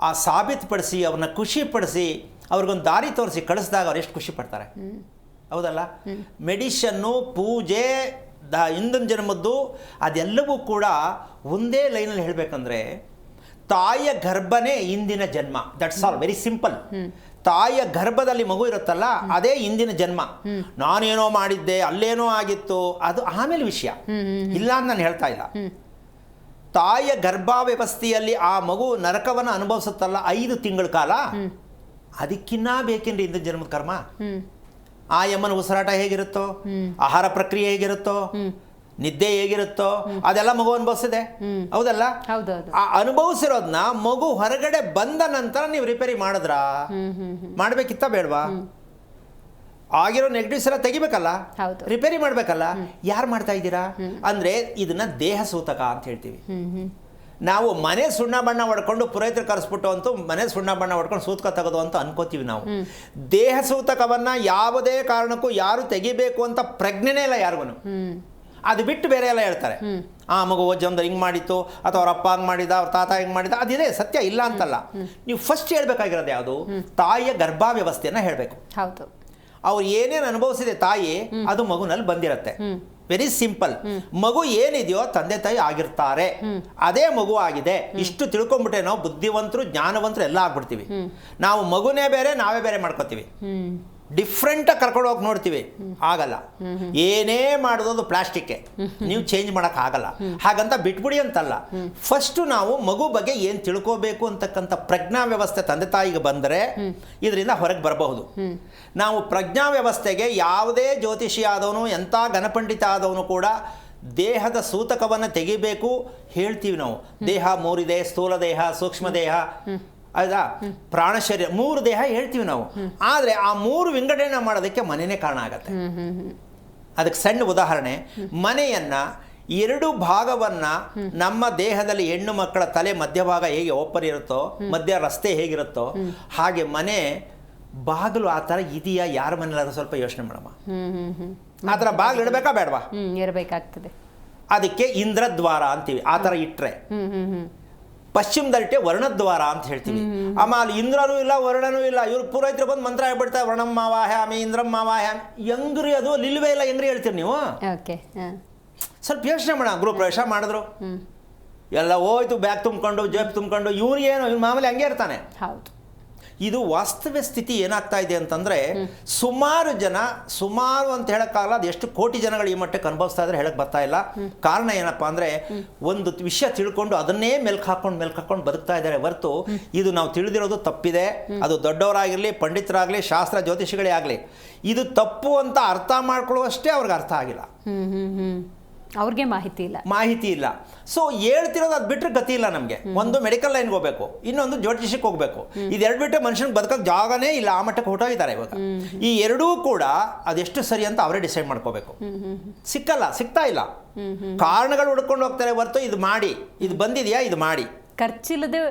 ಆ ಸಾಬೀತುಪಡಿಸಿ ಅವ್ರನ್ನ ಖುಷಿ ಪಡಿಸಿ ಅವ್ರಿಗೊಂದು ದಾರಿ ತೋರಿಸಿ ಕಳಿಸಿದಾಗ ಅವ್ರು ಎಷ್ಟು ಖುಷಿ ಪಡ್ತಾರೆ. ಹೌದಲ್ಲ? ಮೆಡಿಷನ್ನು, ಪೂಜೆ, ಹಿಂದಿನ ಜನ್ಮದ್ದು ಅದೆಲ್ಲವೂ ಕೂಡ ಒಂದೇ ಲೈನಲ್ಲಿ ಹೇಳಬೇಕಂದ್ರೆ ತಾಯಿಯ ಗರ್ಭನೇ ಇಂದಿನ ಜನ್ಮ. That's all, very simple. ತಾಯಿಯ ಗರ್ಭದಲ್ಲಿ ಮಗು ಇರುತ್ತಲ್ಲ, ಅದೇ ಇಂದಿನ ಜನ್ಮ. ನಾನೇನೋ ಮಾಡಿದ್ದೆ, ಅಲ್ಲೇನೋ ಆಗಿತ್ತು, ಅದು ಆಮೇಲೆ ವಿಷಯ ಇಲ್ಲ ಅಂತ ನಾನು ಹೇಳ್ತಾ ಇಲ್ಲ. ತಾಯಿಯ ಗರ್ಭಾವ್ಯವಸ್ಥೆಯಲ್ಲಿ ಆ ಮಗು ನರಕವನ್ನು ಅನುಭವಿಸುತ್ತಲ್ಲ 5 ತಿಂಗಳ ಕಾಲ, ಅದಕ್ಕಿನ್ನ ಬೇಕೇನ್ರಿ ಇಂದಿನ ಜನ್ಮದ ಕರ್ಮ? ಆ ಯಮ್ಮನ ಉಸಿರಾಟ ಹೇಗಿರುತ್ತೋ, ಆಹಾರ ಪ್ರಕ್ರಿಯೆ ಹೇಗಿರುತ್ತೋ, ನಿದ್ದೆ ಹೇಗಿರುತ್ತೋ ಅದೆಲ್ಲ ಮಗು ಅನುಭವಿಸಿದೆ. ಹೌದಲ್ಲ? ಹೌದೌದು. ಆ ಅನುಭವಿಸಿರೋದನ್ನ ಮಗು ಹೊರಗಡೆ ಬಂದ ನಂತರ ನೀವು ರಿಪೇರಿ ಮಾಡಿದ್ರಾ? ಮಾಡ್ಬೇಕಿತ್ತ ಬೇಡವಾ? ಆಗಿರೋ ನೆಗೆಟಿವ್ಸ್ ಎಲ್ಲ ತೆಗಿಬೇಕಲ್ಲ, ರಿಪೇರಿ ಮಾಡ್ಬೇಕಲ್ಲ. ಯಾರು ಮಾಡ್ತಾ ಇದ್ದೀರಾ ಅಂದ್ರೆ ಇದನ್ನ ದೇಹ ಸೂತಕ ಅಂತ ಹೇಳ್ತೀವಿ. ನಾವು ಮನೆ ಸುಣ್ಣ ಬಣ್ಣ ಹೊಡ್ಕೊಂಡು ಪುರೋಹಿತರು ಕರೆಸ್ಬಿಟ್ಟು ಅಂತೂ ಮನೆ ಸುಣ್ಣ ಬಣ್ಣ ಹೊಡ್ಕೊಂಡು ಸೂತಕ ತೆಗೆದು ಅಂತ ಅನ್ಕೋತೀವಿ ನಾವು. ದೇಹ ಸೂತಕವನ್ನ ಯಾವುದೇ ಕಾರಣಕ್ಕೂ ಯಾರು ತೆಗಿಬೇಕು ಅಂತ ಪ್ರಜ್ಞೆನೇ ಇಲ್ಲ ಯಾರಿಗೂ. ಅದು ಬಿಟ್ಟು ಬೇರೆ ಎಲ್ಲ ಹೇಳ್ತಾರೆ. ಆ ಮಗು ಜನ್ಮದಲ್ಲಿ ಹಿಂಗೆ ಮಾಡಿತ್ತು, ಅಥವಾ ಅವ್ರ ಅಪ್ಪ ಹಂಗೆ ಮಾಡಿದ, ಅವ್ರ ತಾತ ಹಿಂಗೆ ಮಾಡಿದ, ಅದಿದೆ ಸತ್ಯ, ಇಲ್ಲ ಅಂತಲ್ಲ. ನೀವು ಫಸ್ಟ್ ಹೇಳ್ಬೇಕಾಗಿರೋದು ಯಾವುದು? ತಾಯಿಯ ಗರ್ಭಾವ್ಯವಸ್ಥೆಯನ್ನ ಹೇಳಬೇಕು. ಹೌದು. ಅವ್ರು ಏನೇನು ಅನುಭವಿಸಿದೆ ತಾಯಿ, ಅದು ಮಗುನಲ್ಲಿ ಬಂದಿರತ್ತೆ. Very simple. ಮಗು ಏನಿದೆಯೋ ತಂದೆ ತಾಯಿ ಆಗಿರ್ತಾರೆ, ಅದೇ ಮಗು ಆಗಿದೆ. ಇಷ್ಟು ತಿಳ್ಕೊಂಡ್ಬಿಟ್ಟೆ ನಾವು ಬುದ್ಧಿವಂತರು, ಜ್ಞಾನವಂತರು ಎಲ್ಲ ಆಗ್ಬಿಡ್ತೀವಿ. ನಾವು ಮಗುನೇ ಬೇರೆ, ನಾವೇ ಬೇರೆ ಮಾಡ್ಕೋತೀವಿ. ಡಿಫ್ರೆಂಟಾಗಿ ಕರ್ಕೊಂಡು ಹೋಗಿ ನೋಡ್ತೀವಿ, ಆಗಲ್ಲ. ಏನೇ ಮಾಡೋದು ಪ್ಲಾಸ್ಟಿಕ್ಕೆ, ನೀವು ಚೇಂಜ್ ಮಾಡೋಕೆ ಆಗಲ್ಲ. ಹಾಗಂತ ಬಿಟ್ಬಿಡಿ ಅಂತಲ್ಲ. ಫಸ್ಟು ನಾವು ಮಗು ಬಗ್ಗೆ ಏನು ತಿಳ್ಕೋಬೇಕು ಅಂತಕ್ಕಂಥ ಪ್ರಜ್ಞಾ ವ್ಯವಸ್ಥೆ ತಂದೆ ತಾಯಿಗೆ ಬಂದರೆ ಇದರಿಂದ ಹೊರಗೆ ಬರಬಹುದು. ನಾವು ಪ್ರಜ್ಞಾ ವ್ಯವಸ್ಥೆಗೆ ಯಾವುದೇ ಜ್ಯೋತಿಷಿ ಆದವನು, ಎಂಥ ಘನಪಂಡಿತ ಆದವನು ಕೂಡ ದೇಹದ ಸೂತಕವನ್ನು ತೆಗಿಬೇಕು ಹೇಳ್ತೀವಿ ನಾವು. ದೇಹ ಮೂರಿದೆ: ಸ್ಥೂಲ ದೇಹ, ಸೂಕ್ಷ್ಮ ದೇಹ, ಆಯ್ತಾ, ಪ್ರಾಣ ಶರೀರ, 3 ದೇಹ ಹೇಳ್ತೀವಿ ನಾವು. ಆದರೆ ಆ 3 ವಿಂಗಡಣೆ ಮಾಡೋದಕ್ಕೆ ಮನೆಯೇ ಕಾರಣ ಆಗತ್ತೆ. ಅದಕ್ಕೆ ಸಣ್ಣ ಉದಾಹರಣೆ, ಮನೆಯನ್ನ 2 ಭಾಗವನ್ನ ನಮ್ಮ ದೇಹದಲ್ಲಿ ಹೆಣ್ಣು ಮಕ್ಕಳ ತಲೆ ಮಧ್ಯಭಾಗ ಹೇಗೆ ಓಪನ್ ಇರುತ್ತೋ, ಮಧ್ಯ ರಸ್ತೆ ಹೇಗಿರುತ್ತೋ ಹಾಗೆ ಮನೆ ಬಾಗಿಲು ಆ ಥರ ಇದೆಯಾ ಯಾರ ಮನೇಲಾದ್ರೂ ಸ್ವಲ್ಪ ಯೋಚನೆ ಮಾಡಮ್ಮ. ಆ ಥರ ಬಾಗಿಲು ಇಡಬೇಕಾ ಬೇಡವಾ? ಇರಬೇಕಾಗ್ತದೆ. ಅದಕ್ಕೆ ಇಂದ್ರದ್ವಾರ ಅಂತೀವಿ. ಆ ಥರ ಇಟ್ಟರೆ ಪಶ್ಚಿಮದಲ್ಲಿಟ್ಟೆ ವರ್ಣದ್ವಾರ ಅಂತ ಹೇಳ್ತೀವಿ. ಅಮ್ಮ ಅಲ್ಲಿ ಇಂದ್ರನೂ ಇಲ್ಲ, ವರ್ಣನೂ ಇಲ್ಲ. ಇವ್ರು ಪುರೋಹಿತರು ಬಂದು ಮಂತ್ರ ಹೇಳ್ಬಿಡ್ತಾರೆ, ವರ್ಣಂ ಮಾವಾಹ್ಯಾಮಿ ಇಂದ್ರಂ ಮಾವಾಹ್ಯಾಮಿ. ಹೆಂಗ್ರಿ ಅದು? ನಿಲ್ವೇ ಇಲ್ಲ, ಹೆಂಗ್ರಿ ಹೇಳ್ತೀರಿ ನೀವು? ಸ್ವಲ್ಪ ಯೋಚನೆ ಮಾಡೋಣ. ಗೃಹ ಪ್ರವೇಶ ಮಾಡಿದ್ರು, ಎಲ್ಲ ಹೋಯ್ತು, ಬ್ಯಾಗ್ ತುಂಬಿಕೊಂಡು, ಜೇಬ್ ತುಂಬಿಕೊಂಡು. ಇವ್ರಿಗೇನು, ಇವ್ನು ಮಾಮೂಲಿ ಹಂಗೆ ಇರ್ತಾನೆ. ಹೌದು. ಇದು ವಾಸ್ತವ ಸ್ಥಿತಿ ಏನಾಗ್ತಾ ಇದೆ ಅಂತಂದರೆ, ಸುಮಾರು ಅಂತ ಹೇಳೋಕ್ಕಾಗಲ್ಲ, ಅದು ಎಷ್ಟು ಕೋಟಿ ಜನಗಳು ಈ ಮಟ್ಟಕ್ಕೆ ಅನುಭವಿಸ್ತಾ ಇದ್ರೆ ಹೇಳಕ್ಕೆ ಬರ್ತಾ ಇಲ್ಲ. ಕಾರಣ ಏನಪ್ಪ ಅಂದರೆ, ಒಂದು ವಿಷಯ ತಿಳ್ಕೊಂಡು ಅದನ್ನೇ ಮೆಲ್ಕು ಹಾಕೊಂಡು ಬದುಕ್ತಾ ಇದ್ದಾರೆ ಹೊರತು, ಇದು ನಾವು ತಿಳಿದಿರೋದು ತಪ್ಪಿದೆ. ಅದು ದೊಡ್ಡವರಾಗಿರಲಿ, ಪಂಡಿತರಾಗಲಿ, ಶಾಸ್ತ್ರ ಜ್ಯೋತಿಷಿಗಳೇ ಆಗಲಿ, ಇದು ತಪ್ಪು ಅಂತ ಅರ್ಥ ಮಾಡ್ಕೊಳ್ಳುವಷ್ಟೇ ಅವ್ರಿಗೆ ಅರ್ಥ ಆಗಿಲ್ಲ. ಅವ್ರಿಗೆ ಮಾಹಿತಿ ಇಲ್ಲ. ಸೊ ಹೇಳ್ತಿರೋದು ಅದು ಬಿಟ್ಟರೆ ಗತಿ ಇಲ್ಲ ನಮಗೆ. ಒಂದು ಮೆಡಿಕಲ್ ಲೈನ್ಗೆ ಹೋಗ್ಬೇಕು, ಇನ್ನೊಂದು ಜ್ಯೋತಿಷಕ್ಕೆ ಹೋಗ್ಬೇಕು. ಇದೆರಡು ಬಿಟ್ಟರೆ ಮನುಷ್ಯನಿಗೆ ಬದುಕೋಕೆ ಜಾಗನೇ ಇಲ್ಲ. ಆ ಮಟ್ಟಕ್ಕೆ ಹೊರಟೋಗಿದ್ದಾರೆ ಇವಾಗ. ಈ ಎರಡೂ ಕೂಡ ಅದೆಷ್ಟು ಸರಿ ಅಂತ ಅವರೇ ಡಿಸೈಡ್ ಮಾಡ್ಕೋಬೇಕು. ಸಿಗ್ತಾ ಇಲ್ಲ. ಕಾರಣಗಳು ಹುಡ್ಕೊಂಡು ಹೋಗ್ತಾರೆ ಹೊರತು ಇದು ಮಾಡಿ, ಇದು ಬಂದಿದೆಯಾ, ಇದು ಮಾಡಿ. ಖರ್ಚಿಲ್ಲದೆ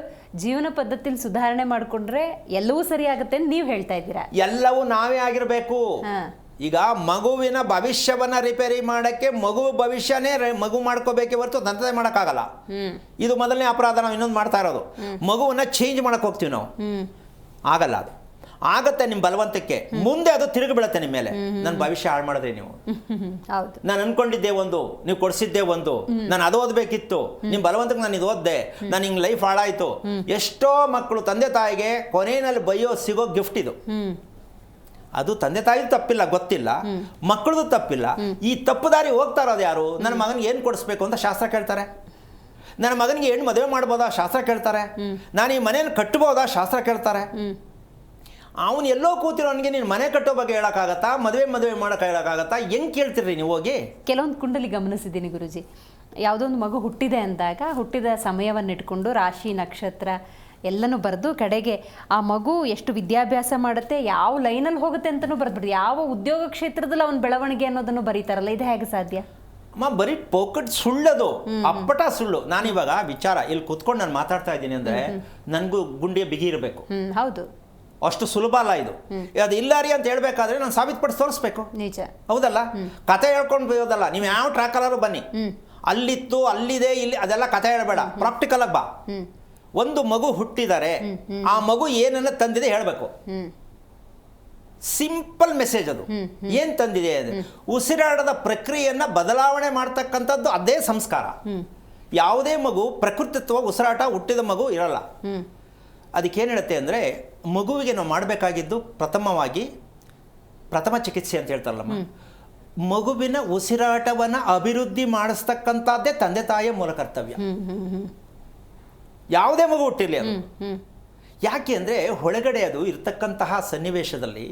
ಜೀವನ ಪದ್ಧತಿಲಿ ಸುಧಾರಣೆ ಮಾಡಿಕೊಂಡ್ರೆ ಎಲ್ಲವೂ ಸರಿ ಆಗುತ್ತೆ ಅಂತ ನೀವು ಹೇಳ್ತಾ ಇದ್ದೀರಾ. ಎಲ್ಲವೂ ನಾವೇ ಆಗಿರಬೇಕು. ಈಗ ಮಗುವಿನ ಭವಿಷ್ಯವನ್ನ ರಿಪೇರಿ ಮಾಡಕ್ಕೆ ಮಗು ಭವಿಷ್ಯನೇ ಮಗು ಮಾಡ್ಕೋಬೇಕೆ ಹೊರತು ತಂದೆ ಮಾಡೋಕ್ಕಾಗಲ್ಲ. ಇದು ಮೊದಲನೇ ಅಪರಾಧ ನಾವು ಇನ್ನೊಂದು ಮಾಡ್ತಾ ಇರೋದು. ಮಗುವನ್ನ ಚೇಂಜ್ ಮಾಡಕ್ ಹೋಗ್ತೀವಿ ನಾವು, ಆಗಲ್ಲ. ಅದು ಆಗತ್ತೆ ನಿಮ್ಮ ಬಲವಂತಕ್ಕೆ, ಮುಂದೆ ಅದು ತಿರುಗಿ ಬೀಳುತ್ತೆ ನಿಮ್ಮ ಮೇಲೆ. ನನ್ನ ಭವಿಷ್ಯ ಹಾಳು ಮಾಡಿದ್ರಿ ನೀವು. ನಾನು ಅನ್ಕೊಂಡಿದ್ದೆ ಒಂದು, ನೀವು ಕೊಡಿಸಿದ್ದೆ ಒಂದು, ನಾನು ಅದು ಓದಬೇಕಿತ್ತು, ನಿಮ್ಮ ಬಲವಂತಕ್ಕೆ ನಾನು ಇದು ಓದ್ದೆ, ನಾನು ಹಿಂಗೆ ಲೈಫ್ ಹಾಳಾಯ್ತು. ಎಷ್ಟೋ ಮಕ್ಕಳು ತಂದೆ ತಾಯಿಗೆ ಕೊನೆಯಲ್ಲಿ ಬೈಯೋ ಸಿಗೋ ಗಿಫ್ಟ್ ಇದು. ಅದು ತಂದೆ ತಾಯಿದು ತಪ್ಪಿಲ್ಲ, ಗೊತ್ತಿಲ್ಲ, ಮಕ್ಕಳದು ತಪ್ಪಿಲ್ಲ. ಈ ತಪ್ಪು ದಾರಿ ಹೋಗ್ತಾ ಇರೋದು ಯಾರು? ನನ್ನ ಮಗನಿಗೆ ಏನು ಕೊಡಿಸ್ಬೇಕು ಅಂತ ಶಾಸ್ತ್ರ ಕೇಳ್ತಾರೆ. ನನ್ನ ಮಗನಿಗೆ ಹೆಣ್ಣು ಮದುವೆ ಮಾಡ್ಬೋದಾ? ಶಾಸ್ತ್ರ ಕೇಳ್ತಾರೆ. ನಾನು ಈ ಮನೆಯನ್ನು ಕಟ್ಟಬೋದಾ? ಶಾಸ್ತ್ರ ಕೇಳ್ತಾರೆ. ಅವನು ಎಲ್ಲೋ ಕೂತಿರೋನಿಗೆ ನೀನು ಮನೆ ಕಟ್ಟೋ ಬಗ್ಗೆ ಹೇಳೋಕ್ಕಾಗತ್ತಾ? ಮದುವೆ ಮಾಡೋಕೆ ಹೇಳೋಕ್ಕಾಗತ್ತಾ? ಹೆಂಗೆ ಕೇಳ್ತೀರಿ ನೀವು ಹೋಗಿ? ಕೆಲವೊಂದು ಕುಂಡಲಿ ಗಮನಿಸಿದ್ದೀನಿ ಗುರುಜಿ. ಯಾವುದೋ ಒಂದು ಮಗು ಹುಟ್ಟಿದೆ ಅಂದಾಗ ಹುಟ್ಟಿದ ಸಮಯವನ್ನು ಇಟ್ಕೊಂಡು ರಾಶಿ ನಕ್ಷತ್ರ ಎಲ್ಲನೂ ಬರೆದು ಕಡೆಗೆ ಆ ಮಗು ಎಷ್ಟು ವಿದ್ಯಾಭ್ಯಾಸ ಮಾಡುತ್ತೆ, ಯಾವ ಲೈನಲ್ಲಿ ಹೋಗುತ್ತೆ ಅಂತಲೂ ಬರೆದ್ಬಿಡ್ತು, ಯಾವ ಉದ್ಯೋಗ ಕ್ಷೇತ್ರದಲ್ಲಿ ಅವನ ಬೆಳವಣಿಗೆ ಅನ್ನೋದನ್ನು ಬರೀತಾರಲ್ಲ, ಇದು ಹೇಗೆ ಸಾಧ್ಯ? ಅಮ್ಮ ಬರೀ ಪೋಕಟ್ ಸುಳ್ಳದು, ಅಪ್ಪಟ ಸುಳ್ಳು. ನಾನಿವಾಗ ವಿಚಾರ ಇಲ್ಲಿ ಕುತ್ಕೊಂಡು ನಾನು ಮಾತಾಡ್ತಾ ಇದ್ದೀನಿ ಅಂದರೆ ನನಗೂ ಗುಂಡಿಯ ಬಿಗಿ ಇರಬೇಕು. ಹೌದು, ಅಷ್ಟು ಸುಲಭ ಅಲ್ಲ ಇದು. ಅದು ಇಲ್ಲ ರೀ ಅಂತ ಹೇಳ್ಬೇಕಾದ್ರೆ ನಾನು ಸಾಬೀತುಪಡಿಸಿ ತೋರಿಸ್ಬೇಕು. ನಿಜ, ಹೌದಲ್ಲ? ಕತೆ ಹೇಳ್ಕೊಂಡು ಬರೋದಲ್ಲ. ನೀವು ಯಾವ ಟ್ರ್ಯಾಕಲ್ಲಾದ್ರೂ ಬನ್ನಿ, ಅಲ್ಲಿತ್ತು, ಅಲ್ಲಿದೆ, ಇಲ್ಲಿ, ಅದೆಲ್ಲ ಕತೆ ಹೇಳಬೇಡ, ಪ್ರಾಕ್ಟಿಕಲ್ ಆಗಿ ಬಾ. ಒಂದು ಮಗು ಹುಟ್ಟಿದರೆ ಆ ಮಗು ಏನನ್ನ ತಂದಿದೆ ಹೇಳಬೇಕು. ಸಿಂಪಲ್ ಮೆಸೇಜ್ ಅದು. ಏನ್ ತಂದಿದೆ ಅದು? ಉಸಿರಾಟದ ಪ್ರಕ್ರಿಯೆಯನ್ನ ಬದಲಾವಣೆ ಮಾಡ್ತಕ್ಕಂಥದ್ದು ಅದೇ ಸಂಸ್ಕಾರ. ಯಾವುದೇ ಮಗು ಪ್ರಕೃತಿತ್ವ ಉಸಿರಾಟ ಹುಟ್ಟಿದ ಮಗು ಇರಲ್ಲ. ಅದಕ್ಕೇನು ಹೇಳುತ್ತೆ ಅಂದರೆ, ಮಗುವಿಗೆ ನಾವು ಮಾಡಬೇಕಾಗಿದ್ದು ಪ್ರಥಮ ಚಿಕಿತ್ಸೆ ಅಂತ ಹೇಳ್ತಾರಲ್ಲಮ್ಮ, ಮಗುವಿನ ಉಸಿರಾಟವನ್ನು ಅಭಿವೃದ್ಧಿ ಮಾಡಿಸ್ತಕ್ಕಂಥದ್ದೇ ತಂದೆ ತಾಯಿಯ ಮೂಲ ಕರ್ತವ್ಯ. ಯಾವುದೇ ಮಗು ಹುಟ್ಟಿರಲಿ ಅದು. ಯಾಕೆ ಅಂದರೆ ಒಳಗಡೆ ಅದು ಇರ್ತಕ್ಕಂತಹ ಸನ್ನಿವೇಶದಲ್ಲಿ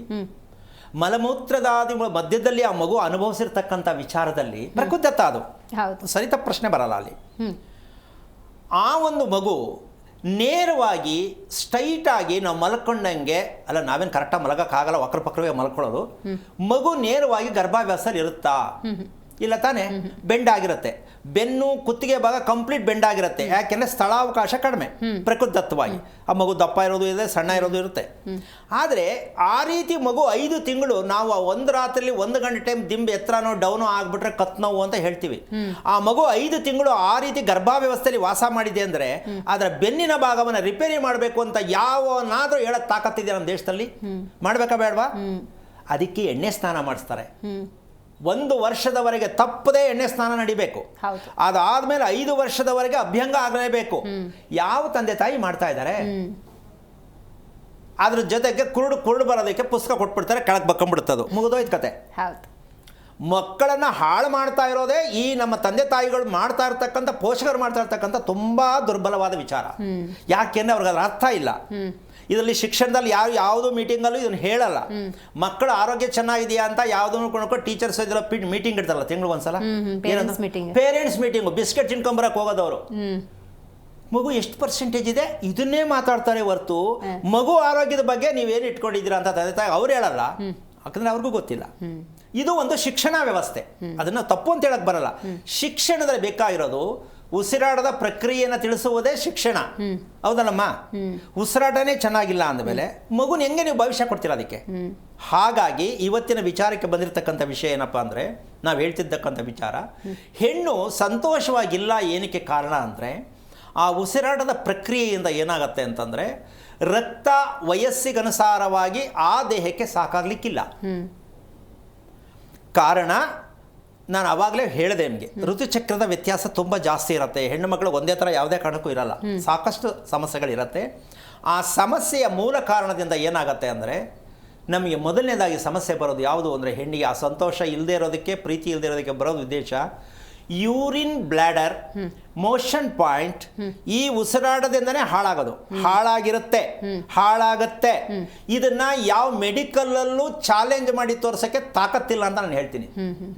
ಮಲಮೂತ್ರದಾದಿ ಮಧ್ಯದಲ್ಲಿ ಆ ಮಗು ಅನುಭವಿಸಿರ್ತಕ್ಕಂಥ ವಿಚಾರದಲ್ಲಿ ಪ್ರಕೃತಿದತ್ತ ಅದು ಹೌದು. ಸರಿತ ಪ್ರಶ್ನೆ ಬರಲ್ಲ ಅಲ್ಲಿ. ಹ್ಮ್. ಆ ಒಂದು ಮಗು ನೇರವಾಗಿ ಸ್ಟ್ರೈಟಾಗಿ ನಾವು ಮಲ್ಕೊಂಡಂಗೆ ಅಲ್ಲ, ನಾವೇನು ಕರೆಕ್ಟಾಗಿ ಮಲಗೋಕ್ಕಾಗಲ್ಲ, ವಕ್ರ ಪಕ್ರವೇ ಮಲ್ಕೊಳ್ಳೋದು. ಮಗು ನೇರವಾಗಿ ಗರ್ಭಾಭ್ಯಾಸದಲ್ಲಿ ಇರುತ್ತಾ? ಇಲ್ಲ ತಾನೇ, ಬೆಂಡ್ ಆಗಿರುತ್ತೆ. ಬೆನ್ನು ಕುತ್ತಿಗೆ ಭಾಗ ಕಂಪ್ಲೀಟ್ ಬೆಂಡ್ ಆಗಿರುತ್ತೆ. ಯಾಕೆಂದರೆ ಸ್ಥಳಾವಕಾಶ ಕಡಿಮೆ ಪ್ರಕೃತಿದತ್ತವಾಗಿ. ಆ ಮಗು ದಪ್ಪ ಇರೋದು ಇದೆ, ಸಣ್ಣ ಇರೋದು ಇರುತ್ತೆ. ಆದರೆ ಆ ರೀತಿ ಮಗು 5 ತಿಂಗಳು ನಾವು ಒಂದು ರಾತ್ರಿಯಲ್ಲಿ 1 ಗಂಟೆ ಟೈಮ್ ದಿಂಬು ಎತ್ತರನೋ ಡೌನೋ ಆಗಿಬಿಟ್ರೆ ಕತ್ ನೋವು ಅಂತ ಹೇಳ್ತೀವಿ. ಆ ಮಗು 5 ತಿಂಗಳು ಆ ರೀತಿ ಗರ್ಭಾವ್ಯವಸ್ಥೆಯಲ್ಲಿ ವಾಸ ಮಾಡಿದೆ ಅಂದರೆ ಅದರ ಬೆನ್ನಿನ ಭಾಗವನ್ನು ರಿಪೇರಿ ಮಾಡಬೇಕು ಅಂತ ಯಾವನಾದರೂ ಹೇಳೋಕ್ಕೆ ತಾಕತ್ತಿದೆ ನಮ್ಮ ದೇಶದಲ್ಲಿ? ಮಾಡಬೇಕಾ ಬೇಡವಾ? ಅದಕ್ಕೆ ಎಣ್ಣೆ ಸ್ನಾನ ಮಾಡಿಸ್ತಾರೆ. 1 ವರ್ಷದವರೆಗೆ ತಪ್ಪದೇ ಎಣ್ಣೆ ಸ್ನಾನ ನಡಿಬೇಕು. ಅದಾದ್ಮೇಲೆ 5 ವರ್ಷದವರೆಗೆ ಅಭ್ಯಂಗ ಆಗಲೇಬೇಕು. ಯಾವ ತಂದೆ ತಾಯಿ ಮಾಡ್ತಾ ಇದ್ದಾರೆ? ಅದ್ರ ಜೊತೆಗೆ ಕುರುಡು ಬರೋದಕ್ಕೆ ಪುಸ್ತಕ ಕೊಟ್ಬಿಡ್ತಾರೆ, ಕೆಳಗೆ ಬಕ್ಕೊಂಡ್ಬಿಡ್ತದು, ಮುಗಿದೋಯ್ತು ಕತೆ. ಮಕ್ಕಳನ್ನ ಹಾಳು ಮಾಡ್ತಾ ಇರೋದೇ ಈ ನಮ್ಮ ತಂದೆ ತಾಯಿಗಳು ಮಾಡ್ತಾ ಇರ್ತಕ್ಕಂಥ, ಪೋಷಕರು ಮಾಡ್ತಾ ಇರ್ತಕ್ಕಂಥ ತುಂಬಾ ದುರ್ಬಲವಾದ ವಿಚಾರ. ಯಾಕೆಂದ್ರೆ ಅವ್ರಿಗೆ ಅದ್ರ ಅರ್ಥ ಇಲ್ಲ. ಇದರಲ್ಲಿ ಶಿಕ್ಷಣದಲ್ಲಿ ಯಾವುದು ಮೀಟಿಂಗಲ್ಲೂ ಇದನ್ನು ಹೇಳಲ್ಲ. ಮಕ್ಕಳ ಆರೋಗ್ಯ ಚೆನ್ನಾಗಿದೆಯಾ ಅಂತ ಯಾವುದನ್ನು ಕೊಡ್ಕೊಂಡು ಟೀಚರ್ಸ್ ಇದೆಲ್ಲ ಮೀಟಿಂಗ್ ಇಡ್ತಾರಲ್ಲ ತಿಂಗಳು ಒಂದ್ಸಲ, ಪೇರೆಂಟ್ಸ್ ಮೀಟಿಂಗು, ಬಿಸ್ಕೆಟ್ ತಿನ್ಕೊಂಬರಕ್ಕೆ ಹೋಗೋದವರು. ಮಗು ಎಷ್ಟು ಪರ್ಸೆಂಟೇಜ್ ಇದೆ ಇದನ್ನೇ ಮಾತಾಡ್ತಾರೆ ಹೊರತು ಮಗು ಆರೋಗ್ಯದ ಬಗ್ಗೆ ನೀವೇನು ಇಟ್ಕೊಂಡಿದ್ದೀರಾ ಅಂತ ತಂದೆ ತಾಯಿ ಅವ್ರು ಹೇಳಲ್ಲ. ಯಾಕಂದ್ರೆ ಅವ್ರಿಗೂ ಗೊತ್ತಿಲ್ಲ. ಇದು ಒಂದು ಶಿಕ್ಷಣ ವ್ಯವಸ್ಥೆ, ಅದನ್ನು ತಪ್ಪು ಅಂತ ಹೇಳಕ್ ಬರಲ್ಲ. ಶಿಕ್ಷಣದಲ್ಲಿ ಬೇಕಾಗಿರೋದು ಉಸಿರಾಟದ ಪ್ರಕ್ರಿಯೆಯನ್ನು ತಿಳಿಸುವುದೇ ಶಿಕ್ಷಣ. ಹೌದಲ್ಲಮ್ಮ? ಉಸಿರಾಟನೇ ಚೆನ್ನಾಗಿಲ್ಲ ಅಂದಮೇಲೆ ಮಗುನ ಹೆಂಗೆ ನೀವು ಭವಿಷ್ಯ ಕೊಡ್ತೀರಾ ಅದಕ್ಕೆ? ಹಾಗಾಗಿ ಇವತ್ತಿನ ವಿಚಾರಕ್ಕೆ ಬಂದಿರತಕ್ಕಂಥ ವಿಷಯ ಏನಪ್ಪ ಅಂದರೆ, ನಾವು ಹೇಳ್ತಿದ್ದಕ್ಕಂಥ ವಿಚಾರ, ಹೆಣ್ಣು ಸಂತೋಷವಾಗಿಲ್ಲ. ಏನಕ್ಕೆ ಕಾರಣ ಅಂದರೆ ಆ ಉಸಿರಾಟದ ಪ್ರಕ್ರಿಯೆಯಿಂದ ಏನಾಗತ್ತೆ ಅಂತಂದರೆ ರಕ್ತ ವಯಸ್ಸಿಗನುಸಾರವಾಗಿ ಆ ದೇಹಕ್ಕೆ ಸಾಕಾಗಲಿಕ್ಕಿಲ್ಲ. ಕಾರಣ ನಾನು ಆವಾಗಲೇ ಹೇಳಿದೆ ನಿಮಗೆ, ಋತುಚಕ್ರದ ವ್ಯತ್ಯಾಸ ತುಂಬ ಜಾಸ್ತಿ ಇರುತ್ತೆ. ಹೆಣ್ಣು ಮಕ್ಕಳು ಒಂದೇ ಥರ ಯಾವುದೇ ಕಾರಣಕ್ಕೂ ಇರಲ್ಲ, ಸಾಕಷ್ಟು ಸಮಸ್ಯೆಗಳಿರುತ್ತೆ. ಆ ಸಮಸ್ಯೆಯ ಮೂಲ ಕಾರಣದಿಂದ ಏನಾಗುತ್ತೆ ಅಂದರೆ, ನಮಗೆ ಮೊದಲನೇದಾಗಿ ಸಮಸ್ಯೆ ಬರೋದು ಯಾವುದು ಅಂದರೆ, ಹೆಣ್ಣಿಗೆ ಆ ಸಂತೋಷ ಇಲ್ಲದೆ ಇರೋದಕ್ಕೆ, ಪ್ರೀತಿ ಇಲ್ಲದೆ ಇರೋದಕ್ಕೆ ಬರೋದು ಉದ್ದೇಶ ಯೂರಿನ್ ಬ್ಲ್ಯಾಡರ್, ಮೋಷನ್ ಪಾಯಿಂಟ್. ಈ ಉಸಿರಾಟದಿಂದನೇ ಹಾಳಾಗತ್ತೆ. ಇದನ್ನ ಯಾವ ಮೆಡಿಕಲ್ಲಲ್ಲೂ ಚಾಲೆಂಜ್ ಮಾಡಿ ತೋರ್ಸಕ್ಕೆ ತಾಕತ್ತಿಲ್ಲ ಅಂತ ನಾನು ಹೇಳ್ತೀನಿ.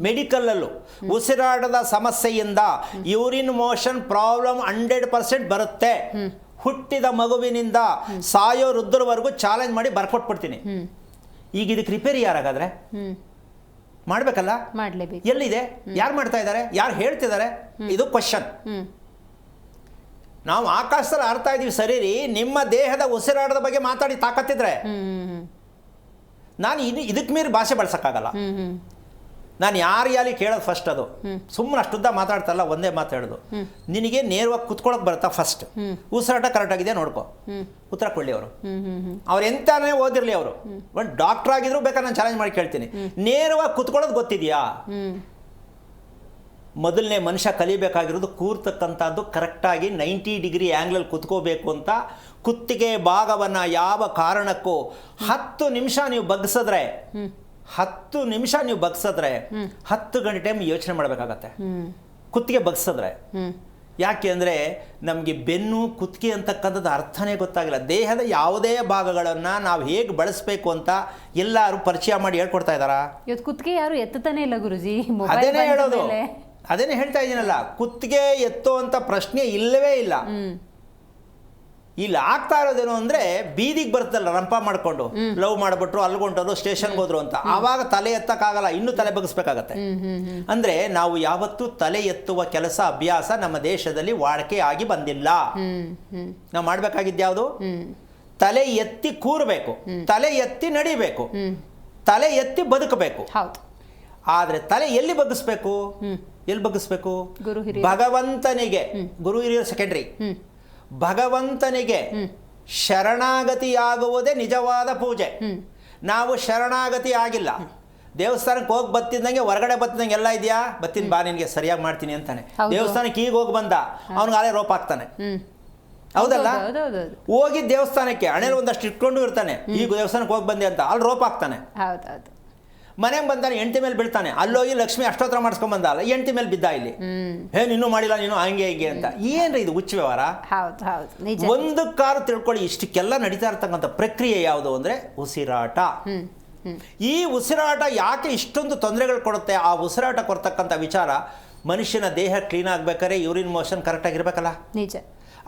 ಮೆಡಿಕಲ್ಲಲ್ಲೂ ಉಸಿರಾಟದ ಸಮಸ್ಯೆಯಿಂದ ಯೂರಿನ್ ಮೋಷನ್ ಪ್ರಾಬ್ಲಮ್ 100% ಬರುತ್ತೆ. ಹುಟ್ಟಿದ ಮಗುವಿನಿಂದ ಸಾಯೋ ವೃದ್ಧರವರೆಗೂ ಚಾಲೆಂಜ್ ಮಾಡಿ ಬರ್ಕೊಟ್ಬಿಡ್ತೀನಿ. ಈಗ ಇದಕ್ಕೆ ರಿಪೇರಿ ಯಾರಾಗಾದ್ರೆ ಮಾಡ್ಬೇಕಲ್ಲ, ಮಾಡಲೇಬೇಕು. ಎಲ್ಲಿದೆ? ಯಾರು ಮಾಡ್ತಾ ಇದ್ದಾರೆ? ಯಾರು ಹೇಳ್ತಿದ್ದಾರೆ? ಇದು ಕ್ವಶನ್. ನಾವು ಆಕಾಶದಲ್ಲಿ ಆಡ್ತಾ ಇದೀವಿ ಸರಿ ರೀ, ನಿಮ್ಮ ದೇಹದ ಉಸಿರಾಟದ ಬಗ್ಗೆ ಮಾತಾಡಿ ತಾಕತ್ತಿದ್ರೆ ನಾನು ಇದಕ್ಕೆ ಮೀರಿ ಭಾಷೆ ಬಳಸಕ್ಕಾಗಲ್ಲ. ನಾನು ಯಾರು ಕೇಳೋದು ಫಸ್ಟ್, ಅದು ಸುಮ್ಮನೆ ಅಷ್ಟುದ್ದ ಮಾತಾಡ್ತಲ್ಲ, ಒಂದೇ ಮಾತು ಹೇಳೋದು. ನಿನಗೆ ನೇರವಾಗಿ ಕುತ್ಕೊಳಕ್ ಬರುತ್ತಾ? ಫಸ್ಟ್ ಉಸಿರಾಟ ಕರೆಕ್ಟ್ ಆಗಿದೆ ನೋಡ್ಕೊ, ಉತ್ತರ ಕೊಡ್ಲಿ ಅವರು. ಅವ್ರು ಎಂತಾನೇ ಓದಿರ್ಲಿ, ಅವರು ಒಂದು ಡಾಕ್ಟರ್ ಆಗಿದ್ರು ಬೇಕಾದ್ರೆ ನಾನು ಚಾಲೆಂಜ್ ಮಾಡಿ ಕೇಳ್ತೀನಿ, ನೇರವಾಗಿ ಕುತ್ಕೊಳ್ಳೋದು ಗೊತ್ತಿದೆಯಾ? ಮೊದಲನೇ ಮನುಷ್ಯ ಕಲಿಬೇಕಾಗಿರೋದು ಕೂರ್ತಕ್ಕಂಥದ್ದು ಕರೆಕ್ಟಾಗಿ 90 ಡಿಗ್ರಿ ಆ್ಯಂಗಲಲ್ಲಿ ಕುತ್ಕೋಬೇಕು ಅಂತ. ಕುತ್ತಿಗೆ ಭಾಗವನ್ನು ಯಾವ ಕಾರಣಕ್ಕೂ 10 ನಿಮಿಷ ನೀವು ಬಗ್ಸಿದ್ರೆ 10 ಗಂಟೆ ಟೈಮ್ ಯೋಚನೆ ಮಾಡಬೇಕಾಗತ್ತೆ ಕುತ್ತಿಗೆ ಬಗ್ಸಿದ್ರೆ. ಯಾಕೆ ಅಂದರೆ ನಮಗೆ ಬೆನ್ನು ಕುತ್ತಿಗೆ ಅಂತಕ್ಕಂಥದ್ದು ಅರ್ಥನೇ ಗೊತ್ತಾಗಿಲ್ಲ. ದೇಹದ ಯಾವುದೇ ಭಾಗಗಳನ್ನು ನಾವು ಹೇಗೆ ಬಳಸಬೇಕು ಅಂತ ಎಲ್ಲರೂ ಪರಿಚಯ ಮಾಡಿ ಹೇಳ್ಕೊಡ್ತಾ ಇದ್ದಾರಾ? ಇವತ್ತು ಕುತ್ತಿಗೆ ಯಾರು ಎತ್ತತಾನೆ ಇಲ್ಲ ಗುರುಜಿ. ಅದೇನೇ ಹೇಳೋದು, ಅದೇನೇ ಹೇಳ್ತಾ ಇದ್ದೀನಲ್ಲ, ಕುತ್ತಿಗೆ ಎತ್ತೋ ಅಂತ ಪ್ರಶ್ನೆ ಇಲ್ಲವೇ ಇಲ್ಲ. ಇಲ್ಲಿ ಆಗ್ತಾ ಇರೋದೇನು ಅಂದರೆ, ಬೀದಿಗೆ ಬರ್ತಲ್ಲ ರಂಪ ಮಾಡ್ಕೊಂಡು, ಲವ್ ಮಾಡಿಬಿಟ್ರು, ಅಲ್ಗೊಂಟರು, ಸ್ಟೇಷನ್ಗೆ ಹೋದ್ರು ಅಂತ, ಆವಾಗ ತಲೆ ಎತ್ತಕ್ಕಾಗಲ್ಲ, ಇನ್ನೂ ತಲೆ ಬಗ್ಗಿಸ್ಬೇಕಾಗತ್ತೆ. ಅಂದರೆ ನಾವು ಯಾವತ್ತೂ ತಲೆ ಎತ್ತುವ ಕೆಲಸ, ಅಭ್ಯಾಸ ನಮ್ಮ ದೇಶದಲ್ಲಿ ವಾಡಿಕೆ ಆಗಿ ಬಂದಿಲ್ಲ. ನಾವು ಮಾಡಬೇಕಾಗಿದ್ದು ಯಾವುದು? ತಲೆ ಎತ್ತಿ ಕೂರಬೇಕು, ತಲೆ ಎತ್ತಿ ನಡಿಬೇಕು, ತಲೆ ಎತ್ತಿ ಬದುಕಬೇಕು. ಆದರೆ ತಲೆ ಎಲ್ಲಿ ಬಗ್ಗಿಸ್ಬೇಕು? ಭಗವಂತನಿಗೆ. ಗುರು ಹಿರಿಯರು ಸೆಕೆಂಡ್ರಿ. ಭಗವಂತನಿಗೆ ಶರಣಾಗತಿಯಾಗುವುದೇ ನಿಜವಾದ ಪೂಜೆ. ನಾವು ಶರಣಾಗತಿ ಆಗಿಲ್ಲ. ದೇವಸ್ಥಾನಕ್ಕೆ ಹೋಗಿ ಬತ್ತಿದ್ದಂಗೆ ಹೊರಗಡೆ ಬತ್ತಿದಂಗೆ ಎಲ್ಲ ಇದೆಯಾ, ಬತ್ತೀನಿ ಬಾ ನಿನಗೆ ಸರಿಯಾಗಿ ಮಾಡ್ತೀನಿ ಅಂತಾನೆ. ದೇವಸ್ಥಾನಕ್ಕೆ ಈಗ ಹೋಗಿ ಬಂದ ಅವನಿಗೆ ಅಲ್ಲೇ ರೋಪ್ ಹಾಕ್ತಾನೆ. ಹೌದಲ್ಲ? ಹೋಗಿ ದೇವಸ್ಥಾನಕ್ಕೆ ಹಣೆಯಲ್ಲಿ ಒಂದಷ್ಟು ಇಟ್ಕೊಂಡು ಇರ್ತಾನೆ, ಈಗ ದೇವಸ್ಥಾನಕ್ಕೆ ಹೋಗಿ ಬಂದೆ ಅಂತ, ಅಲ್ಲಿ ರೋಪ್ ಹಾಕ್ತಾನೆ. ಮನೆಗೆ ಬಂದಾನೆ, ಹೆಂಡತಿ ಮೇಲೆ ಬೀಳ್ತಾನೆ. ಅಲ್ಲೋಗಿ ಲಕ್ಷ್ಮಿ ಅಷ್ಟೋತ್ರ ಮಾಡಿಸ್ಕೊಂಡ್ ಬಂದ, ಅಲ್ಲ ಹೆಂಡತಿ ಮೇಲೆ ಬಿದ್ದ. ಇಲ್ಲಿ ಇನ್ನೂ ಮಾಡಿಲ್ಲ ನೀನು, ಹಂಗೆ ಹೀಗೆ ಅಂತ. ಏನ್ರಿ ಇದು ಹುಚ್ಚು ವ್ಯವಹಾರ? ಒಂದು ಕಾರು ತಿಳ್ಕೊಳ್ಳಿ, ಇಷ್ಟಕ್ಕೆಲ್ಲ ನಡೀತಾ ಇರ್ತಕ್ಕಂಥ ಪ್ರಕ್ರಿಯೆ ಯಾವುದು ಅಂದರೆ ಉಸಿರಾಟ. ಈ ಉಸಿರಾಟ ಯಾಕೆ ಇಷ್ಟೊಂದು ತೊಂದರೆಗಳು ಕೊಡುತ್ತೆ? ಆ ಉಸಿರಾಟ ಕೊಡ್ತಕ್ಕಂಥ ವಿಚಾರ, ಮನುಷ್ಯನ ದೇಹ ಕ್ಲೀನ್ ಆಗ್ಬೇಕಾದ್ರೆ ಯೂರಿನ್ ಮೋಷನ್ ಕರೆಕ್ಟಾಗಿರ್ಬೇಕಲ್ಲ, ನಿಜ.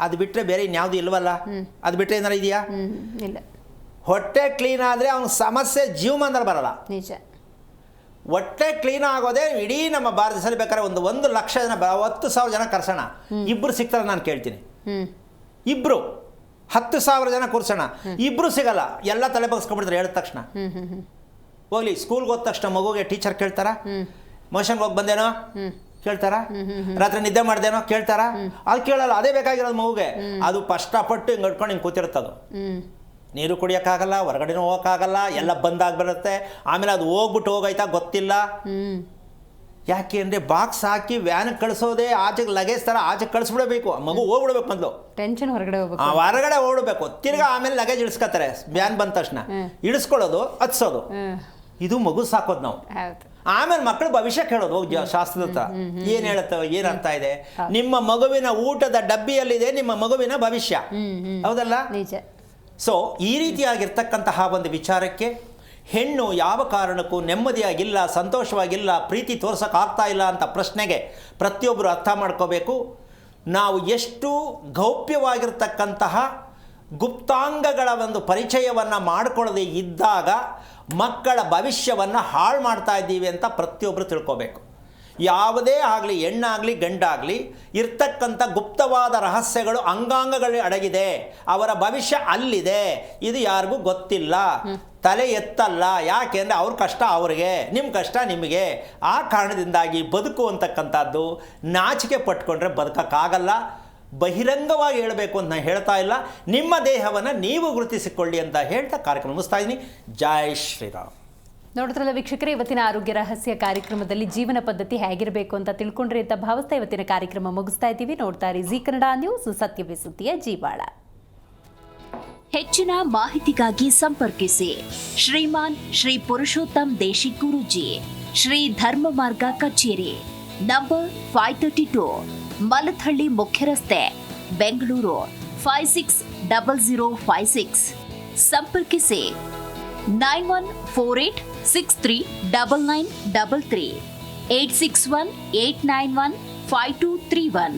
ಅದು ಬಿಟ್ಟರೆ ಬೇರೆ ಇನ್ಯಾವುದು ಇಲ್ವಲ್ಲ. ಅದು ಬಿಟ್ಟರೆ ಏನಾರು ಇದೆಯಾ? ಇಲ್ಲ. ಹೊಟ್ಟೆ ಕ್ಲೀನ್ ಆದರೆ ಅವನ ಸಮಸ್ಯೆ ಜೀವಮಾನದಲ್ಲಿ ಬರಲ್ಲ. ನಿಜ. ಹೊಟ್ಟೆ ಕ್ಲೀನ್ ಆಗೋದೇ ಇಡೀ ನಮ್ಮ ಭಾರತ ದೇಶದಲ್ಲಿ ಬೇಕಾದ್ರೆ 1 ಲಕ್ಷ ಜನ 10,000 ಜನ ಕರ್ಸೋಣ, ಇಬ್ಬರು ಸಿಗ್ತಾರೆ ನಾನು ಕೇಳ್ತೀನಿ. ಇಬ್ಬರು 10,000 ಜನ ಕೂರ್ಸೋಣ, ಇಬ್ಬರು ಸಿಗಲ್ಲ, ಎಲ್ಲ ತಲೆ ಬಗ್ಸ್ಕೊಂಡ್ಬಿಡ್ತಾರೆ ಹೇಳಿದ ತಕ್ಷಣ. ಹೋಗ್ಲಿ, ಸ್ಕೂಲ್ಗೆ ಹೋದ ತಕ್ಷಣ ಮಗುಗೆ ಟೀಚರ್ ಕೇಳ್ತಾರ, ಮೋಷನ್ಗೆ ಹೋಗಿ ಬಂದೇನೋ ಕೇಳ್ತಾರ, ರಾತ್ರಿ ನಿದ್ದೆ ಮಾಡ್ದೇನೋ ಕೇಳ್ತಾರ? ಅದು ಕೇಳಲ್ಲ. ಅದೇ ಬೇಕಾಗಿರೋದು ಮಗುಗೆ. ಅದು ಕಷ್ಟಪಟ್ಟು ಹಿಂಗೆ ಇಟ್ಕೊಂಡು ಹಿಂಗೆ ಕೂತಿರ್ತದು. ನೀರು ಕುಡಿಯೋಕ್ಕಾಗಲ್ಲ, ಹೊರಗಡೆನೂ ಹೋಗೋಕ್ಕಾಗಲ್ಲ, ಎಲ್ಲ ಬಂದಾಗ್ಬಿರುತ್ತೆ. ಆಮೇಲೆ ಅದು ಹೋಗಾಯ್ತಾ ಗೊತ್ತಿಲ್ಲ. ಯಾಕೆ ಅಂದರೆ ಬಾಕ್ಸ್ ಹಾಕಿ ವ್ಯಾನ್ಗೆ ಕಳಿಸೋದೇ ಆಚೆಗೆ ಲಗೇಜ್ ಥರ ಆಚೆಗೆ ಕಳಿಸ್ಬಿಡಬೇಕು. ಮಗು ಹೋಗ್ಬಿಡ್ಬೇಕು ಮೊದಲು, ಟೆನ್ಷನ್ ಹೊರಗಡೆ ಹೋಗ್ಬೇಕು, ಹೊರಗಡೆ ಓಡಬೇಕು. ತಿರ್ಗಾ ಆಮೇಲೆ ಲಗೇಜ್ ಇಳಿಸ್ಕೊತಾರೆ ವ್ಯಾನ್ ಬಂದ ತಕ್ಷಣ. ಇಳಿಸ್ಕೊಳ್ಳೋದು, ಹತ್ಸೋದು, ಇದು ಮಗು ಸಾಕೋದು ನಾವು. ಆಮೇಲೆ ಮಕ್ಕಳು ಭವಿಷ್ಯ ಕೇಳೋದು ಹೋಗಿ ಶಾಸ್ತ್ರದ ಹತ್ರ. ಏನು ಹೇಳುತ್ತೆ, ಏನು ಅರ್ಥ ಇದೆ? ನಿಮ್ಮ ಮಗುವಿನ ಊಟದ ಡಬ್ಬಿಯಲ್ಲಿದೆ ನಿಮ್ಮ ಮಗುವಿನ ಭವಿಷ್ಯ, ಹೌದಲ್ಲ? ನಿಜ. ಸೊ ಈ ರೀತಿಯಾಗಿರ್ತಕ್ಕಂತಹ ಒಂದು ವಿಚಾರಕ್ಕೆ ಹೆಣ್ಣು ಯಾವ ಕಾರಣಕ್ಕೂ ನೆಮ್ಮದಿಯಾಗಿಲ್ಲ, ಸಂತೋಷವಾಗಿಲ್ಲ, ಪ್ರೀತಿ ತೋರ್ಸೋಕ್ಕಾಗ್ತಾ ಇಲ್ಲ ಅಂತ ಪ್ರಶ್ನೆಗೆ ಪ್ರತಿಯೊಬ್ಬರು ಅರ್ಥ ಮಾಡ್ಕೋಬೇಕು. ನಾವು ಎಷ್ಟು ಗೌಪ್ಯವಾಗಿರ್ತಕ್ಕಂತಹ ಗುಪ್ತಾಂಗಗಳ ಒಂದು ಪರಿಚಯವನ್ನು ಮಾಡಿಕೊಳ್ಳದೆ ಇದ್ದಾಗ ಮಕ್ಕಳ ಭವಿಷ್ಯವನ್ನು ಹಾಳು ಮಾಡ್ತಾ ಇದ್ದೀವಿ ಅಂತ ಪ್ರತಿಯೊಬ್ಬರು ತಿಳ್ಕೋಬೇಕು. ಯಾವುದೇ ಆಗಲಿ, ಹೆಣ್ಣಾಗಲಿ ಗಂಡಾಗಲಿ, ಇರ್ತಕ್ಕಂಥ ಗುಪ್ತವಾದ ರಹಸ್ಯಗಳು ಅಂಗಾಂಗಗಳು ಅಡಗಿದೆ. ಅವರ ಭವಿಷ್ಯ ಅಲ್ಲಿದೆ, ಇದು ಯಾರಿಗೂ ಗೊತ್ತಿಲ್ಲ, ತಲೆ ಎತ್ತಲ್ಲ. ಯಾಕೆ ಅಂದರೆ ಅವ್ರ ಕಷ್ಟ ಅವ್ರಿಗೆ, ನಿಮ್ಮ ಕಷ್ಟ ನಿಮಗೆ. ಆ ಕಾರಣದಿಂದಾಗಿ ಬದುಕು ಅಂತಕ್ಕಂಥದ್ದು ನಾಚಿಕೆ ಪಟ್ಕೊಂಡ್ರೆ ಬದುಕೋಕ್ಕಾಗಲ್ಲ. ಬಹಿರಂಗವಾಗಿ ಹೇಳಬೇಕು ಅಂತ ನಾನು ಹೇಳ್ತಾ ಇಲ್ಲ, ನಿಮ್ಮ ದೇಹವನ್ನು ನೀವು ಗುರುತಿಸಿಕೊಳ್ಳಿ ಅಂತ ಹೇಳ್ತಾ ಕಾರ್ಯಕ್ರಮ ಮುಗಿಸ್ತಾ ಇದ್ದೀನಿ. ಜೈ ಶ್ರೀರಾಮ್. ನೋಡಿದ್ರಲ್ಲ ವೀಕ್ಷಕರೇ, ಇವತ್ತಿನ ಆರೋಗ್ಯ ರಹಸ್ಯ ಕಾರ್ಯಕ್ರಮದಲ್ಲಿ ಜೀವನ ಪದ್ಧತಿ ಹೇಗಿರಬೇಕು ಅಂತ ತಿಳ್ಕೊಂಡ್ರಿ ಅಂತ ಭಾವಿಸ್ತಾ ಇವತ್ತಿನ ಕಾರ್ಯಕ್ರಮ ಮುಗಿಸ್ತಾ ಇದ್ದೀವಿ. ನೋಡ್ತಾ ಇರಿ ಜಿ ಕನ್ನಡ ನ್ಯೂಸ್, ಸತ್ಯವೇ ಸುದ್ದಿಯ ಜೀವಾಳ. ಹೆಚ್ಚಿನ ಮಾಹಿತಿಗಾಗಿ ಸಂಪರ್ಕಿಸಿ ಶ್ರೀಮಾನ್ ಶ್ರೀ ಪುರುಷೋತ್ತಮ್ ದೇಶಿಕ್ ಗುರೂಜಿ, ಶ್ರೀ ಧರ್ಮ ಮಾರ್ಗ ಕಚೇರಿ, ನಂಬರ್ 532, ಮಲಥಹಳ್ಳಿ ಮುಖ್ಯ ರಸ್ತೆ, ಬೆಂಗಳೂರು 560056. ಸಂಪರ್ಕಿಸಿ 9148639933, 8618915231,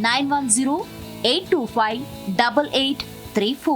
91082588834.